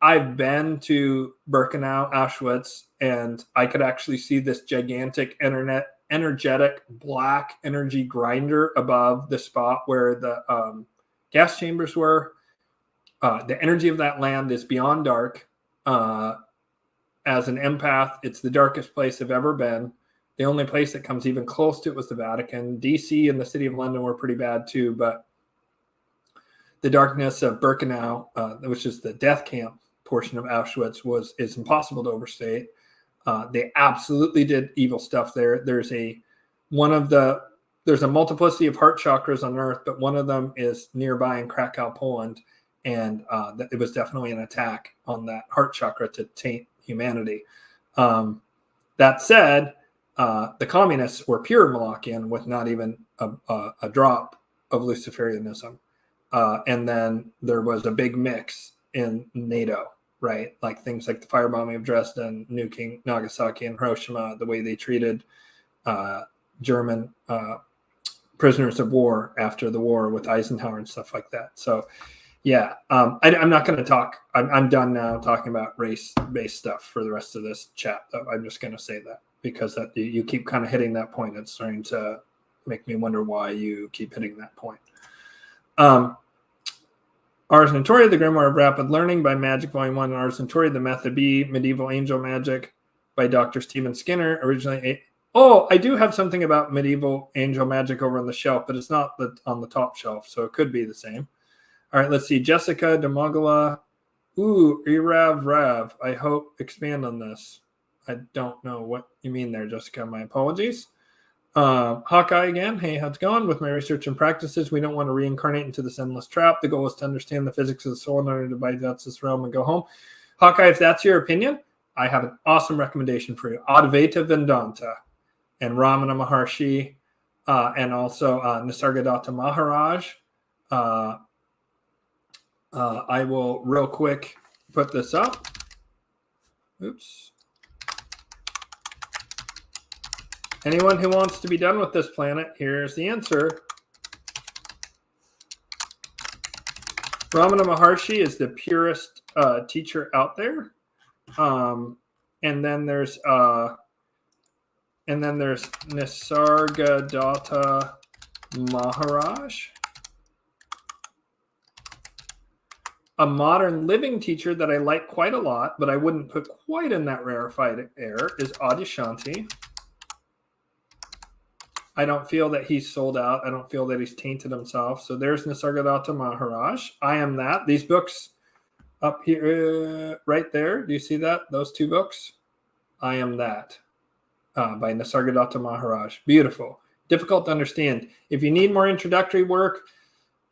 I've been to Birkenau, Auschwitz, and I could actually see this gigantic energetic black energy grinder above the spot where the gas chambers were. The energy of that land is beyond dark. As an empath, it's the darkest place I've ever been. The only place that comes even close to it was the Vatican. DC and the city of London were pretty bad too, but the darkness of Birkenau, which is the death camp portion of Auschwitz, is impossible to overstate. They absolutely did evil stuff there. There's a multiplicity of heart chakras on Earth, but one of them is nearby in Krakow, Poland, and it was definitely an attack on that heart chakra to taint humanity. That said, the communists were pure Malachian with not even a drop of Luciferianism. And then there was a big mix in NATO, right? Like things like the firebombing of Dresden, nuking Nagasaki and Hiroshima, the way they treated German prisoners of war after the war with Eisenhower and stuff like that. So, yeah, I'm not going to talk. I'm done now talking about race-based stuff for the rest of this chat, though. I'm just going to say that because that you keep kind of hitting that point. It's starting to make me wonder why you keep hitting that point. Ars Notoria, the Grimoire of Rapid Learning by Magic Volume 1, Ars Notoria, the Method B, Medieval Angel Magic by Dr. Stephen Skinner, originally. Oh, I do have something about medieval angel magic over on the shelf, but it's not on the top shelf, so it could be the same. All right, let's see. Jessica Demogula. Ooh, Irav Rav. I hope expand on this. I don't know what you mean there, Jessica. My apologies. Hawkeye again. Hey, how's it going? With my research and practices, we don't want to reincarnate into this endless trap. The goal is to understand the physics of the soul in order to bypass this realm and go home. Hawkeye, if that's your opinion, I have an awesome recommendation for you. Advaita Vedanta and Ramana Maharshi and also Nisargadatta Maharaj. I will real quick put this up. Oops. Anyone who wants to be done with this planet, here's the answer. Ramana Maharshi is the purest teacher out there. And then there's Nisargadatta Maharaj, a modern living teacher that I like quite a lot, but I wouldn't put quite in that rarefied air, is Adyashanti. I don't feel that he's sold out. I don't feel that he's tainted himself. So there's Nisargadatta Maharaj. I am that. These books up here, right there. Do you see that? Those two books? I am that by Nisargadatta Maharaj. Beautiful. Difficult to understand. If you need more introductory work,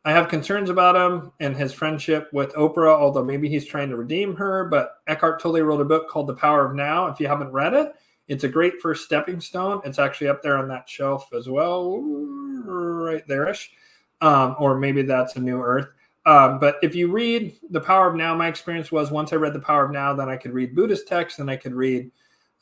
I have concerns about him and his friendship with Oprah, although maybe he's trying to redeem her. But Eckhart Tolle wrote a book called The Power of Now. If you haven't read it, it's a great first stepping stone. It's actually up there on that shelf as well, right there-ish. Or maybe that's a New Earth. But if you read The Power of Now, my experience was once I read The Power of Now, then I could read Buddhist texts and I could read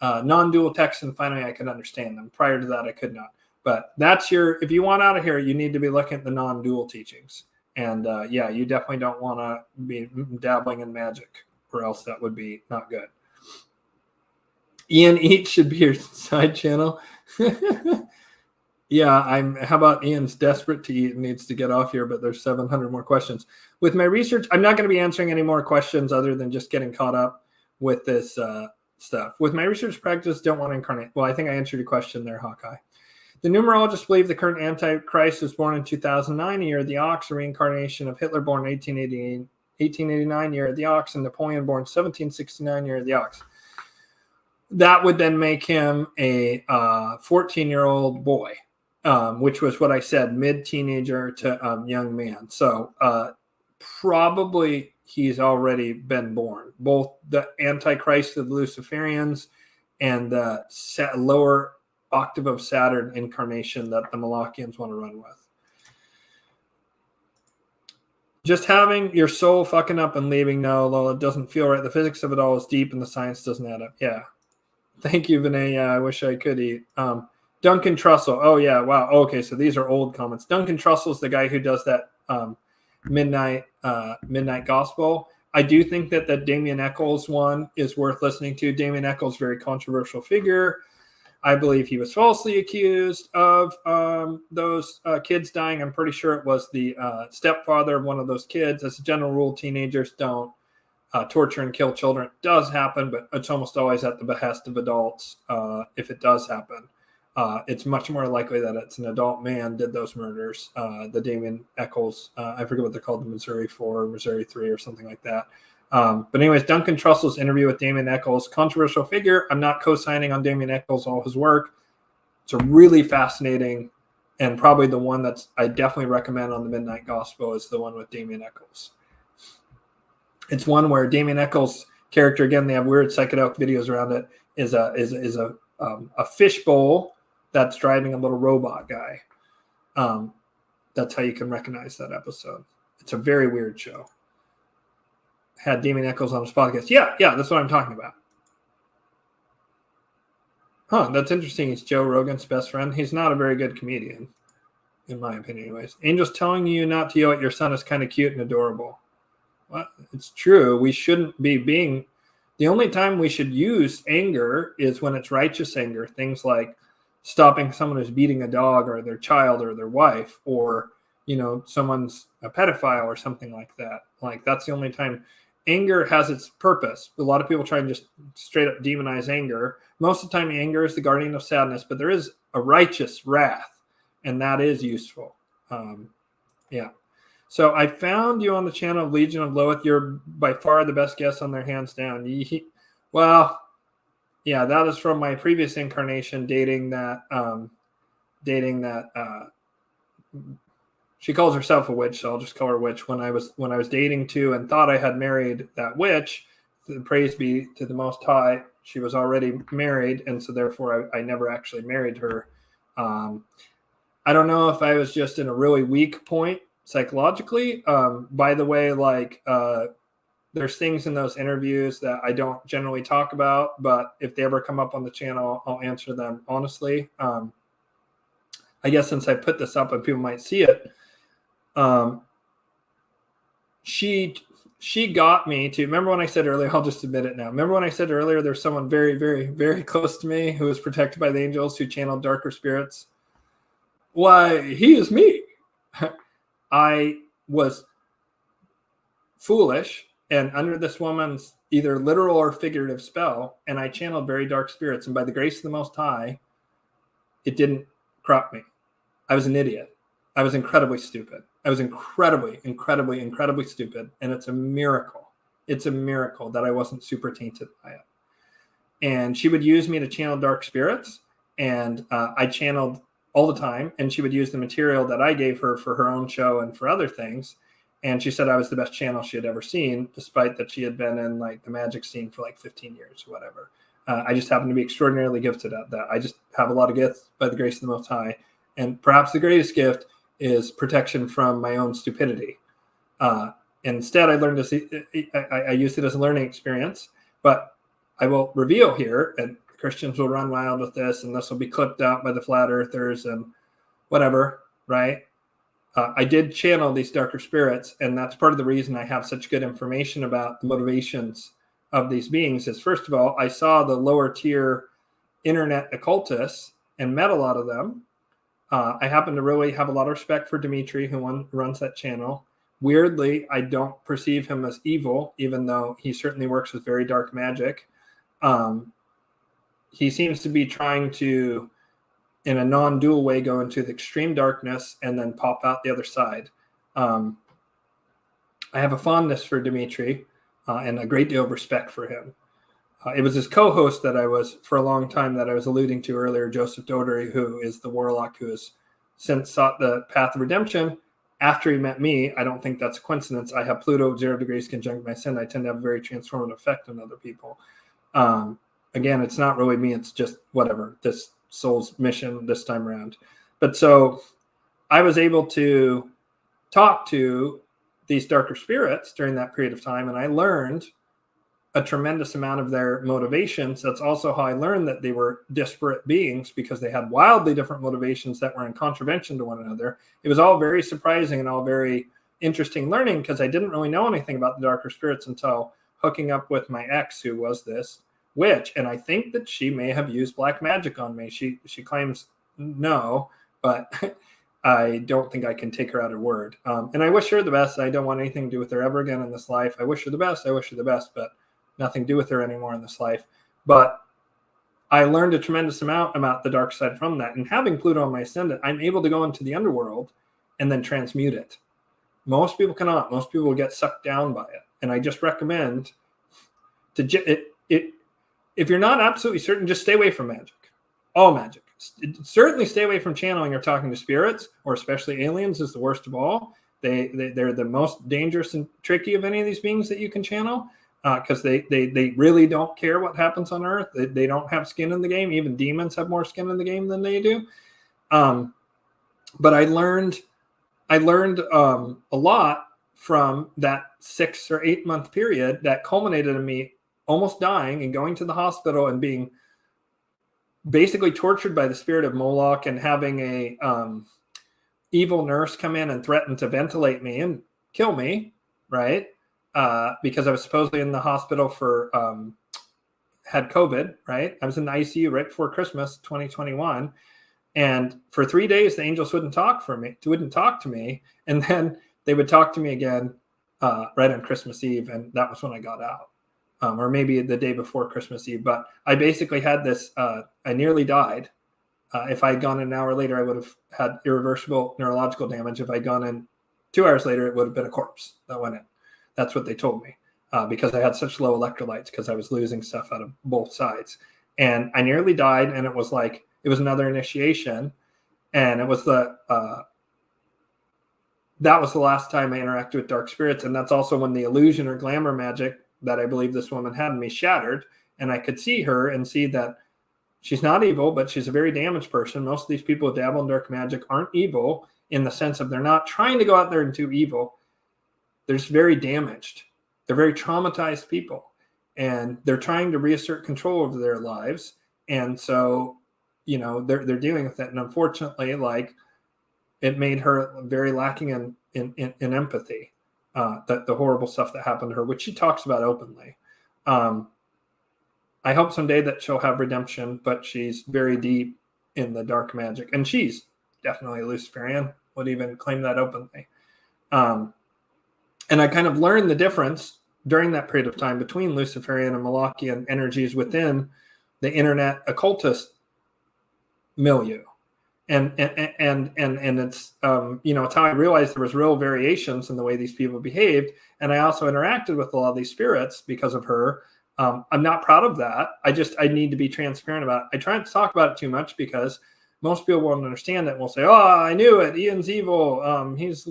non-dual texts, and finally I could understand them. Prior to that, I could not. But that's if you want out of here, you need to be looking at the non-dual teachings. And yeah, you definitely don't want to be dabbling in magic, or else that would be not good. Ian Eat should be your side channel. Yeah, how about Ian's desperate to eat and needs to get off here, but there's 700 more questions. With my research, I'm not going to be answering any more questions other than just getting caught up with this stuff. With my research practice, don't want to incarnate. Well, I think I answered your question there, Hawkeye. The numerologists believe the current Antichrist was born in 2009, year of the ox, a reincarnation of Hitler born 1889, year of the ox, and Napoleon born 1769, year of the ox. That would then make him a 14-year-old boy, which was what I said, mid-teenager to young man. So probably he's already been born. Both the Antichrist of the Luciferians and the lower octave of Saturn incarnation that the Malachians want to run with. Just having your soul fucking up and leaving, no, it doesn't feel right. The physics of it all is deep and the science doesn't add up. Yeah. Thank you, Vinay. Yeah, I wish I could eat. Duncan Trussell. Oh, yeah. Wow. Okay, so these are old comments. Duncan Trussell's the guy who does that midnight gospel. I do think that the Damien Eccles one is worth listening to. Damien Eccles, very controversial figure. I believe he was falsely accused of those kids dying. I'm pretty sure it was the stepfather of one of those kids. As a general rule, teenagers don't torture and kill children. It does happen, but it's almost always at the behest of adults. If it does happen, it's much more likely that it's an adult man did those murders. The Damien Eccles, I forget what they're called, the Missouri 4 or Missouri 3 or something like that. But anyways, Duncan Trussell's interview with Damien Eccles, controversial figure. I'm not co-signing on Damien Eccles, all his work. It's a really fascinating, and probably the one that's I definitely recommend on the Midnight Gospel is the one with Damien Eccles. It's one where Damien Eccles' character, again, they have weird psychedelic videos around it, is a a fishbowl that's driving a little robot guy. That's how you can recognize that episode. It's a very weird show. Had Damien Eccles on his podcast. Yeah, that's what I'm talking about. Huh, that's interesting. He's Joe Rogan's best friend. He's not a very good comedian, in my opinion, anyways. Angel's telling you not to yell at your son is kind of cute and adorable. Well, it's true. We shouldn't be being... The only time we should use anger is when it's righteous anger. Things like stopping someone who's beating a dog or their child or their wife, or, someone's a pedophile or something like that. Like, that's the only time. Anger has its purpose. A lot of people try and just straight up demonize anger. Most of the time, anger is the guardian of sadness, but there is a righteous wrath, and that is useful. Yeah. So I found you on the channel of Legion of Loeth. You're by far the best guest on there, hands down. Well, yeah, that is from my previous incarnation, dating that. She calls herself a witch, so I'll just call her witch. When I was dating too and thought I had married that witch, praise be to the Most High, she was already married, and so therefore I never actually married her. I don't know if I was just in a really weak point psychologically. By the way, there's things in those interviews that I don't generally talk about, but if they ever come up on the channel, I'll answer them honestly. I guess since I put this up and people might see it, she got me to... Remember when I said earlier, I'll just admit it now. Remember when I said earlier there's someone very, very, very close to me who was protected by the angels, who channeled darker spirits? Why, he is me. I was foolish and under this woman's either literal or figurative spell, and I channeled very dark spirits, and by the grace of the Most High, it didn't crop me. I was an idiot. I was incredibly stupid. I was incredibly, incredibly, incredibly stupid, and it's a miracle. It's a miracle that I wasn't super tainted by it. And she would use me to channel dark spirits, and I channeled all the time, and she would use the material that I gave her for her own show and for other things. And she said I was the best channel she had ever seen, despite that she had been in like the magic scene for like 15 years or whatever. I just happen to be extraordinarily gifted at that. I just have a lot of gifts by the grace of the Most High. And perhaps the greatest gift is protection from my own stupidity. Instead, I learned to see, I used it as a learning experience, but I will reveal here, and Christians will run wild with this, and this will be clipped out by the flat earthers and whatever, right? I did channel these darker spirits, and that's part of the reason I have such good information about the motivations of these beings is, first of all, I saw the lower tier internet occultists and met a lot of them. I happen to really have a lot of respect for Dimitri, who runs that channel. Weirdly, I don't perceive him as evil, even though he certainly works with very dark magic. He seems to be trying to, in a non-dual way, go into the extreme darkness and then pop out the other side. I have a fondness for Dimitri and a great deal of respect for him. It was his co-host that I was, for a long time, that I was alluding to earlier, Joseph Dodery, who is the warlock who has since sought the path of redemption. After he met me, I don't think that's a coincidence. I have Pluto 0 degrees conjunct my sin. I tend to have a very transformative effect on other people. Again, it's not really me. It's just whatever, this soul's mission this time around. But so I was able to talk to these darker spirits during that period of time, and I learned a tremendous amount of their motivations. That's also how I learned that they were disparate beings, because they had wildly different motivations that were in contravention to one another. It was all very surprising and all very interesting learning, because I didn't really know anything about the darker spirits until hooking up with my ex, who was this witch. And I think that she may have used black magic on me. She claims no, but I don't think I can take her at her word. And I wish her the best. I don't want anything to do with her ever again in this life. I wish her the best. I wish her the best, but nothing to do with her anymore in this life. But I learned a tremendous amount about the dark side from that. And having Pluto on my ascendant, I'm able to go into the underworld and then transmute it. Most people cannot. Most people will get sucked down by it. And I just recommend if you're not absolutely certain, just stay away from magic. All magic. Certainly stay away from channeling or talking to spirits, or especially aliens is the worst of all. They're the most dangerous and tricky of any of these beings that you can channel. because they really don't care what happens on Earth. They don't have skin in the game. Even demons have more skin in the game than they do. But I learned a lot from that 6 or 8 month period that culminated in me almost dying and going to the hospital and being basically tortured by the spirit of Moloch, and having a evil nurse come in and threaten to ventilate me and kill me, right? Because I was supposedly in the hospital for had COVID, right? I was in the ICU right before Christmas 2021. And for 3 days, the angels wouldn't talk to me. And then they would talk to me again right on Christmas Eve. And that was when I got out, or maybe the day before Christmas Eve. But I basically had this, I nearly died. If I had gone in an hour later, I would have had irreversible neurological damage. If I'd gone in 2 hours later, it would have been a corpse that went in. That's what they told me, because I had such low electrolytes, because I was losing stuff out of both sides. And I nearly died, and it was like, it was another initiation, and it was that was the last time I interacted with dark spirits. And that's also when the illusion or glamour magic that I believe this woman had in me shattered, and I could see her and see that she's not evil, but she's a very damaged person. Most of these people who dabble in dark magic aren't evil in the sense of they're not trying to go out there and do evil. They're just very damaged. They're very traumatized people, and they're trying to reassert control over their lives. And so, they're dealing with it. And unfortunately, like, it made her very lacking in empathy, the horrible stuff that happened to her, which she talks about openly. I hope someday that she'll have redemption, but she's very deep in the dark magic, and she's definitely a Luciferian, would even claim that openly. And I kind of learned the difference during that period of time between Luciferian and Molochian energies within the internet occultist milieu. And it's, it's how I realized there was real variations in the way these people behaved. And I also interacted with a lot of these spirits because of her. I'm not proud of that. I need to be transparent about it. I try not to talk about it too much, because most people won't understand it and will say, oh, I knew it. Ian's evil. He's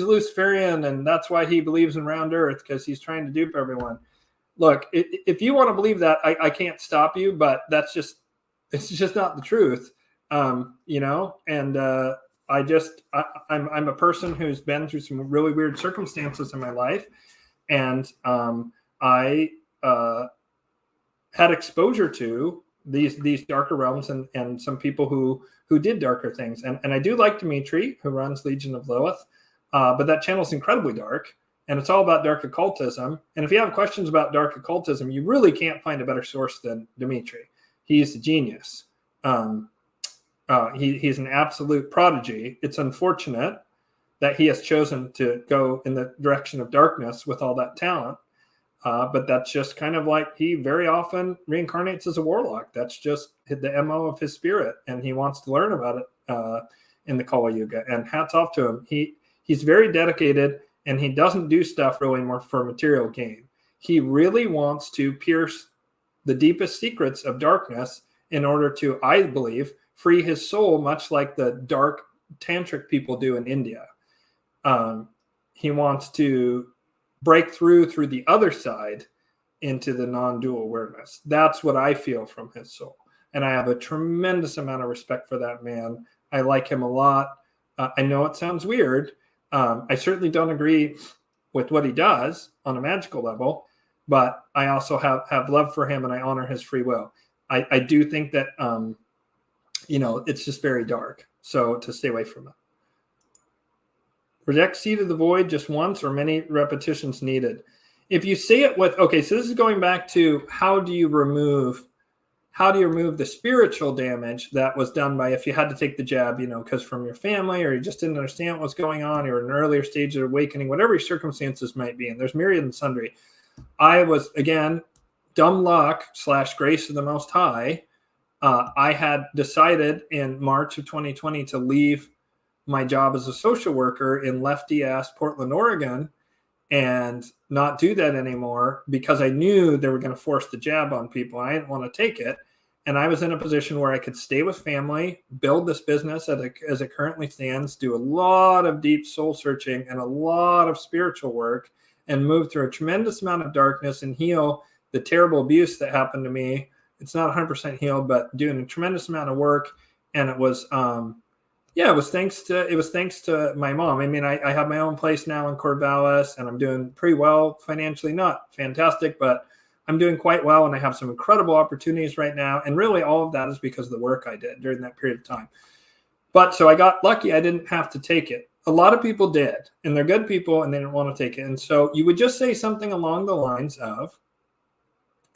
Luciferian, and that's why he believes in round earth, because he's trying to dupe everyone. Look, if you want to believe that, I can't stop you, but it's just not the truth. I'm a person who's been through some really weird circumstances in my life. And I had exposure to these darker realms and some people who did darker things. And I do like Dimitri, who runs Legion of Lilith, but that channel is incredibly dark, and it's all about dark occultism. And if you have questions about dark occultism, you really can't find a better source than Dimitri. He's a genius. He's an absolute prodigy. It's unfortunate that he has chosen to go in the direction of darkness with all that talent. But that's just kind of like, he very often reincarnates as a warlock. That's just the MO of his spirit, and he wants to learn about it in the Kali Yuga. And hats off to him. He's very dedicated, and he doesn't do stuff really more for material gain. He really wants to pierce the deepest secrets of darkness in order to, I believe, free his soul, much like the dark tantric people do in India. He wants to break through the other side into the non-dual awareness. That's what I feel from his soul. And I have a tremendous amount of respect for that man. I like him a lot. I know it sounds weird. I certainly don't agree with what he does on a magical level, but I also have love for him, and I honor his free will. I do think that, it's just very dark. So to stay away from it. Reject Seed of the Void just once, or many repetitions needed. If you say it with, okay, so this is going back to how do you remove the spiritual damage that was done by, if you had to take the jab, because from your family, or you just didn't understand what was going on, or an earlier stage of awakening, whatever your circumstances might be. And there's myriad and sundry. I was, again, dumb luck / grace of the Most High. I had decided in March of 2020 to leave my job as a social worker in lefty ass Portland, Oregon, and not do that anymore, because I knew they were going to force the jab on people. I didn't want to take it. And I was in a position where I could stay with family, build this business as it currently stands, do a lot of deep soul searching and a lot of spiritual work, and move through a tremendous amount of darkness and heal the terrible abuse that happened to me. It's not 100% healed, but doing a tremendous amount of work. And it was, it was thanks to my mom. I mean, I have my own place now in Corvallis, and I'm doing pretty well financially. Not fantastic, but I'm doing quite well, and I have some incredible opportunities right now. And really, all of that is because of the work I did during that period of time. But so I got lucky. I didn't have to take it. A lot of people did, and they're good people, and they didn't want to take it. And so you would just say something along the lines of,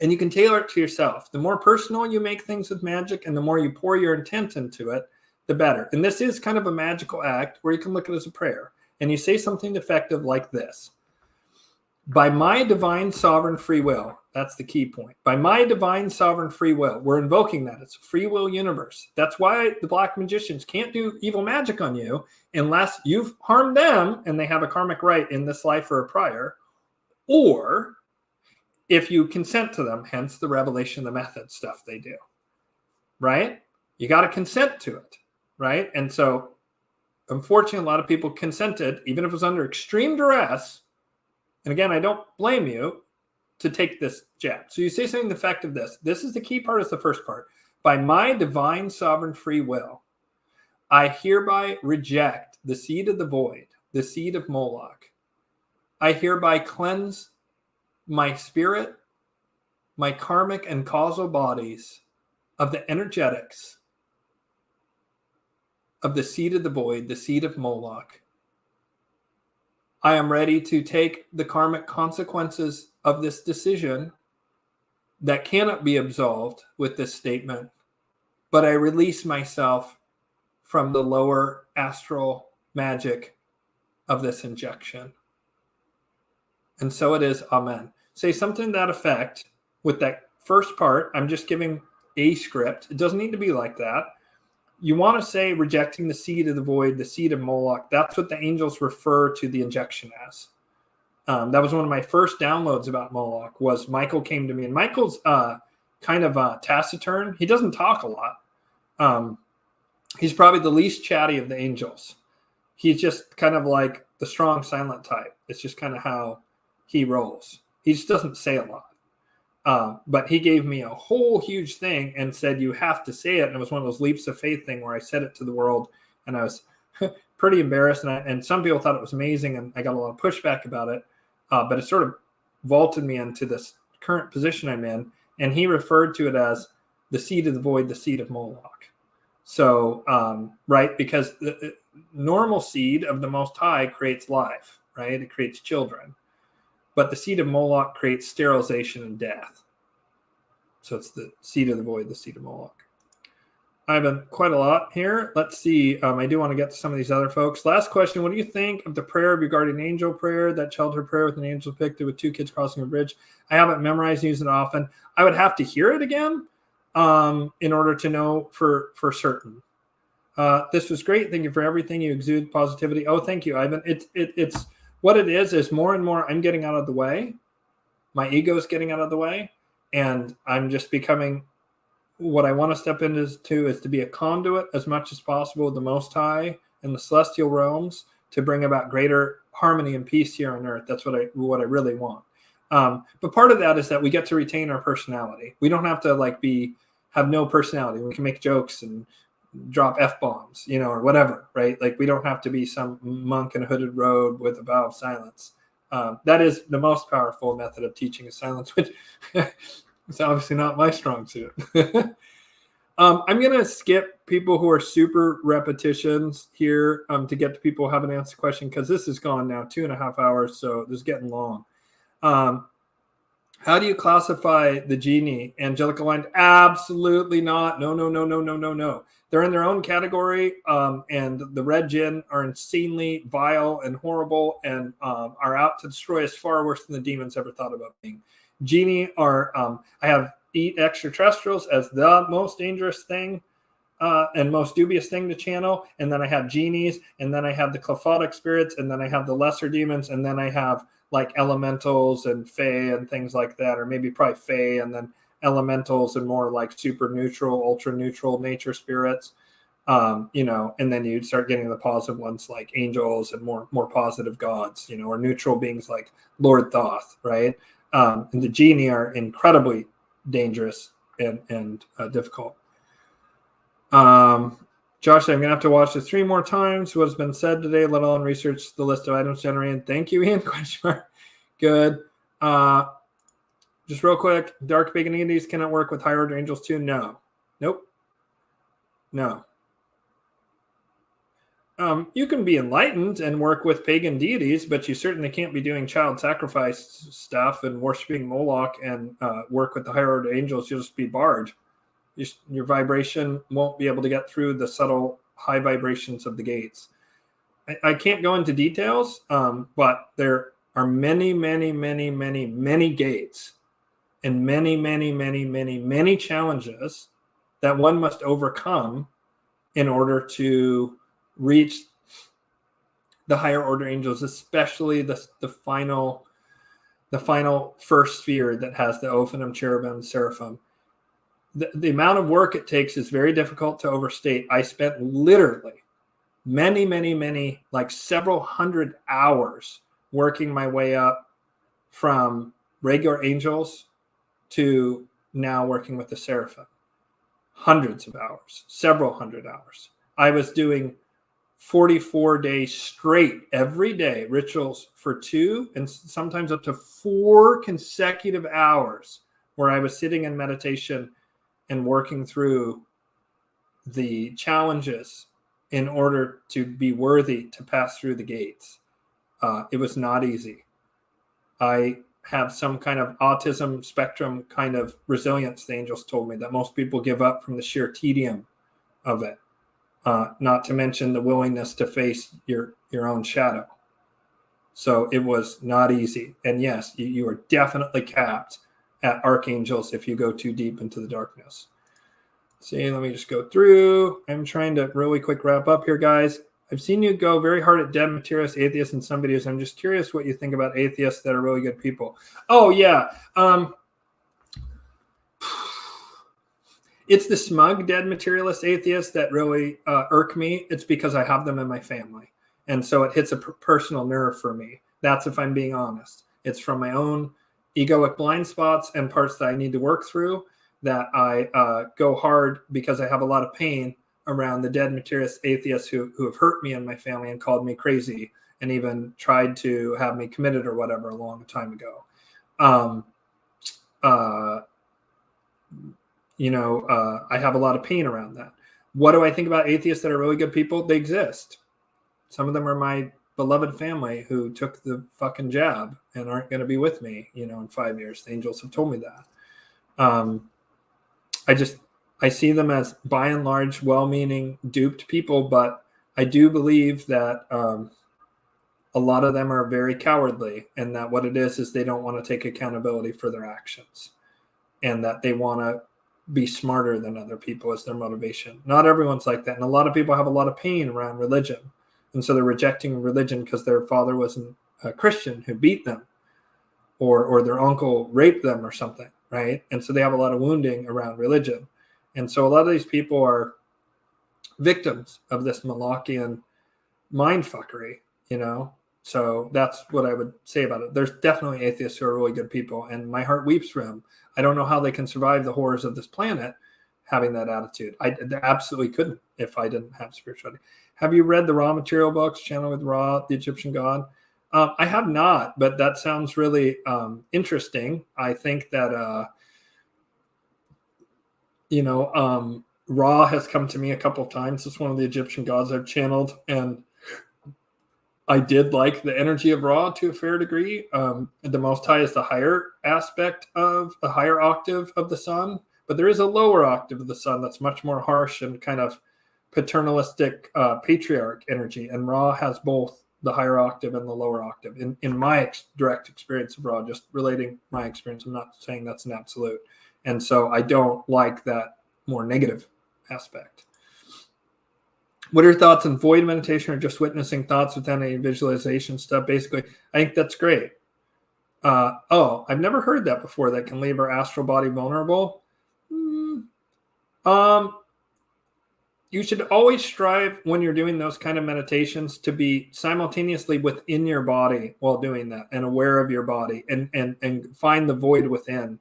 and you can tailor it to yourself. The more personal you make things with magic, and the more you pour your intent into it, the better. And this is kind of a magical act where you can look at it as a prayer. And you say something effective like this. By my divine sovereign free will, that's the key point. By my divine sovereign free will, we're invoking that. It's a free will universe. That's why the black magicians can't do evil magic on you unless you've harmed them and they have a karmic right in this life or a prior, or if you consent to them, hence the revelation, the method stuff they do, right? You got to consent to it, right? And so, unfortunately, a lot of people consented, even if it was under extreme duress. And again, I don't blame you to take this jab. So you say something to the effect of this. This is the key part, is the first part. By my divine sovereign free will, I hereby reject the seed of the void, the seed of Moloch. I hereby cleanse my spirit, my karmic and causal bodies of the energetics of the seed of the void, the seed of Moloch. I am ready to take the karmic consequences of this decision that cannot be absolved with this statement, but I release myself from the lower astral magic of this injection. And so it is, amen. Say something to that effect with that first part. I'm just giving a script. It doesn't need to be like that. You want to say rejecting the seed of the void, the seed of Moloch. That's what the angels refer to the injection as. That was one of my first downloads about Moloch, was Michael came to me. And Michael's kind of taciturn. He doesn't talk a lot. He's probably the least chatty of the angels. He's just kind of like the strong silent type. It's just kind of how he rolls. He just doesn't say a lot. But he gave me a whole huge thing and said, you have to say it. And it was one of those leaps of faith thing where I said it to the world, and I was pretty embarrassed. And some people thought it was amazing, and I got a lot of pushback about it. But it sort of vaulted me into this current position I'm in. And he referred to it as the seed of the void, the seed of Moloch. So, right, because the normal seed of the Most High creates life, right? It creates children. But the seed of Moloch creates sterilization and death. So it's the seed of the void, the seed of Moloch. I have quite a lot here. Let's see. I do want to get to some of these other folks. Last question. What do you think of the prayer regarding angel prayer, that childhood prayer with an angel depicted with two kids crossing a bridge? I haven't memorized and used it often. I would have to hear it again in order to know for certain. This was great. Thank you for everything. You exude positivity. Oh, thank you, Ivan. It's what it is more and more I'm getting out of the way. My ego is getting out of the way, and I'm just becoming what I want to step into is to be a conduit as much as possible with the Most High and the celestial realms to bring about greater harmony and peace here on earth. That's what I really want. But part of that is that we get to retain our personality. We don't have to have no personality. We can make jokes and drop F-bombs, or whatever, right? Like, we don't have to be some monk in a hooded robe with a vow of silence. That is the most powerful method of teaching is silence, which is obviously not my strong suit. I'm going to skip people who are super repetitions here to get to people who haven't answered the question, because this has gone now 2.5 hours, so this is getting long. How do you classify the genie angelic aligned? Absolutely not. No. They're in their own category, and the red jinn are insanely vile and horrible and are out to destroy us far worse than the demons ever thought about being. Genie are, I have extraterrestrials as the most dangerous thing and most dubious thing to channel. And then I have genies, and then I have the qliphothic spirits, and then I have the lesser demons, and then I have like elementals and fae and things like that, or maybe probably fae and then elementals and more like super neutral, ultra neutral nature spirits. You know, and then you'd start getting the positive ones like angels and more positive gods, you know, or neutral beings like Lord Thoth, right? And the genie are incredibly dangerous and difficult. Josh, I'm gonna have to watch this 3 more times. What has been said today, let alone research the list of items generated. Thank you, Ian. Question mark. Good. Just real quick, dark pagan deities cannot work with higher order angels too? No. Nope. No. You can be enlightened and work with pagan deities, but you certainly can't be doing child sacrifice stuff and worshiping Moloch and work with the higher order angels. You'll just be barred. Your vibration won't be able to get through the subtle high vibrations of the gates. I can't go into details, but there are many gates and many challenges that one must overcome in order to reach the higher order angels, especially the final first sphere that has the Ophanim, cherubim, seraphim. The amount of work it takes is very difficult to overstate. I spent literally many, like several hundred hours working my way up from regular angels to now working with the seraphim. Hundreds of hours, several hundred hours. I was doing 44 days straight every day rituals for 2 and sometimes up to 4 consecutive hours where I was sitting in meditation and working through the challenges in order to be worthy to pass through the gates. It was not easy. I have some kind of autism spectrum kind of resilience, the angels told me, that most people give up from the sheer tedium of it. Not to mention the willingness to face your own shadow. So it was not easy. And yes, you are definitely capped at archangels if you go too deep into the darkness. See, let me just go through. I'm trying to really quick wrap up here, guys. I've seen you go very hard at dead materialist atheists in some videos. I'm just curious what you think about atheists that are really good people. Oh, yeah. It's the smug dead materialist atheists that really irk me. It's because I have them in my family. And so it hits a personal nerve for me. That's if I'm being honest. It's from my own egoic blind spots and parts that I need to work through that I go hard because I have a lot of pain around the dead materialist atheists who have hurt me and my family and called me crazy and even tried to have me committed or whatever a long time ago. I have a lot of pain around that. What do I think about atheists that are really good people? They exist. Some of them are my beloved family who took the fucking jab and aren't going to be with me, in 5 years. The angels have told me that. I see them as by and large well-meaning duped people, but I do believe that a lot of them are very cowardly, and that what it is they don't want to take accountability for their actions, and that they want to be smarter than other people as their motivation. Not everyone's like that. And a lot of people have a lot of pain around religion. And so they're rejecting religion because their father wasn't a Christian who beat them or their uncle raped them or something, right? And so they have a lot of wounding around religion. And so a lot of these people are victims of this Molochian mindfuckery, So that's what I would say about it. There's definitely atheists who are really good people, and my heart weeps for them. I don't know how they can survive the horrors of this planet having that attitude. I absolutely couldn't if I didn't have spirituality. Have you read the Ra material books, Channel with Ra, the Egyptian God? I have not, but that sounds really interesting. I think that, Ra has come to me a couple of times. It's one of the Egyptian gods I've channeled, and I did like the energy of Ra to a fair degree. The Most High is the higher aspect of a higher octave of the sun, but there is a lower octave of the sun that's much more harsh and kind of paternalistic patriarch energy. And Ra has both the higher octave and the lower octave. In my direct experience of Ra, just relating my experience, I'm not saying that's an absolute. And so I don't like that more negative aspect. What are your thoughts on void meditation or just witnessing thoughts without any visualization stuff? Basically, I think that's great. I've never heard that before. That can leave our astral body vulnerable. you should always strive when you're doing those kind of meditations to be simultaneously within your body while doing that and aware of your body and find the void within.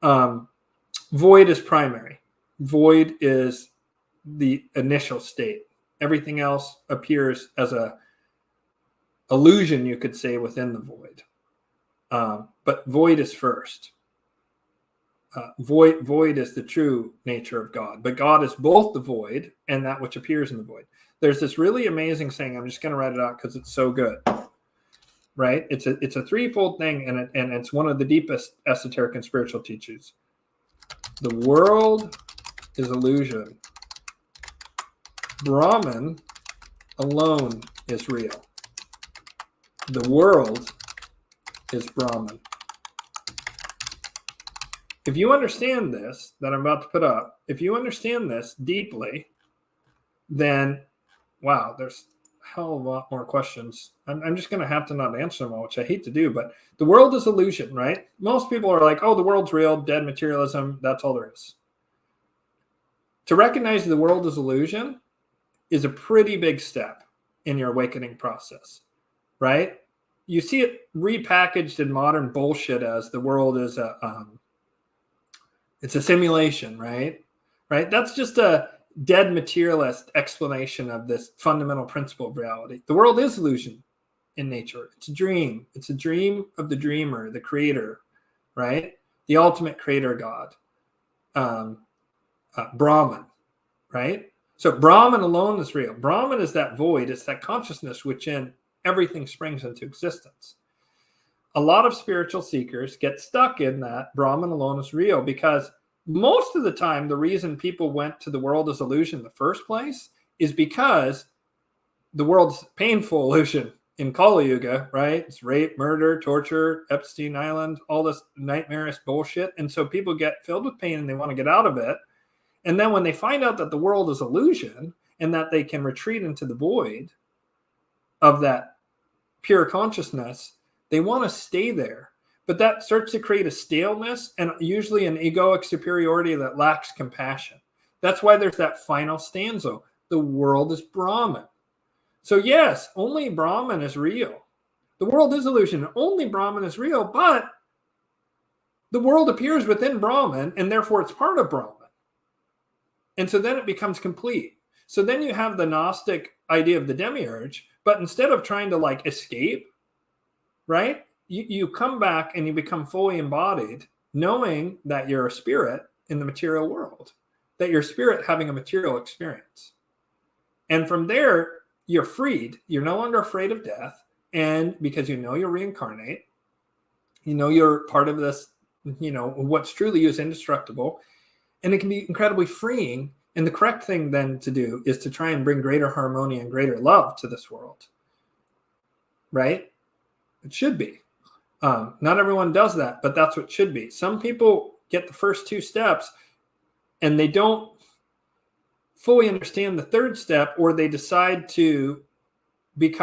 Void is primary. Void is the initial state. Everything else appears as a illusion, you could say, within the void. But void is first. Void is the true nature of God, but God is both the void and that which appears in the void. There's this really amazing saying. I'm just going to write it out because it's so good, right? It's a threefold thing, and it's one of the deepest esoteric and spiritual teachings. The world is illusion. Brahman alone is real. The world is Brahman. If you understand this that I'm about to put up, if you understand this deeply, then, wow, there's a hell of a lot more questions. I'm just going to have to not answer them all, which I hate to do, but the world is illusion, right? Most people are like, oh, the world's real, dead materialism, that's all there is. To recognize the world is illusion is a pretty big step in your awakening process, right? You see it repackaged in modern bullshit as the world is it's a simulation, right? Right? That's just a dead materialist explanation of this fundamental principle of reality. The world is illusion in nature. It's a dream. It's a dream of the dreamer, the creator, right? The ultimate creator God, Brahman, right? So Brahman alone is real. Brahman is that void. It's that consciousness which in everything springs into existence. A lot of spiritual seekers get stuck in that Brahman alone is real because most of the time, the reason people went to the world as illusion in the first place is because the world's painful illusion in Kali Yuga, right? It's rape, murder, torture, Epstein Island, all this nightmarish bullshit. And so people get filled with pain and they want to get out of it. And then when they find out that the world is illusion and that they can retreat into the void of that pure consciousness, they want to stay there, but that starts to create a staleness and usually an egoic superiority that lacks compassion. That's why there's that final stanza. The world is Brahman. So yes, only Brahman is real. The world is illusion. Only Brahman is real, but the world appears within Brahman and therefore it's part of Brahman. And so then it becomes complete. So then you have the Gnostic idea of the demiurge, but instead of trying to like escape, right? You come back and you become fully embodied, knowing that you're a spirit in the material world, that you're a spirit having a material experience. And from there, you're freed. You're no longer afraid of death. And because you know you're reincarnate, you know you're part of this, you know, what's truly is indestructible. And it can be incredibly freeing. And the correct thing then to do is to try and bring greater harmony and greater love to this world, right? It should be. Not everyone does that, but that's what it should be. Some people get the first two steps and they don't fully understand the third step, or they decide to the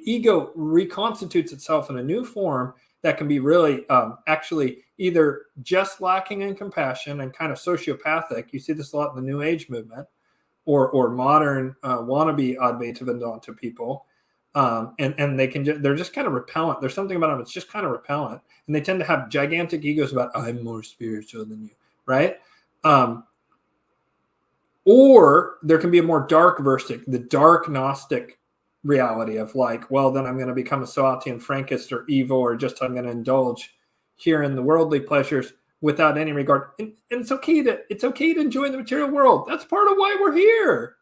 ego reconstitutes itself in a new form that can be really actually either just lacking in compassion and kind of sociopathic. You see this a lot in the New Age movement or modern wannabe Advaita Vedanta people. And they're just kind of repellent. There's something about them. It's just kind of repellent. And they tend to have gigantic egos about, I'm more spiritual than you, right? Or there can be a more dark version, the dark Gnostic reality of like, well, then I'm going to become a Saatian Frankist or evil, or just I'm going to indulge here in the worldly pleasures without any regard. And it's okay to enjoy the material world. That's part of why we're here.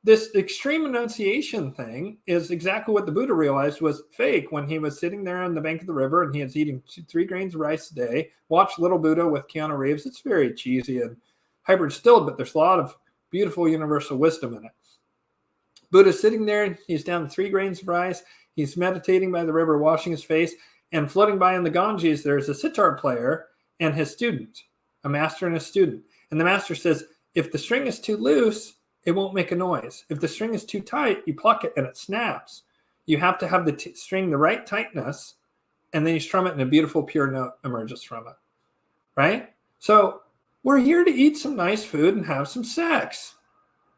This extreme renunciation thing is exactly what the Buddha realized was fake when he was sitting there on the bank of the river and he was eating 3 grains of rice a day. Watch Little Buddha with Keanu Reeves. It's very cheesy and hyper distilled, but there's a lot of beautiful universal wisdom in it. Buddha's sitting there. He's down to 3 grains of rice. He's meditating by the river, washing his face, and floating by in the Ganges, there's a sitar player and his student, a master and a student. And the master says, if the string is too loose, it won't make a noise. If the string is too tight, you pluck it and it snaps. You have to have the string the right tightness, and then you strum it and a beautiful pure note emerges from it, right? So We're here to eat some nice food and have some sex,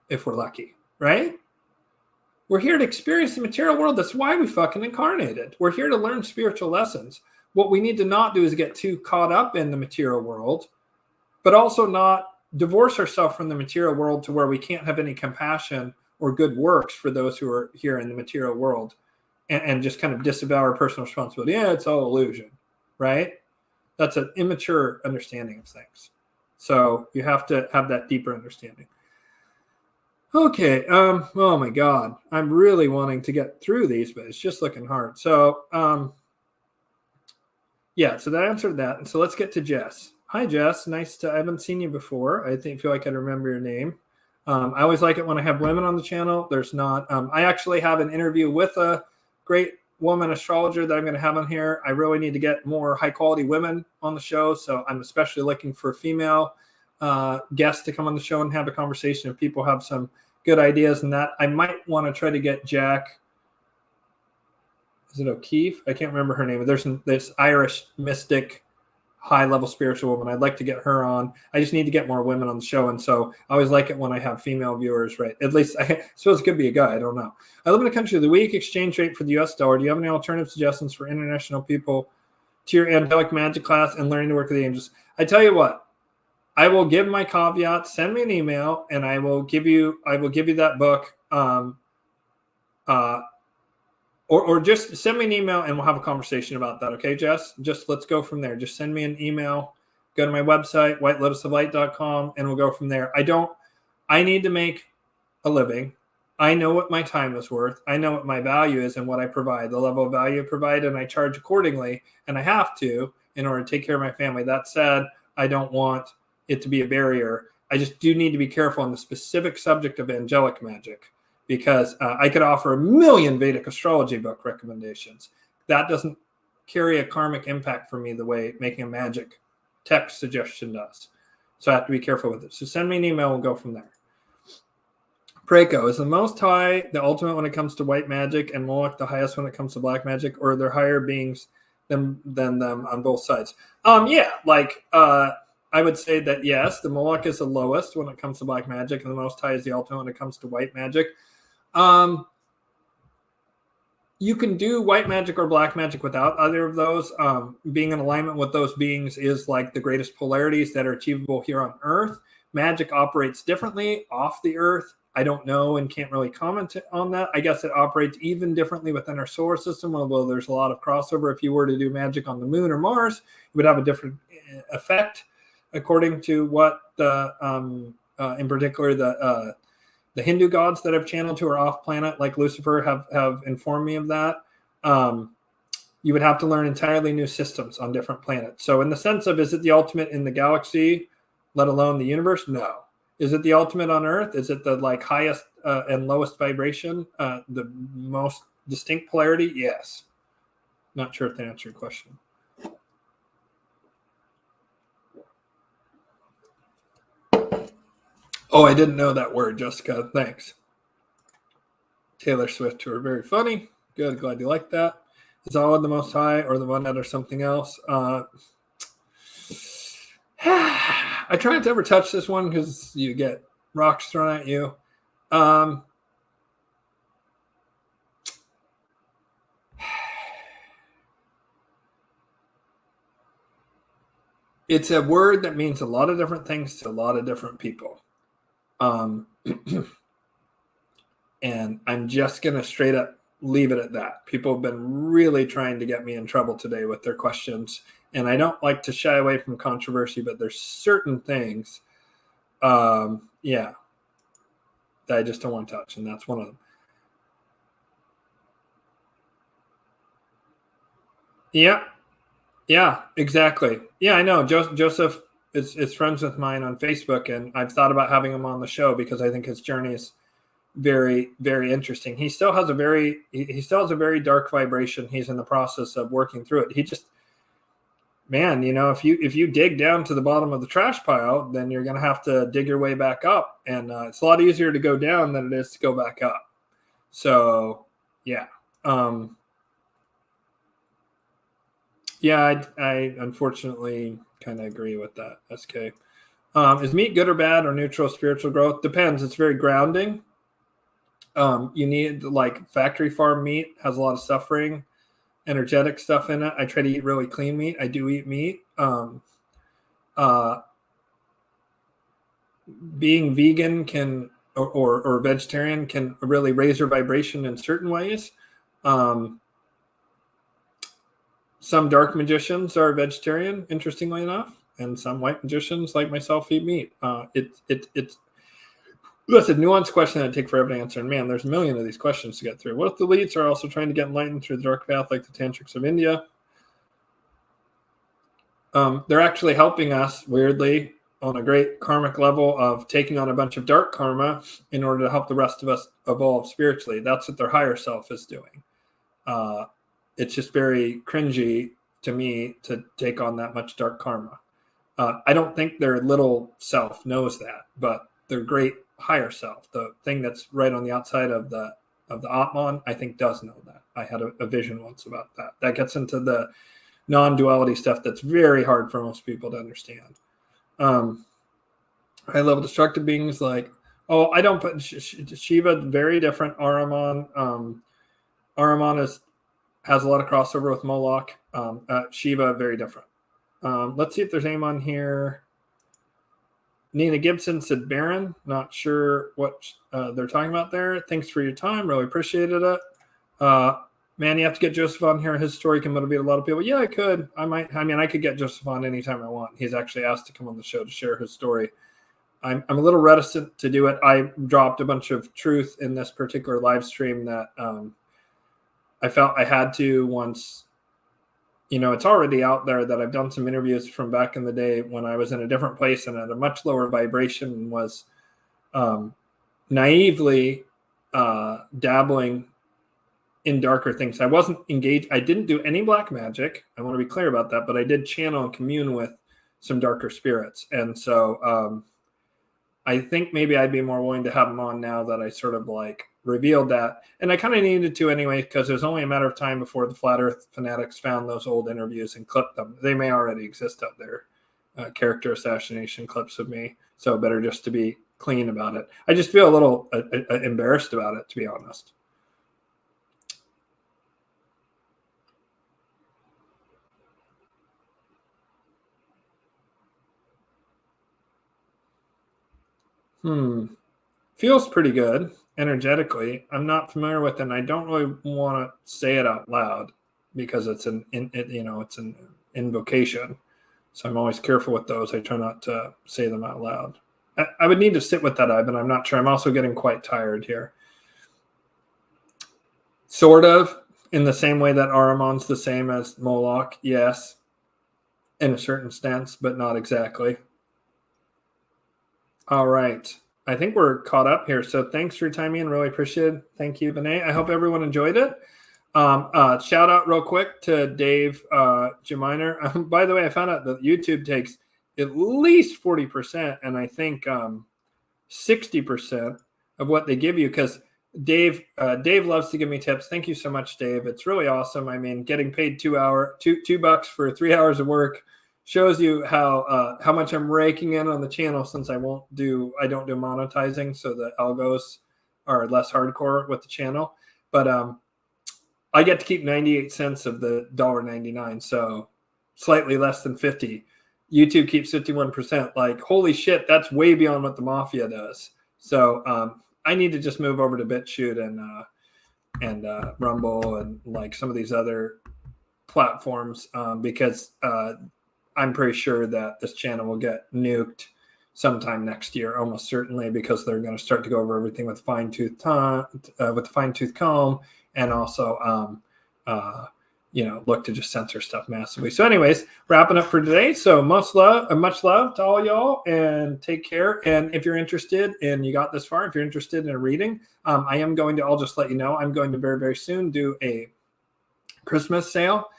if we're lucky, right? We're here to experience the material world. That's why we fucking incarnated. We're here to learn spiritual lessons. What we need to not do is get too caught up in the material world, but also not divorce ourselves from the material world to where we can't have any compassion or good works for those who are here in the material world, and just kind of disavow our personal responsibility. Yeah, it's all illusion, right? That's an immature understanding of things. So you have to have that deeper understanding. Okay. Oh my God. I'm really wanting to get through these, but it's just looking hard. So, yeah, so that answered that. And so let's get to Jess. Hi, Jess. I haven't seen you before. I feel like I remember your name. I always like it when I have women on the channel. There's not, I actually have an interview with a great woman astrologer that I'm going to have on here. I really need to get more high quality women on the show. So I'm especially looking for female guests to come on the show and have a conversation. If people have some good ideas and that, I might want to try to get Jack. Is it O'Keefe? I can't remember her name. There's this Irish mystic, high-level spiritual woman. I'd like to get her on. I just need to get more women on the show, and so I always like it when I have female viewers, right? At least I suppose it could be a guy. I don't know. I live in a country with a weak exchange rate for the U.S. dollar. Do you have any alternative suggestions for international people to your angelic magic class and learning to work with the angels? I tell you what, I will give my caveat. Send me an email, and I will give you that book. Or just send me an email and we'll have a conversation about that. Okay, Jess? Just let's go from there. Just send me an email. Go to my website, whitelotusoflight.com, and we'll go from there. I need to make a living. I know what my time is worth. I know what my value is and what I provide, the level of value I provide, and I charge accordingly. And I have to in order to take care of my family. That said, I don't want it to be a barrier. I just do need to be careful on the specific subject of angelic magic, because I could offer 1 million Vedic astrology book recommendations. That doesn't carry a karmic impact for me the way making a magic text suggestion does. So I have to be careful with it. So send me an email. We'll go from there. Preco, is the Most High the ultimate when it comes to white magic and Moloch the highest when it comes to black magic, or are there higher beings than them on both sides? Yeah, I would say that yes, the Moloch is the lowest when it comes to black magic, and the Most High is the ultimate when it comes to white magic. You can do white magic or black magic without either of those. Being in alignment with those beings is like the greatest polarities that are achievable here on Earth. Magic operates differently off the Earth. I don't know and can't really comment on that. I guess it operates even differently within our solar system, although there's a lot of crossover. If you were to do magic on the moon or Mars, it would have a different effect, according to what in particular the Hindu gods that I've channeled who are off planet, like Lucifer, have informed me of that. You would have to learn entirely new systems on different planets. So in the sense of, is it the ultimate in the galaxy, let alone the universe? No. Is it the ultimate on Earth? Is it the highest and lowest vibration, the most distinct polarity? Yes. Not sure if that answered your question. Oh, I didn't know that word, Jessica. Thanks. Taylor Swift tour, very funny. Good, glad you like that. Is Allah the Most High or the one that or something else? I try not to ever touch this one because you get rocks thrown at you. It's a word that means a lot of different things to a lot of different people. And I'm just going to straight up leave it at that. People have been really trying to get me in trouble today with their questions. And I don't like to shy away from controversy, but there's certain things, that I just don't want to touch. And that's one of them. Yeah, exactly. Yeah, I know. Joseph is friends with mine on Facebook, and I've thought about having him on the show because I think his journey is very, very interesting. He still has a very dark vibration. He's in the process of working through it. He just, man, if you dig down to the bottom of the trash pile, then you're going to have to dig your way back up. And it's a lot easier to go down than it is to go back up. So, yeah. I unfortunately kind of agree with that, SK. Is meat good or bad or neutral spiritual growth? Depends. It's very grounding. You need, like, factory farm meat has a lot of suffering, energetic stuff in it. I try to eat really clean meat. I do eat meat. Being vegan can or vegetarian can really raise your vibration in certain ways. Some dark magicians are vegetarian, interestingly enough, and some white magicians like myself eat meat. That's a nuanced question that take forever to answer. And man, there's a million of these questions to get through. What if the elites are also trying to get enlightened through the dark path, like the tantrics of India? They're actually helping us, weirdly, on a great karmic level of taking on a bunch of dark karma in order to help the rest of us evolve spiritually. That's what their higher self is doing. It's just very cringy to me to take on that much dark karma. I don't think their little self knows that, but their great higher self, the thing that's right on the outside of the Atman, I think does know that. I had a vision once about that. That gets into the non-duality stuff that's very hard for most people to understand. High level destructive beings like, I don't put Shiva, very different. Ahriman has a lot of crossover with Moloch. Shiva, very different. Let's see if there's anyone here. Nina Gibson said Baron. Not sure what they're talking about there. Thanks for your time. Really appreciated it. Man, you have to get Joseph on here. His story can motivate a lot of people. Yeah, I could. I could get Joseph on anytime I want. He's actually asked to come on the show to share his story. I'm a little reticent to do it. I dropped a bunch of truth in this particular live stream that I felt I had to once. It's already out there that I've done some interviews from back in the day when I was in a different place and at a much lower vibration and was naively dabbling in darker things. I wasn't engaged. I didn't do any black magic. I want to be clear about that, but I did channel and commune with some darker spirits. And so I think maybe I'd be more willing to have them on now that I sort of like revealed that. And I kind of needed to anyway, because it was only a matter of time before the Flat Earth fanatics found those old interviews and clipped them. They may already exist out there, character assassination clips of me. So better just to be clean about it. I just feel a little embarrassed about it, to be honest. Feels pretty good energetically. I'm not familiar with it, and I don't really want to say it out loud because it's an invocation. So I'm always careful with those. I try not to say them out loud. I would need to sit with that, Ivan. I'm not sure. I'm also getting quite tired here. Sort of in the same way that Ahriman's the same as Moloch. Yes, in a certain sense, but not exactly. All right. I think we're caught up here. So thanks for your time, Ian. Really appreciate it. Thank you, Vinay. I hope everyone enjoyed it. Shout out real quick to Dave Geminer. By the way, I found out that YouTube takes at least 40%, and I think 60% of what they give you, because Dave loves to give me tips. Thank you so much, Dave. It's really awesome. I mean, getting paid $2 for 3 hours of work shows you how much I'm raking in on the channel, since I don't do monetizing, so the algos are less hardcore with the channel. But I get to keep 98 cents of the $1.99, so slightly less than 50. YouTube keeps 51%. Like, holy shit, that's way beyond what the mafia does. So I need to just move over to BitChute and Rumble and like some of these other platforms because I'm pretty sure that this channel will get nuked sometime next year, almost certainly, because they're going to start to go over everything with fine-tooth comb, and also, look to just censor stuff massively. So, anyways, wrapping up for today. So, much love to all y'all, and take care. And if you're interested, and you got this far, if you're interested in a reading, I'll just let you know, I'm going to very, very soon do a Christmas sale.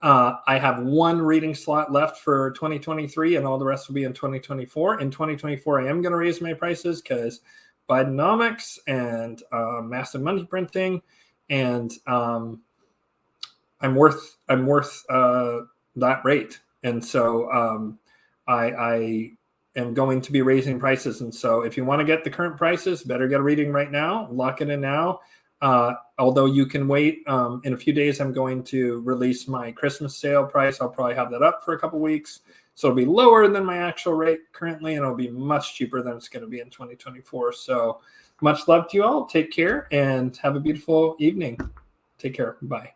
I have one reading slot left for 2023, and all the rest will be in 2024. In 2024, I am going to raise my prices because Bidenomics and massive money printing, and I'm worth that rate. And so I am going to be raising prices. And so if you want to get the current prices, better get a reading right now, lock it in now. Although you can wait, in a few days, I'm going to release my Christmas sale price. I'll probably have that up for a couple weeks. So it'll be lower than my actual rate currently, and it'll be much cheaper than it's going to be in 2024. So much love to you all. Take care and have a beautiful evening. Take care. Bye.